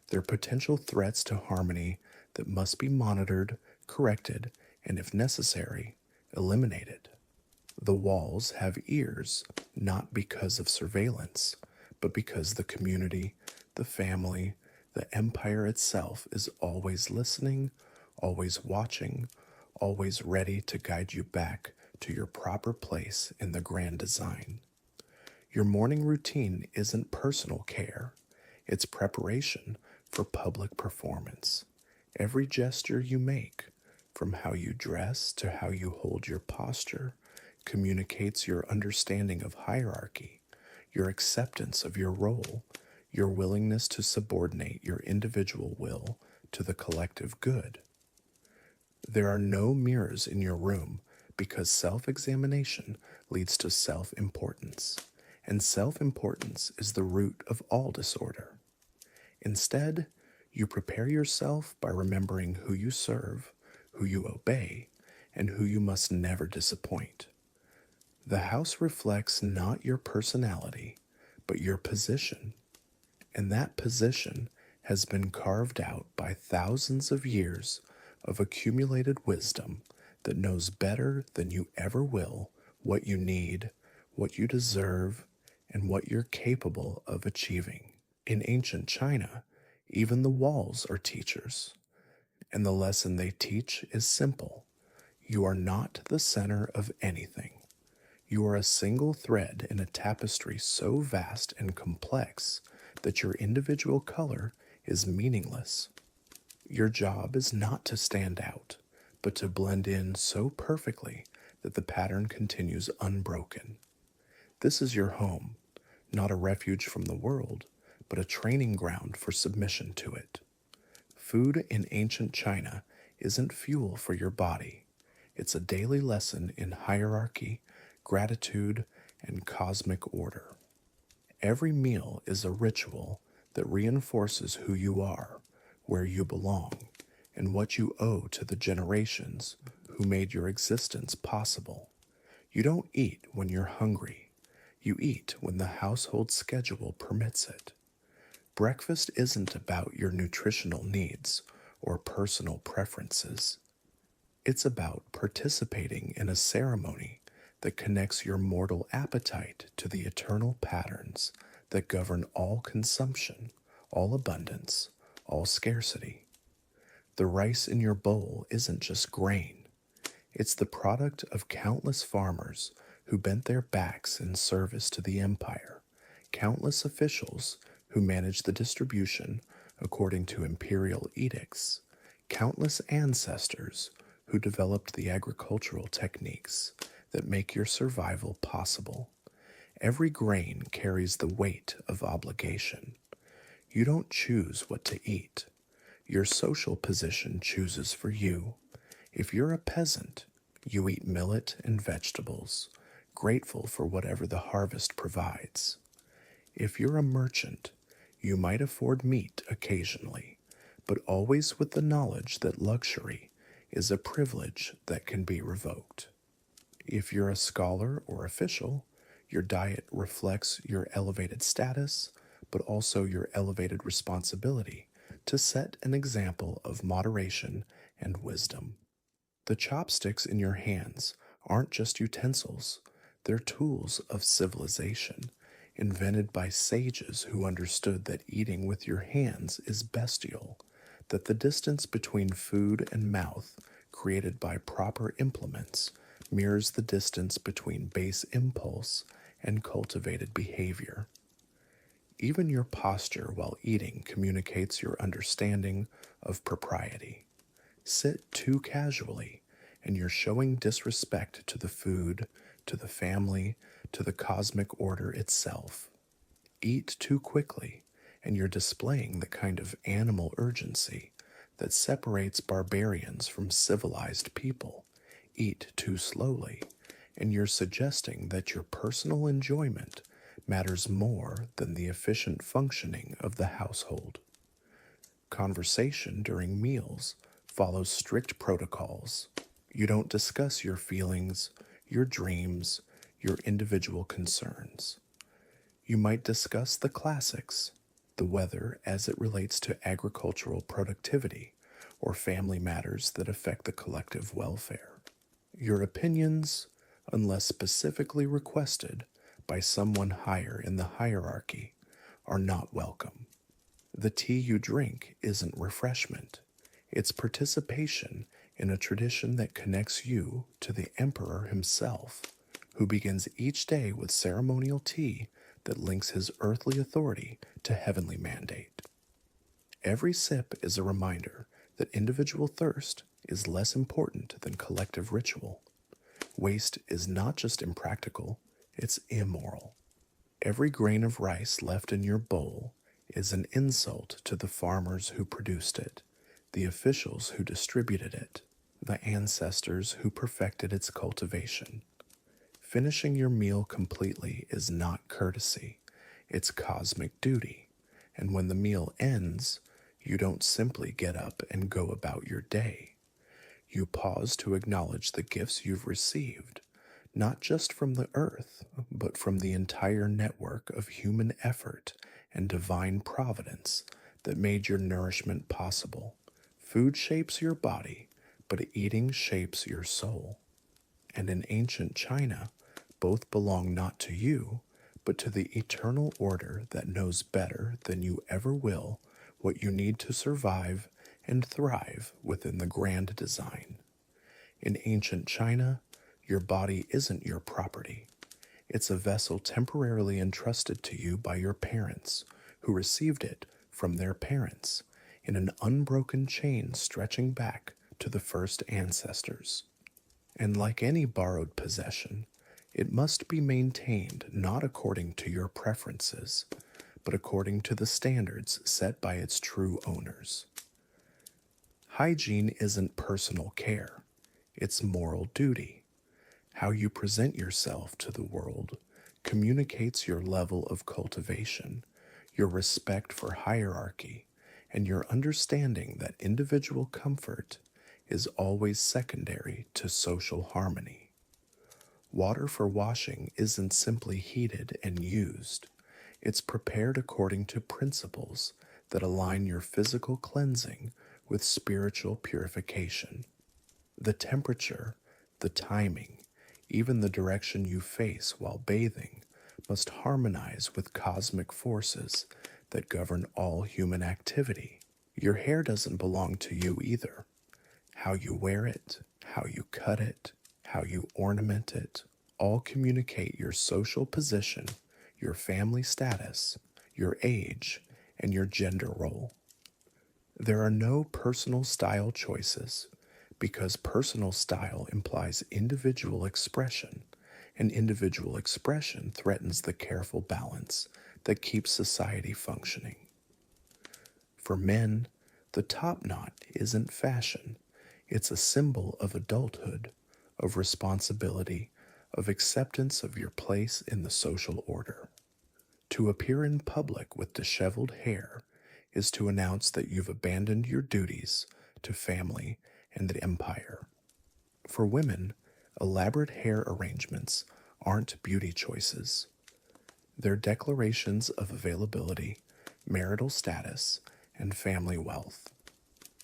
They're potential threats to harmony that must be monitored, corrected, and if necessary, eliminated. The walls have ears, not because of surveillance, but because the community, the family, the empire itself is always listening, always watching, always ready to guide you back to your proper place in the grand design. Your morning routine isn't personal care, it's preparation for public performance. Every gesture you make, from how you dress to how you hold your posture, communicates your understanding of hierarchy, your acceptance of your role, your willingness to subordinate your individual will to the collective good. There are no mirrors in your room because self examination leads to self importance, and self importance is the root of all disorder. Instead, you prepare yourself by remembering who you serve, who you obey, and who you must never disappoint. The house reflects not your personality, but your position, and that position has been carved out by thousands of years of accumulated wisdom that knows better than you ever will what you need, what you deserve, and what you're capable of achieving. In ancient China, even the walls are teachers, and the lesson they teach is simple. You are not the center of anything. You are a single thread in a tapestry so vast and complex that your individual color is meaningless. Your job is not to stand out, but to blend in so perfectly that the pattern continues unbroken. This is your home, not a refuge from the world, but a training ground for submission to it. Food in ancient China isn't fuel for your body. It's a daily lesson in hierarchy, gratitude, and cosmic order. Every meal is a ritual that reinforces who you are, where you belong, and what you owe to the generations who made your existence possible. You don't eat when you're hungry. You eat when the household schedule permits it. Breakfast isn't about your nutritional needs or personal preferences. It's about participating in a ceremony that connects your mortal appetite to the eternal patterns that govern all consumption, all abundance, all scarcity. The rice in your bowl isn't just grain. It's the product of countless farmers who bent their backs in service to the empire, countless officials who managed the distribution according to imperial edicts, countless ancestors who developed the agricultural techniques that make your survival possible. Every grain carries the weight of obligation. You don't choose what to eat. Your social position chooses for you. If you're a peasant, you eat millet and vegetables, grateful for whatever the harvest provides. If you're a merchant, you might afford meat occasionally, but always with the knowledge that luxury is a privilege that can be revoked. If you're a scholar or official, your diet reflects your elevated status, but also your elevated responsibility to set an example of moderation and wisdom. The chopsticks in your hands aren't just utensils, they're tools of civilization, invented by sages who understood that eating with your hands is bestial, that the distance between food and mouth, created by proper implements, mirrors the distance between base impulse and cultivated behavior. Even your posture while eating communicates your understanding of propriety. Sit too casually, and you're showing disrespect to the food, to the family, to the cosmic order itself. Eat too quickly, and you're displaying the kind of animal urgency that separates barbarians from civilized people. Eat too slowly, and you're suggesting that your personal enjoyment matters more than the efficient functioning of the household. Conversation during meals follows strict protocols. You don't discuss your feelings, your dreams, your individual concerns. You might discuss the classics, the weather as it relates to agricultural productivity, or family matters that affect the collective welfare. Your opinions, unless specifically requested by someone higher in the hierarchy, are not welcome. The tea you drink isn't refreshment, it's participation in a tradition that connects you to the emperor himself, who begins each day with ceremonial tea that links his earthly authority to heavenly mandate. Every sip is a reminder that individual thirst is less important than collective ritual. Waste is not just impractical, it's immoral. Every grain of rice left in your bowl is an insult to the farmers who produced it, the officials who distributed it, the ancestors who perfected its cultivation. Finishing your meal completely is not courtesy, it's cosmic duty. And when the meal ends, you don't simply get up and go about your day. You pause to acknowledge the gifts you've received, not just from the earth, but from the entire network of human effort and divine providence that made your nourishment possible. Food shapes your body, but eating shapes your soul. And in ancient China, both belong not to you, but to the eternal order that knows better than you ever will what you need to survive and thrive within the grand design. In ancient China, your body isn't your property. It's a vessel temporarily entrusted to you by your parents, who received it from their parents in an unbroken chain stretching back to the first ancestors. And like any borrowed possession, it must be maintained not according to your preferences, but according to the standards set by its true owners. Hygiene isn't personal care, it's moral duty. How you present yourself to the world communicates your level of cultivation, your respect for hierarchy, and your understanding that individual comfort is always secondary to social harmony. Water for washing isn't simply heated and used. It's prepared according to principles that align your physical cleansing with spiritual purification. The temperature, the timing, even the direction you face while bathing must harmonize with cosmic forces that govern all human activity. Your hair doesn't belong to you either. How you wear it, how you cut it, how you ornament it, all communicate your social position, your family status, your age, and your gender role. There are no personal style choices because personal style implies individual expression, and individual expression threatens the careful balance that keeps society functioning. For men, the top knot isn't fashion, it's a symbol of adulthood, of responsibility, of acceptance of your place in the social order. To appear in public with disheveled hair is to announce that you've abandoned your duties to family and the empire. For women, elaborate hair arrangements aren't beauty choices. They're declarations of availability, marital status, and family wealth.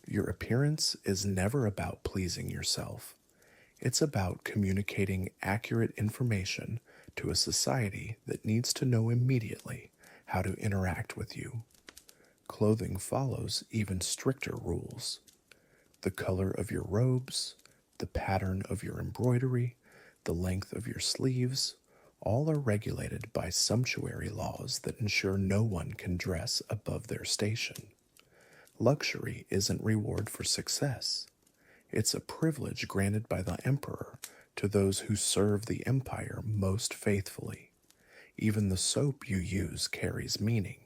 Your appearance is never about pleasing yourself. It's about communicating accurate information to a society that needs to know immediately how to interact with you. Clothing follows even stricter rules. The color of your robes, the pattern of your embroidery, the length of your sleeves, all are regulated by sumptuary laws that ensure no one can dress above their station. Luxury isn't reward for success. It's a privilege granted by the emperor to those who serve the empire most faithfully. Even the soap you use carries meaning.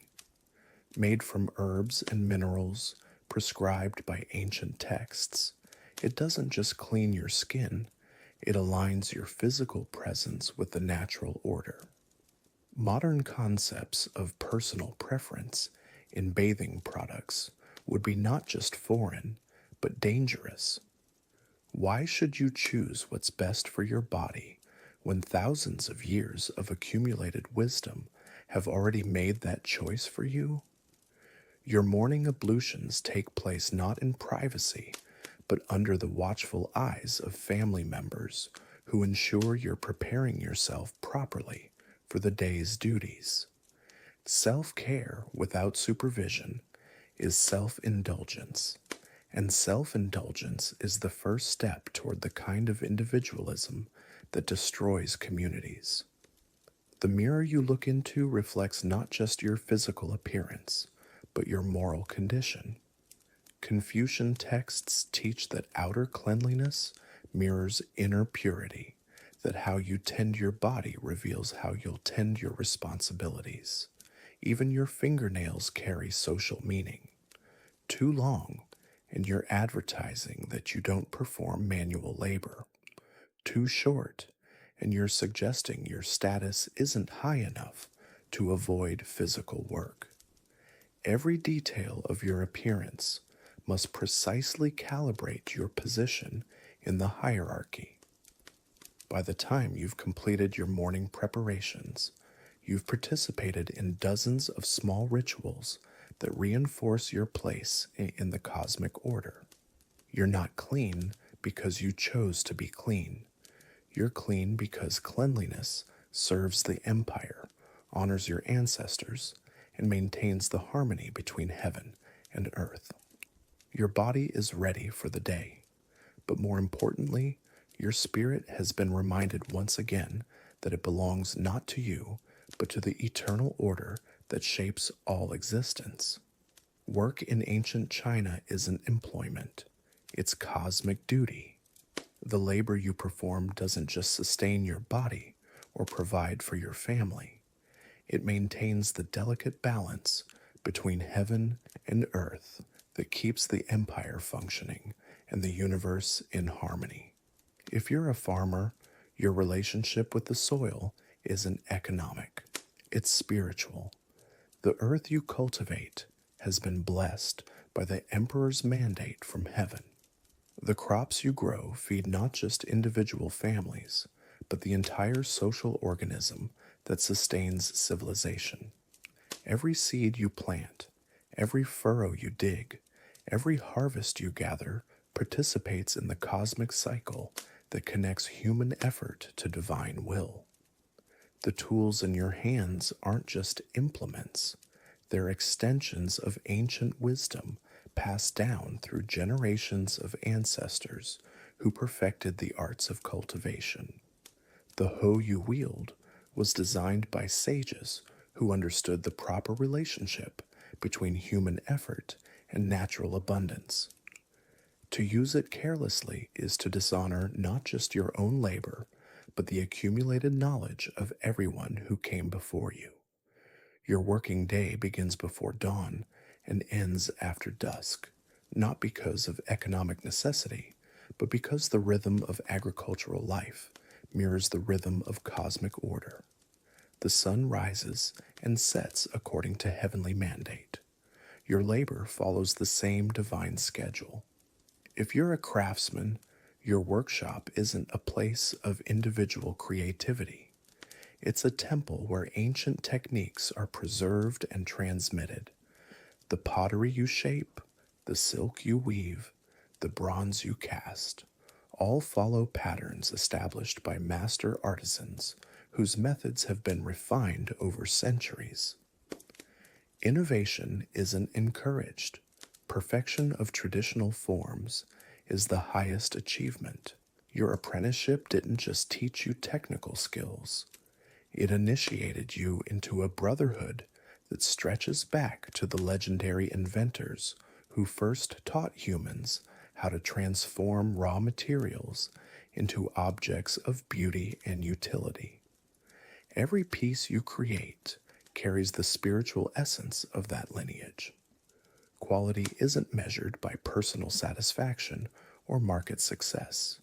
Made from herbs and minerals prescribed by ancient texts, it doesn't just clean your skin, it aligns your physical presence with the natural order. Modern concepts of personal preference in bathing products would be not just foreign, but dangerous. Why should you choose what's best for your body when thousands of years of accumulated wisdom have already made that choice for you? Your morning ablutions take place not in privacy, but under the watchful eyes of family members who ensure you're preparing yourself properly for the day's duties. Self care without supervision is self indulgence, and self indulgence is the first step toward the kind of individualism that destroys communities. The mirror you look into reflects not just your physical appearance, but your moral condition. Confucian texts teach that outer cleanliness mirrors inner purity, that how you tend your body reveals how you'll tend your responsibilities. Even your fingernails carry social meaning. Too long, and you're advertising that you don't perform manual labor. Too short, and you're suggesting your status isn't high enough to avoid physical work. Every detail of your appearance must precisely calibrate your position in the hierarchy. By the time you've completed your morning preparations, you've participated in dozens of small rituals that reinforce your place in the cosmic order. You're not clean because you chose to be clean. You're clean because cleanliness serves the empire, honors your ancestors, and maintains the harmony between heaven and earth. Your body is ready for the day, but more importantly, your spirit has been reminded once again that it belongs not to you, but to the eternal order that shapes all existence. Work in ancient China isn't employment, it's cosmic duty. The labor you perform doesn't just sustain your body or provide for your family. It maintains the delicate balance between heaven and earth that keeps the empire functioning and the universe in harmony. If you're a farmer, your relationship with the soil isn't economic, it's spiritual. The earth you cultivate has been blessed by the emperor's mandate from heaven. The crops you grow feed not just individual families, but the entire social organism that sustains civilization. Every seed you plant, every furrow you dig, every harvest you gather participates in the cosmic cycle that connects human effort to divine will. The tools in your hands aren't just implements, they're extensions of ancient wisdom passed down through generations of ancestors who perfected the arts of cultivation. The hoe you wield was designed by sages who understood the proper relationship between human effort and natural abundance. To use it carelessly is to dishonor not just your own labor, but the accumulated knowledge of everyone who came before you. Your working day begins before dawn and ends after dusk, not because of economic necessity, but because the rhythm of agricultural life mirrors the rhythm of cosmic order. The sun rises and sets according to heavenly mandate. Your labor follows the same divine schedule. If you're a craftsman, your workshop isn't a place of individual creativity. It's a temple where ancient techniques are preserved and transmitted. The pottery you shape, the silk you weave, the bronze you cast, all follow patterns established by master artisans whose methods have been refined over centuries. Innovation isn't encouraged. Perfection of traditional forms is the highest achievement. Your apprenticeship didn't just teach you technical skills, it initiated you into a brotherhood that stretches back to the legendary inventors who first taught humans how to transform raw materials into objects of beauty and utility. Every piece you create carries the spiritual essence of that lineage. Quality isn't measured by personal satisfaction or market success.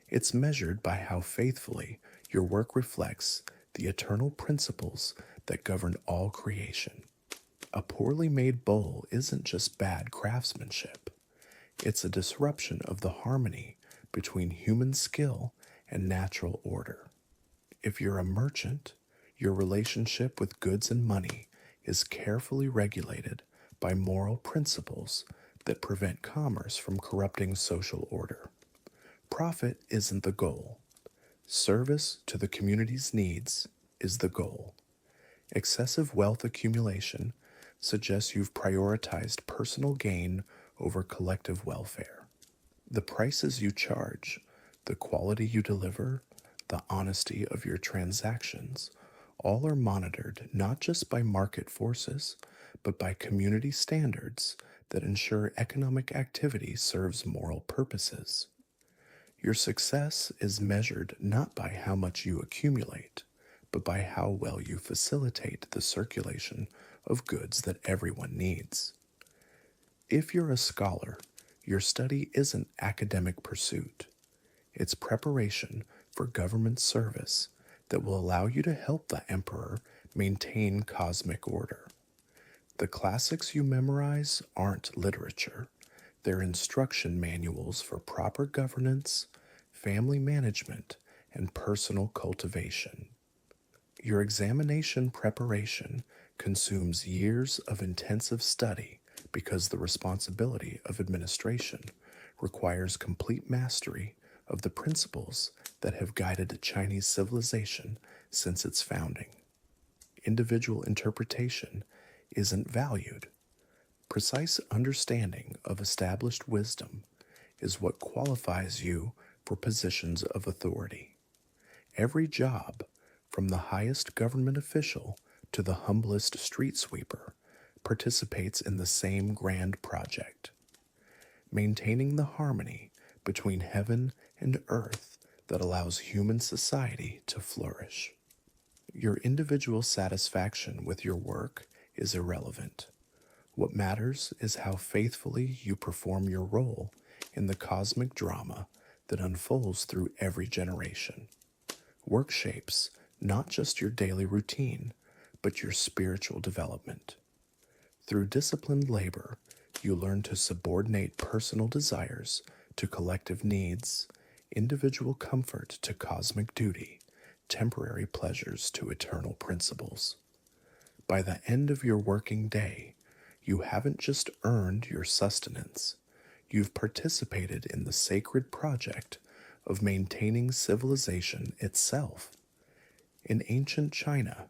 It's measured by how faithfully your work reflects the eternal principles that govern all creation. A poorly made bowl isn't just bad craftsmanship. It's a disruption of the harmony between human skill and natural order. If you're a merchant, your relationship with goods and money is carefully regulated by moral principles that prevent commerce from corrupting social order. Profit isn't the goal. Service to the community's needs is the goal. Excessive wealth accumulation suggests you've prioritized personal gain over collective welfare. The prices you charge, the quality you deliver, the honesty of your transactions, all are monitored not just by market forces, but by community standards that ensure economic activity serves moral purposes. Your success is measured not by how much you accumulate, but by how well you facilitate the circulation of goods that everyone needs. If you're a scholar, your study isn't academic pursuit. It's preparation for government service that will allow you to help the emperor maintain cosmic order. The classics you memorize aren't literature. They're instruction manuals for proper governance, family management, and personal cultivation. Your examination preparation consumes years of intensive study because the responsibility of administration requires complete mastery of the principles that have guided Chinese civilization since its founding. Individual interpretation isn't valued. Precise understanding of established wisdom is what qualifies you for positions of authority. Every job, from the highest government official to the humblest street sweeper, participates in the same grand project, maintaining the harmony between heaven and earth that allows human society to flourish. Your individual satisfaction with your work is irrelevant. What matters is how faithfully you perform your role in the cosmic drama that unfolds through every generation. Work shapes not just your daily routine, but your spiritual development. Through disciplined labor, you learn to subordinate personal desires to collective needs, individual comfort to cosmic duty, temporary pleasures to eternal principles. By the end of your working day, you haven't just earned your sustenance, you've participated in the sacred project of maintaining civilization itself. In ancient China,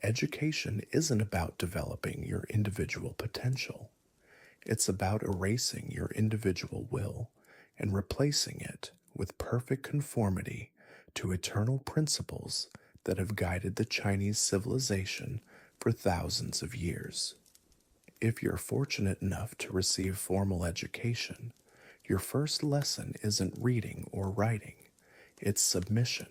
education isn't about developing your individual potential. It's about erasing your individual will and replacing it with perfect conformity to eternal principles that have guided the Chinese civilization for thousands of years. If you're fortunate enough to receive formal education, your first lesson isn't reading or writing, it's submission.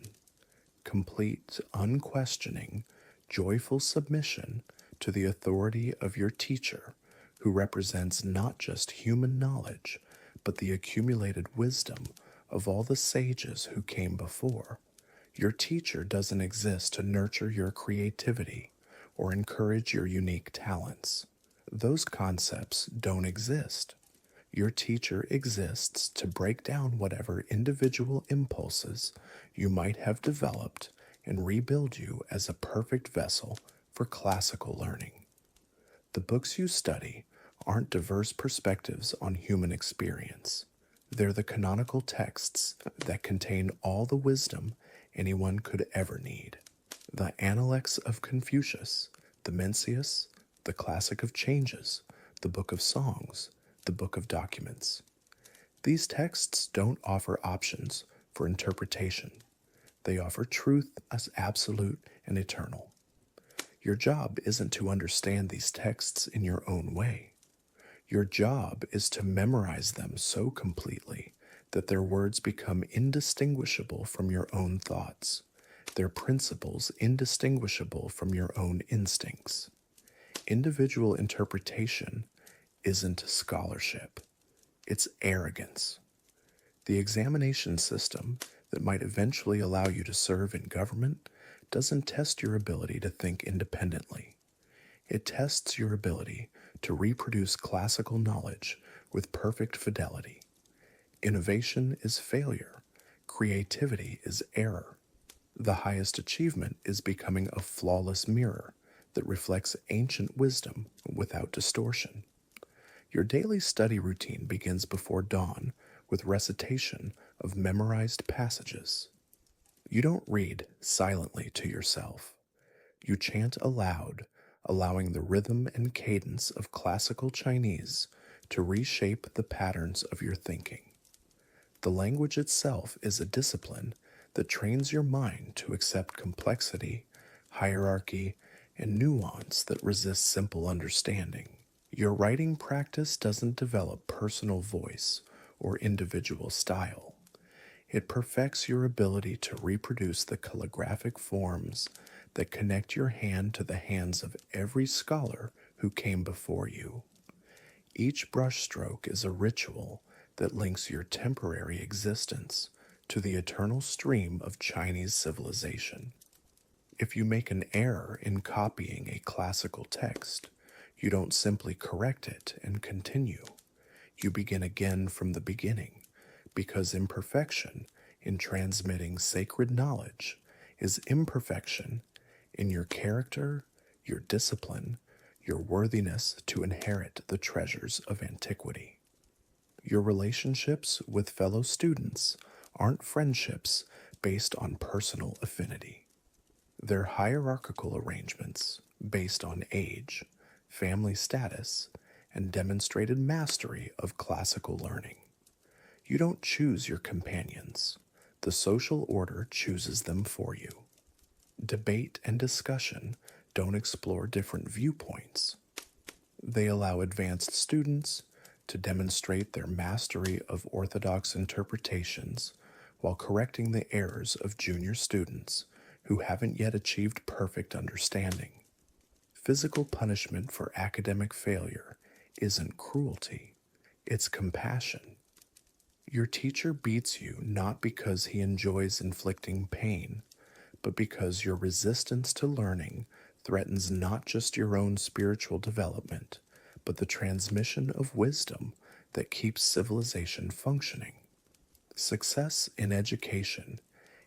Complete, unquestioning, joyful submission to the authority of your teacher, who represents not just human knowledge, but the accumulated wisdom of all the sages who came before. Your teacher doesn't exist to nurture your creativity or encourage your unique talents. Those concepts don't exist. Your teacher exists to break down whatever individual impulses you might have developed and rebuild you as a perfect vessel for classical learning. The books you study aren't diverse perspectives on human experience. They're the canonical texts that contain all the wisdom anyone could ever need. The Analects of Confucius, the Mencius, the Classic of Changes, the Book of Songs, the Book of Documents. These texts don't offer options for interpretation. They offer truth as absolute and eternal. Your job isn't to understand these texts in your own way. Your job is to memorize them so completely that their words become indistinguishable from your own thoughts, their principles indistinguishable from your own instincts. Individual interpretation isn't scholarship, it's arrogance. The examination system that might eventually allow you to serve in government doesn't test your ability to think independently. It tests your ability to reproduce classical knowledge with perfect fidelity. Innovation is failure. Creativity is error. The highest achievement is becoming a flawless mirror that reflects ancient wisdom without distortion. Your daily study routine begins before dawn with recitation of memorized passages. You don't read silently to yourself. You chant aloud, allowing the rhythm and cadence of classical Chinese to reshape the patterns of your thinking. The language itself is a discipline that trains your mind to accept complexity, hierarchy, and nuance that resist simple understanding. Your writing practice doesn't develop personal voice or individual style. It perfects your ability to reproduce the calligraphic forms that connect your hand to the hands of every scholar who came before you. Each brushstroke is a ritual that links your temporary existence to the eternal stream of Chinese civilization. If you make an error in copying a classical text, you don't simply correct it and continue. You begin again from the beginning, because imperfection in transmitting sacred knowledge is imperfection in your character, your discipline, your worthiness to inherit the treasures of antiquity. Your relationships with fellow students aren't friendships based on personal affinity. They're hierarchical arrangements based on age, family status, and demonstrated mastery of classical learning. You don't choose your companions. The social order chooses them for you. Debate and discussion don't explore different viewpoints. They allow advanced students to demonstrate their mastery of orthodox interpretations while correcting the errors of junior students who haven't yet achieved perfect understanding. Physical punishment for academic failure isn't cruelty, it's compassion. Your teacher beats you not because he enjoys inflicting pain, but because your resistance to learning threatens not just your own spiritual development, but the transmission of wisdom that keeps civilization functioning. Success in education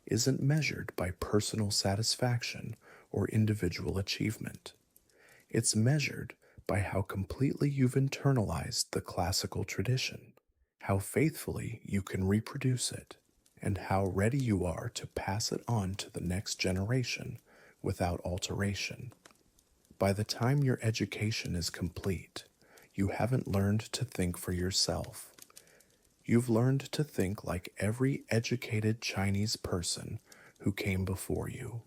isn't measured by personal satisfaction or individual achievement. It's measured by how completely you've internalized the classical tradition, how faithfully you can reproduce it, and how ready you are to pass it on to the next generation without alteration. By the time your education is complete, you haven't learned to think for yourself. You've learned to think like every educated Chinese person who came before you.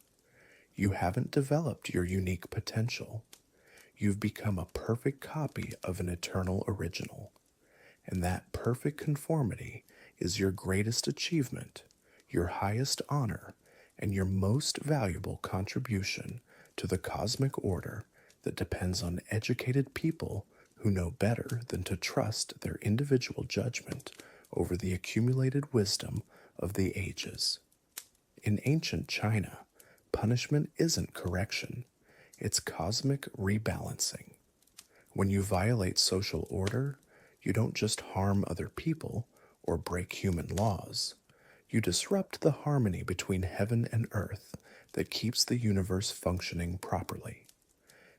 You haven't developed your unique potential. You've become a perfect copy of an eternal original. And that perfect conformity is your greatest achievement, your highest honor, and your most valuable contribution to the cosmic order that depends on educated people who know better than to trust their individual judgment over the accumulated wisdom of the ages. In ancient China, punishment isn't correction, it's cosmic rebalancing. When you violate social order, you don't just harm other people or break human laws. You disrupt the harmony between heaven and earth that keeps the universe functioning properly.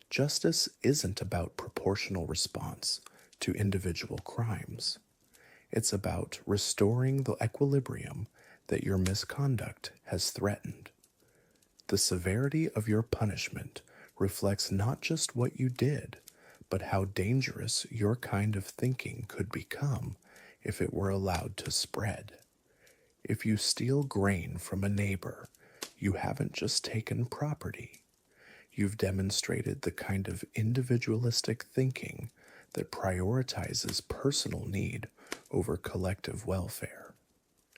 Justice isn't about proportional response to individual crimes. It's about restoring the equilibrium that your misconduct has threatened. The severity of your punishment reflects not just what you did, but how dangerous your kind of thinking could become if it were allowed to spread. If you steal grain from a neighbor, you haven't just taken property. You've demonstrated the kind of individualistic thinking that prioritizes personal need over collective welfare.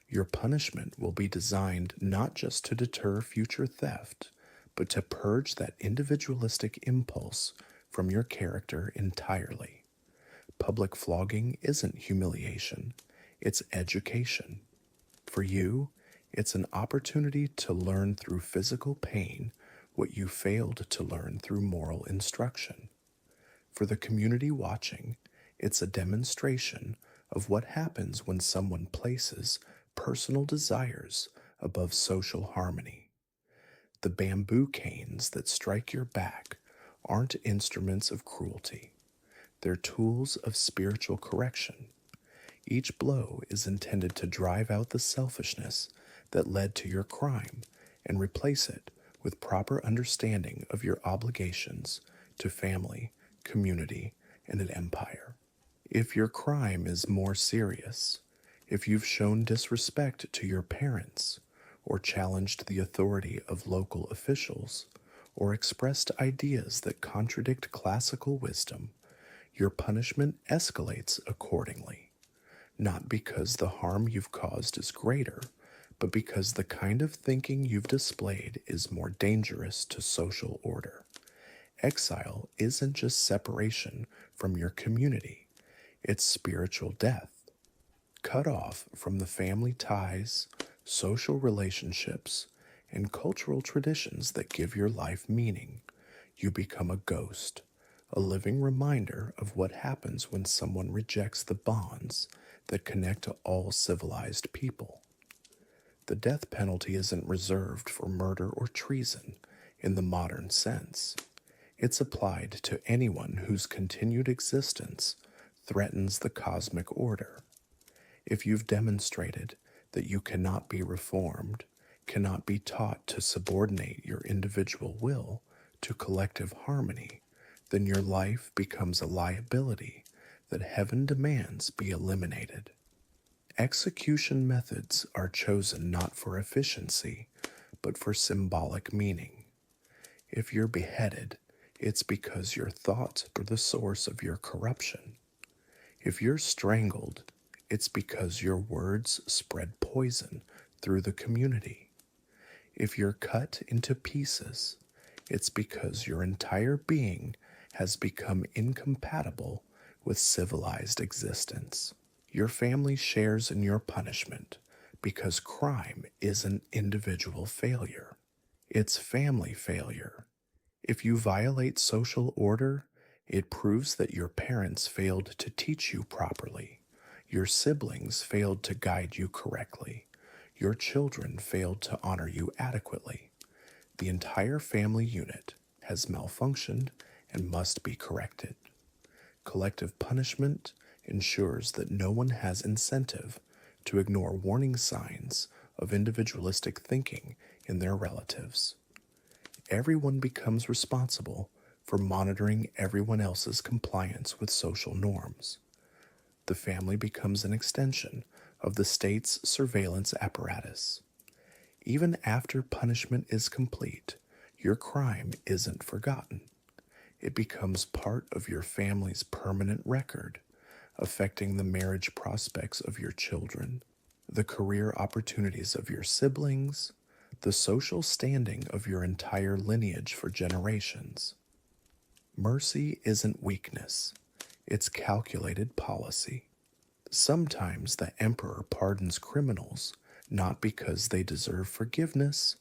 Your punishment will be designed not just to deter future theft, but to purge that individualistic impulse from your character entirely. Public flogging isn't humiliation, it's education. For you, it's an opportunity to learn through physical pain what you failed to learn through moral instruction. For the community watching, it's a demonstration of what happens when someone places personal desires above social harmony. The bamboo canes that strike your back aren't instruments of cruelty. They're tools of spiritual correction. Each blow is intended to drive out the selfishness that led to your crime and replace it with proper understanding of your obligations to family, community, and an empire. If your crime is more serious, if you've shown disrespect to your parents, or challenged the authority of local officials, or expressed ideas that contradict classical wisdom, your punishment escalates accordingly, not because the harm you've caused is greater, but because the kind of thinking you've displayed is more dangerous to social order. Exile isn't just separation from your community, it's spiritual death. Cut off from the family ties, social relationships, and cultural traditions that give your life meaning, you become a ghost, a living reminder of what happens when someone rejects the bonds that connect to all civilized people. The death penalty isn't reserved for murder or treason in the modern sense. It's applied to anyone whose continued existence threatens the cosmic order. If you've demonstrated that you cannot be reformed, cannot be taught to subordinate your individual will to collective harmony, then your life becomes a liability that heaven demands be eliminated. Execution methods are chosen not for efficiency, but for symbolic meaning. If you're beheaded, it's because your thoughts are the source of your corruption. If you're strangled, it's because your words spread poison through the community. If you're cut into pieces, it's because your entire being has become incompatible with civilized existence. Your family shares in your punishment because crime isn't individual failure. It's family failure. If you violate social order, it proves that your parents failed to teach you properly. Your siblings failed to guide you correctly. Your children failed to honor you adequately. The entire family unit has malfunctioned and must be corrected. Collective punishment ensures that no one has incentive to ignore warning signs of individualistic thinking in their relatives. Everyone becomes responsible for monitoring everyone else's compliance with social norms. The family becomes an extension of the state's surveillance apparatus. Even after punishment is complete, your crime isn't forgotten. It becomes part of your family's permanent record, affecting the marriage prospects of your children, the career opportunities of your siblings, the social standing of your entire lineage for generations. Mercy isn't weakness, it's calculated policy. Sometimes the emperor pardons criminals not because they deserve forgiveness,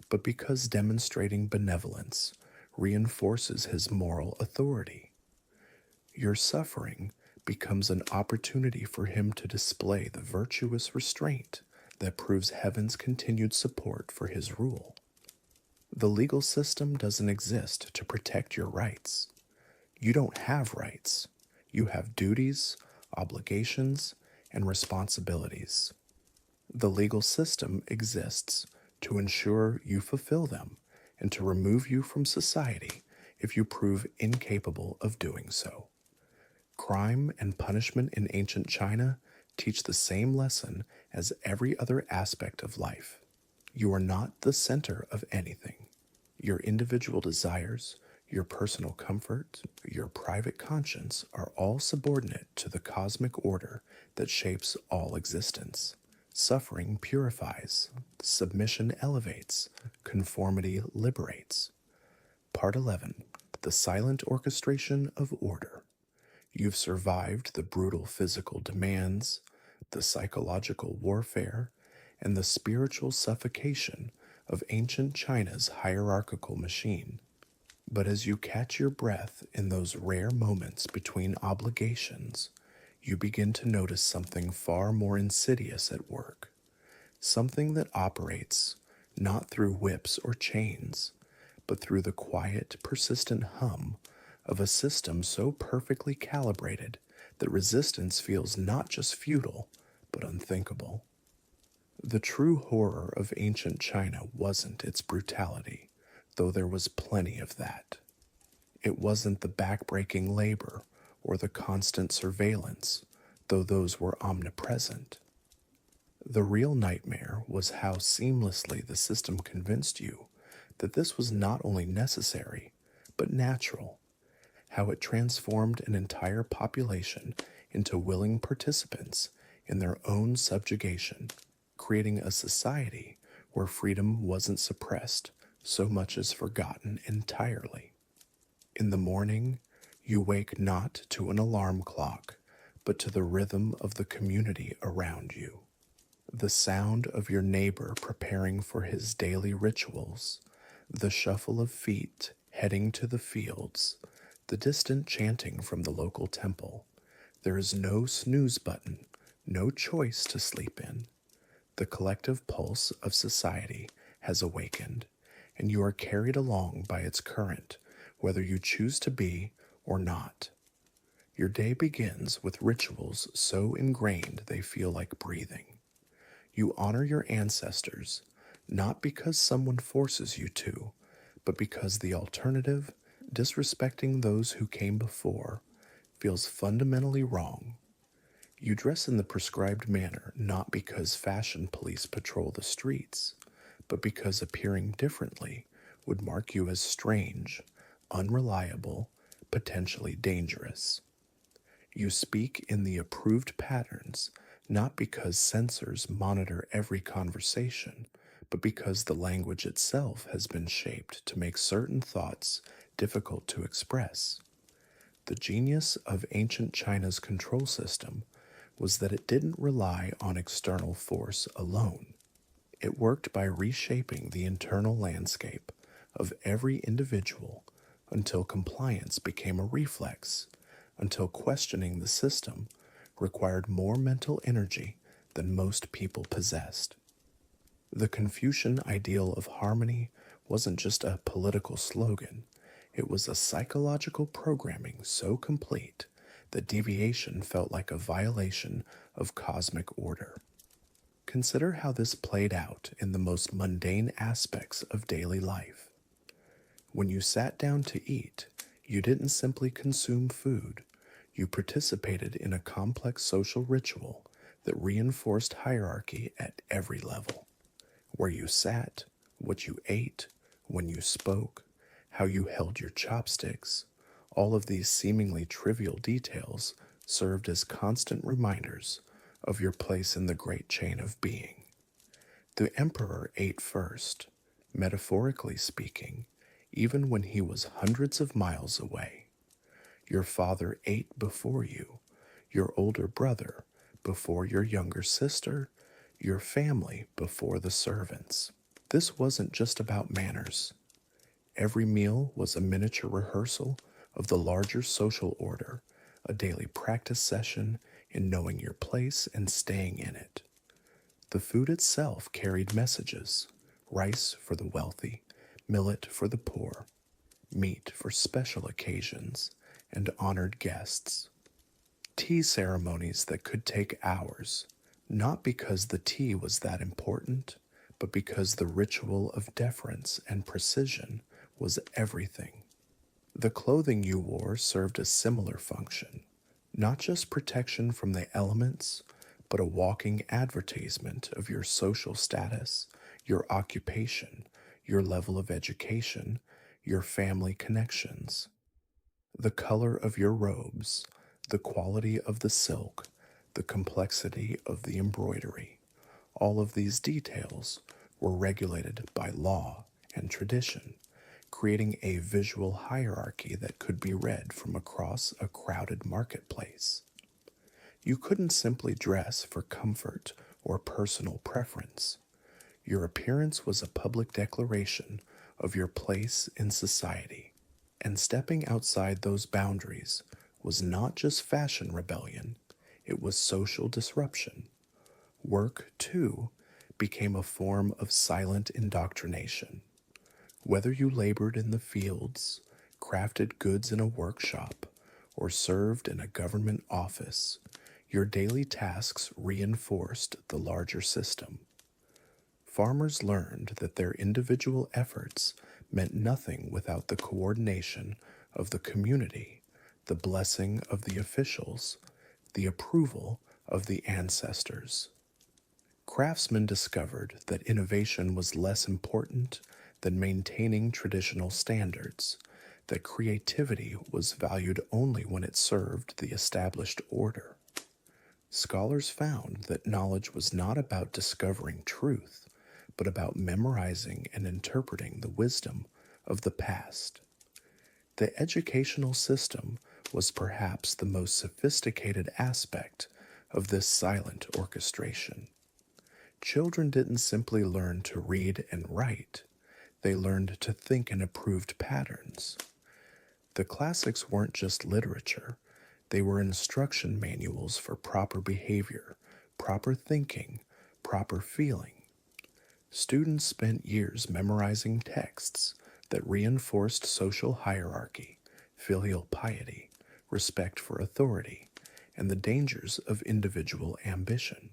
but because demonstrating benevolence reinforces his moral authority. Your suffering becomes an opportunity for him to display the virtuous restraint that proves heaven's continued support for his rule. The legal system doesn't exist to protect your rights. You don't have rights. You have duties, obligations, and responsibilities. The legal system exists to ensure you fulfill them and to remove you from society if you prove incapable of doing so. Crime and punishment in ancient China teach the same lesson as every other aspect of life. You are not the center of anything. Your individual desires, your personal comfort, your private conscience are all subordinate to the cosmic order that shapes all existence. Suffering purifies, submission elevates, conformity liberates. Part 11. The Silent Orchestration of Order. You've survived the brutal physical demands, the psychological warfare, and the spiritual suffocation of ancient China's hierarchical machine. But as you catch your breath in those rare moments between obligations, you begin to notice something far more insidious at work, something that operates not through whips or chains, but through the quiet, persistent hum of a system so perfectly calibrated that resistance feels not just futile, but unthinkable. The true horror of ancient China wasn't its brutality, though there was plenty of that. It wasn't the backbreaking labor or the constant surveillance, though those were omnipresent. The real nightmare was how seamlessly the system convinced you that this was not only necessary, but natural, how it transformed an entire population into willing participants in their own subjugation, creating a society where freedom wasn't suppressed so much as forgotten entirely. In the morning, you wake not to an alarm clock, but to the rhythm of the community around you. The sound of your neighbor preparing for his daily rituals, the shuffle of feet heading to the fields, the distant chanting from the local temple. There is no snooze button, no choice to sleep in. The collective pulse of society has awakened, and you are carried along by its current, whether you choose to be or not. Your day begins with rituals so ingrained they feel like breathing. You honor your ancestors, not because someone forces you to, but because the alternative, disrespecting those who came before, feels fundamentally wrong. You dress in the prescribed manner not because fashion police patrol the streets, but because appearing differently would mark you as strange, unreliable, potentially dangerous. You speak in the approved patterns, not because censors monitor every conversation, but because the language itself has been shaped to make certain thoughts difficult to express. The genius of ancient China's control system was that it didn't rely on external force alone. It worked by reshaping the internal landscape of every individual until compliance became a reflex, until questioning the system required more mental energy than most people possessed. The Confucian ideal of harmony wasn't just a political slogan, it was a psychological programming so complete that deviation felt like a violation of cosmic order. Consider how this played out in the most mundane aspects of daily life. When you sat down to eat, you didn't simply consume food, you participated in a complex social ritual that reinforced hierarchy at every level. Where you sat, what you ate, when you spoke, how you held your chopsticks, all of these seemingly trivial details served as constant reminders of your place in the great chain of being. The emperor ate first, metaphorically speaking, even when he was hundreds of miles away. Your father ate before you, your older brother before your younger sister, your family before the servants. This wasn't just about manners. Every meal was a miniature rehearsal of the larger social order, a daily practice session in knowing your place and staying in it. The food itself carried messages: rice for the wealthy, millet for the poor, meat for special occasions, and honored guests. Tea ceremonies that could take hours, not because the tea was that important, but because the ritual of deference and precision was everything. The clothing you wore served a similar function, not just protection from the elements, but a walking advertisement of your social status, your occupation, your level of education, your family connections. The color of your robes, the quality of the silk, the complexity of the embroidery, all of these details were regulated by law and tradition, creating a visual hierarchy that could be read from across a crowded marketplace. You couldn't simply dress for comfort or personal preference. Your appearance was a public declaration of your place in society, and stepping outside those boundaries was not just fashion rebellion, it was social disruption. Work, too, became a form of silent indoctrination. Whether you labored in the fields, crafted goods in a workshop, or served in a government office, your daily tasks reinforced the larger system. Farmers learned that their individual efforts meant nothing without the coordination of the community, the blessing of the officials, the approval of the ancestors. Craftsmen discovered that innovation was less important than maintaining traditional standards, that creativity was valued only when it served the established order. Scholars found that knowledge was not about discovering truth, but about memorizing and interpreting the wisdom of the past. The educational system was perhaps the most sophisticated aspect of this silent orchestration. Children didn't simply learn to read and write, they learned to think in approved patterns. The classics weren't just literature, they were instruction manuals for proper behavior, proper thinking, proper feeling. Students spent years memorizing texts that reinforced social hierarchy, filial piety, respect for authority, and the dangers of individual ambition.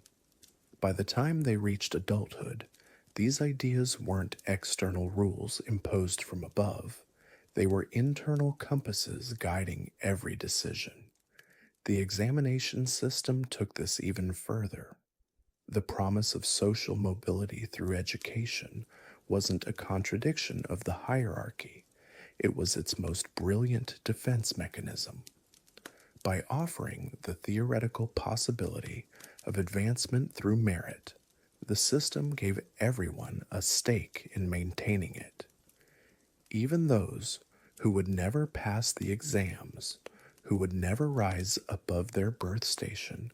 By the time they reached adulthood, these ideas weren't external rules imposed from above, they were internal compasses guiding every decision. The examination system took this even further. The promise of social mobility through education wasn't a contradiction of the hierarchy, it was its most brilliant defense mechanism. By offering the theoretical possibility of advancement through merit, the system gave everyone a stake in maintaining it. Even those who would never pass the exams, who would never rise above their birth station,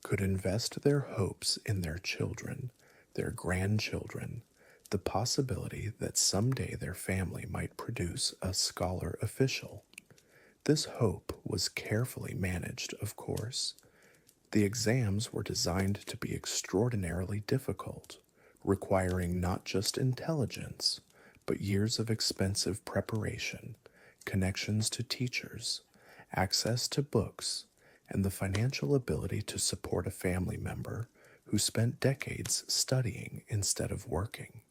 could invest their hopes in their children, their grandchildren, the possibility that someday their family might produce a scholar official. This hope was carefully managed, of course. The exams were designed to be extraordinarily difficult, requiring not just intelligence, but years of expensive preparation, connections to teachers, access to books, and the financial ability to support a family member who spent decades studying instead of working.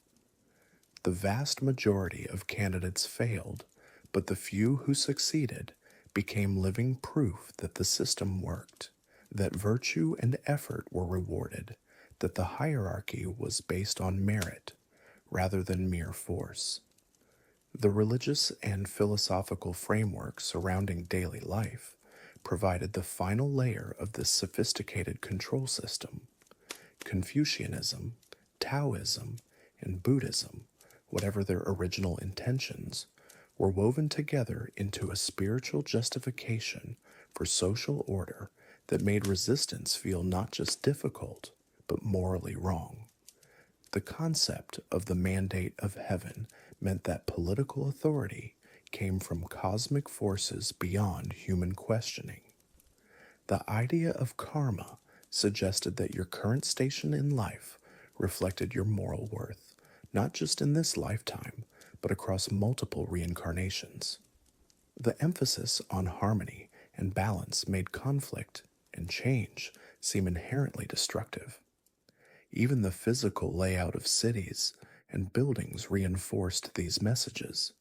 The vast majority of candidates failed, but the few who succeeded became living proof that the system worked, that virtue and effort were rewarded, that the hierarchy was based on merit rather than mere force. The religious and philosophical framework surrounding daily life provided the final layer of this sophisticated control system. Confucianism, Taoism, and Buddhism, whatever their original intentions, were woven together into a spiritual justification for social order that made resistance feel not just difficult, but morally wrong. The concept of the mandate of heaven meant that political authority came from cosmic forces beyond human questioning. The idea of karma suggested that your current station in life reflected your moral worth, not just in this lifetime, but across multiple reincarnations. The emphasis on harmony and balance made conflict and change seem inherently destructive. Even the physical layout of cities and buildings reinforced these messages.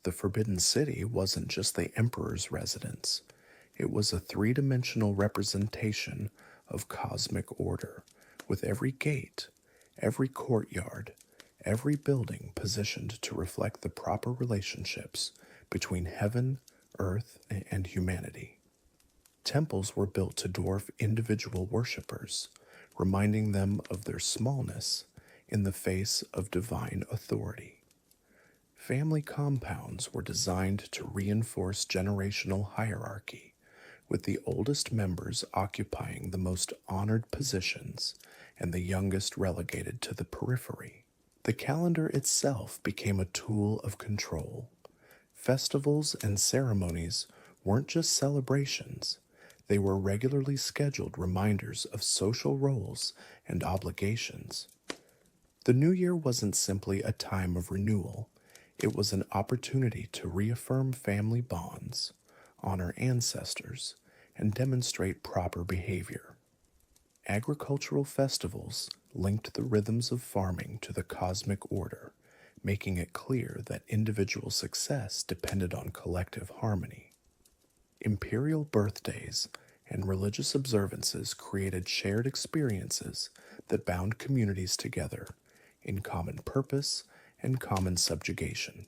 The Forbidden City wasn't just the emperor's residence, it was a three-dimensional representation of cosmic order, with every gate, every courtyard, every building positioned to reflect the proper relationships between heaven, earth, and humanity. Temples were built to dwarf individual worshippers, reminding them of their smallness in the face of divine authority. Family compounds were designed to reinforce generational hierarchy, with the oldest members occupying the most honored positions and the youngest relegated to the periphery. The calendar itself became a tool of control. Festivals and ceremonies weren't just celebrations, they were regularly scheduled reminders of social roles and obligations. The new year wasn't simply a time of renewal, It was an opportunity to reaffirm family bonds, honor ancestors, and demonstrate proper behavior. Agricultural festivals linked the rhythms of farming to the cosmic order, making it clear that individual success depended on collective harmony. Imperial birthdays and religious observances created shared experiences that bound communities together in common purpose and common subjugation.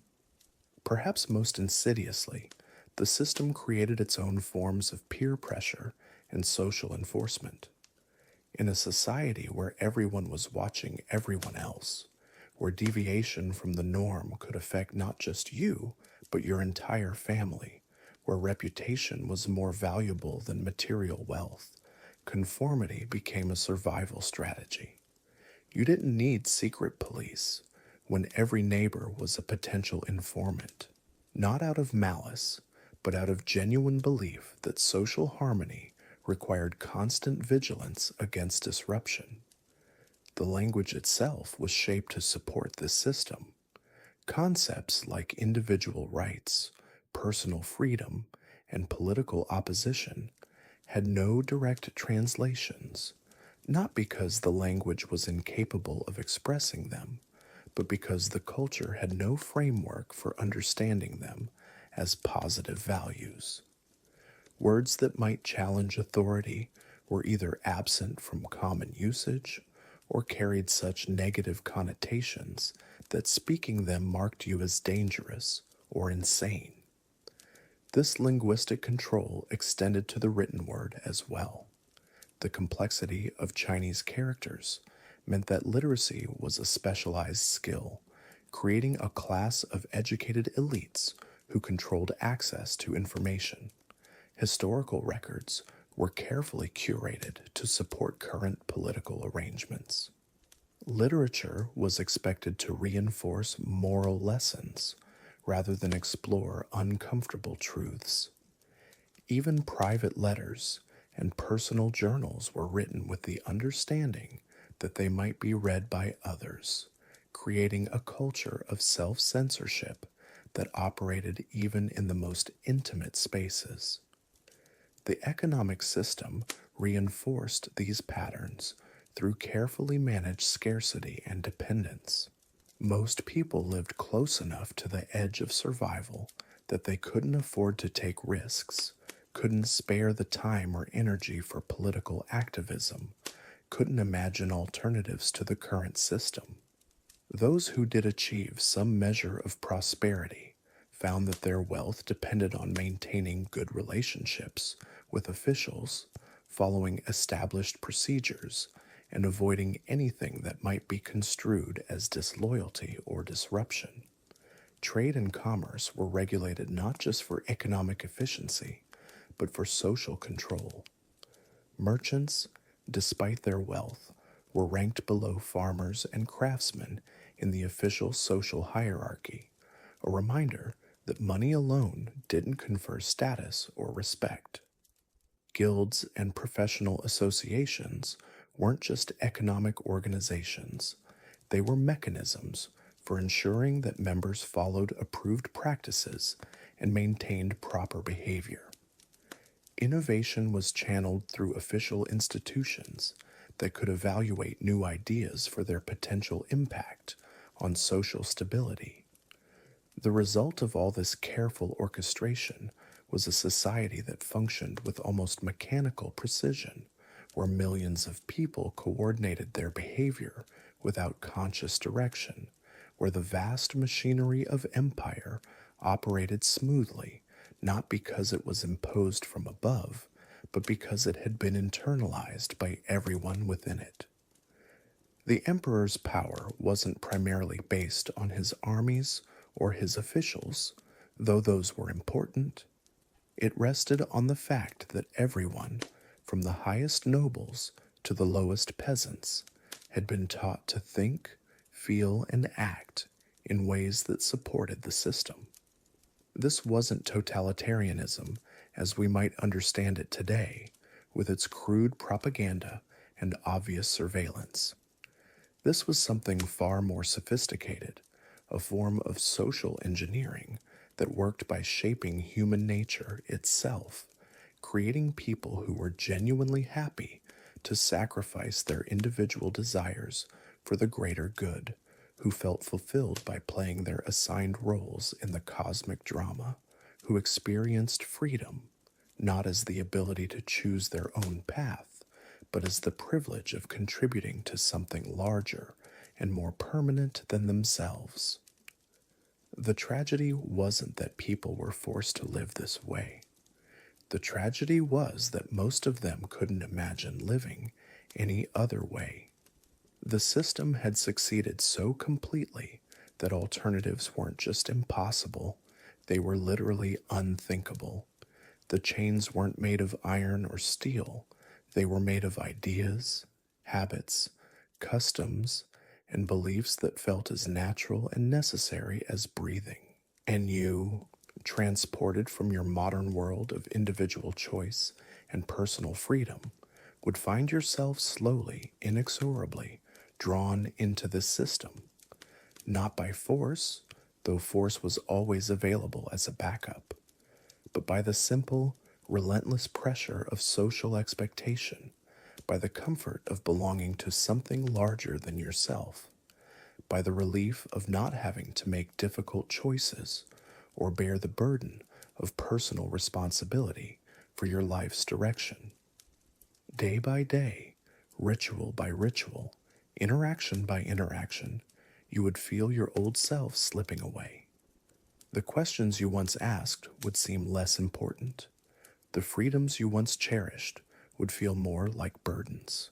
Perhaps most insidiously, the system created its own forms of peer pressure and social enforcement. In a society where everyone was watching everyone else, where deviation from the norm could affect not just you, but your entire family, where reputation was more valuable than material wealth, conformity became a survival strategy. You didn't need secret police when every neighbor was a potential informant, not out of malice, but out of genuine belief that social harmony required constant vigilance against disruption. The language itself was shaped to support this system. Concepts like individual rights, personal freedom, and political opposition had no direct translations, not because the language was incapable of expressing them, but because the culture had no framework for understanding them as positive values. Words that might challenge authority were either absent from common usage or carried such negative connotations that speaking them marked you as dangerous or insane. This linguistic control extended to the written word as well. The complexity of Chinese characters meant that literacy was a specialized skill, creating a class of educated elites who controlled access to information. Historical records were carefully curated to support current political arrangements. Literature was expected to reinforce moral lessons rather than explore uncomfortable truths. Even private letters and personal journals were written with the understanding that they might be read by others, creating a culture of self-censorship that operated even in the most intimate spaces. The economic system reinforced these patterns through carefully managed scarcity and dependence. Most people lived close enough to the edge of survival that they couldn't afford to take risks, couldn't spare the time or energy for political activism, couldn't imagine alternatives to the current system. Those who did achieve some measure of prosperity found that their wealth depended on maintaining good relationships with officials, following established procedures, and avoiding anything that might be construed as disloyalty or disruption. Trade and commerce were regulated not just for economic efficiency, but for social control. Merchants, despite their wealth, were ranked below farmers and craftsmen in the official social hierarchy, a reminder that money alone didn't confer status or respect. Guilds and professional associations weren't just economic organizations, they were mechanisms for ensuring that members followed approved practices and maintained proper behavior. Innovation was channeled through official institutions that could evaluate new ideas for their potential impact on social stability. The result of all this careful orchestration was a society that functioned with almost mechanical precision, where millions of people coordinated their behavior without conscious direction, where the vast machinery of empire operated smoothly, not because it was imposed from above, but because it had been internalized by everyone within it. The emperor's power wasn't primarily based on his armies or his officials, though those were important. It rested on the fact that everyone, from the highest nobles to the lowest peasants, had been taught to think, feel, and act in ways that supported the system. This wasn't totalitarianism as we might understand it today, with its crude propaganda and obvious surveillance. This was something far more sophisticated, a form of social engineering that worked by shaping human nature itself, creating people who were genuinely happy to sacrifice their individual desires for the greater good, who felt fulfilled by playing their assigned roles in the cosmic drama, who experienced freedom not as the ability to choose their own path, but as the privilege of contributing to something larger and more permanent than themselves. The tragedy wasn't that people were forced to live this way. The tragedy was that most of them couldn't imagine living any other way. The system had succeeded so completely that alternatives weren't just impossible, they were literally unthinkable. The chains weren't made of iron or steel, they were made of ideas, habits, customs, and beliefs that felt as natural and necessary as breathing. And you, transported from your modern world of individual choice and personal freedom, would find yourself slowly, inexorably drawn into this system, not by force, though force was always available as a backup, but by the simple, relentless pressure of social expectation, by the comfort of belonging to something larger than yourself, by the relief of not having to make difficult choices or bear the burden of personal responsibility for your life's direction. Day by day, ritual by ritual, interaction by interaction, you would feel your old self slipping away. The questions you once asked would seem less important. The freedoms you once cherished would feel more like burdens.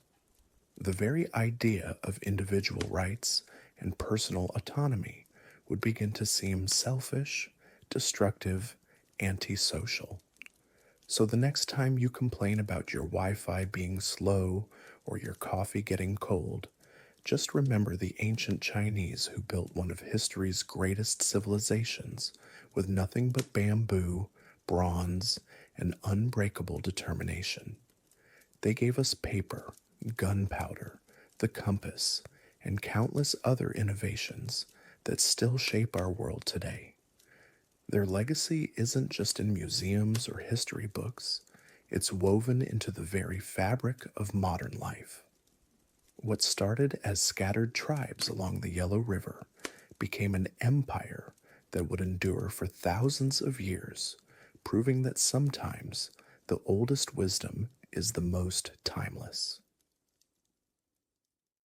The very idea of individual rights and personal autonomy would begin to seem selfish, destructive, antisocial. So the next time you complain about your Wi-Fi being slow or your coffee getting cold, just remember the ancient Chinese who built one of history's greatest civilizations with nothing but bamboo, bronze, and unbreakable determination. They gave us paper, gunpowder, the compass, and countless other innovations that still shape our world today. Their legacy isn't just in museums or history books, it's woven into the very fabric of modern life. What started as scattered tribes along the Yellow River became an empire that would endure for thousands of years, proving that sometimes the oldest wisdom is the most timeless.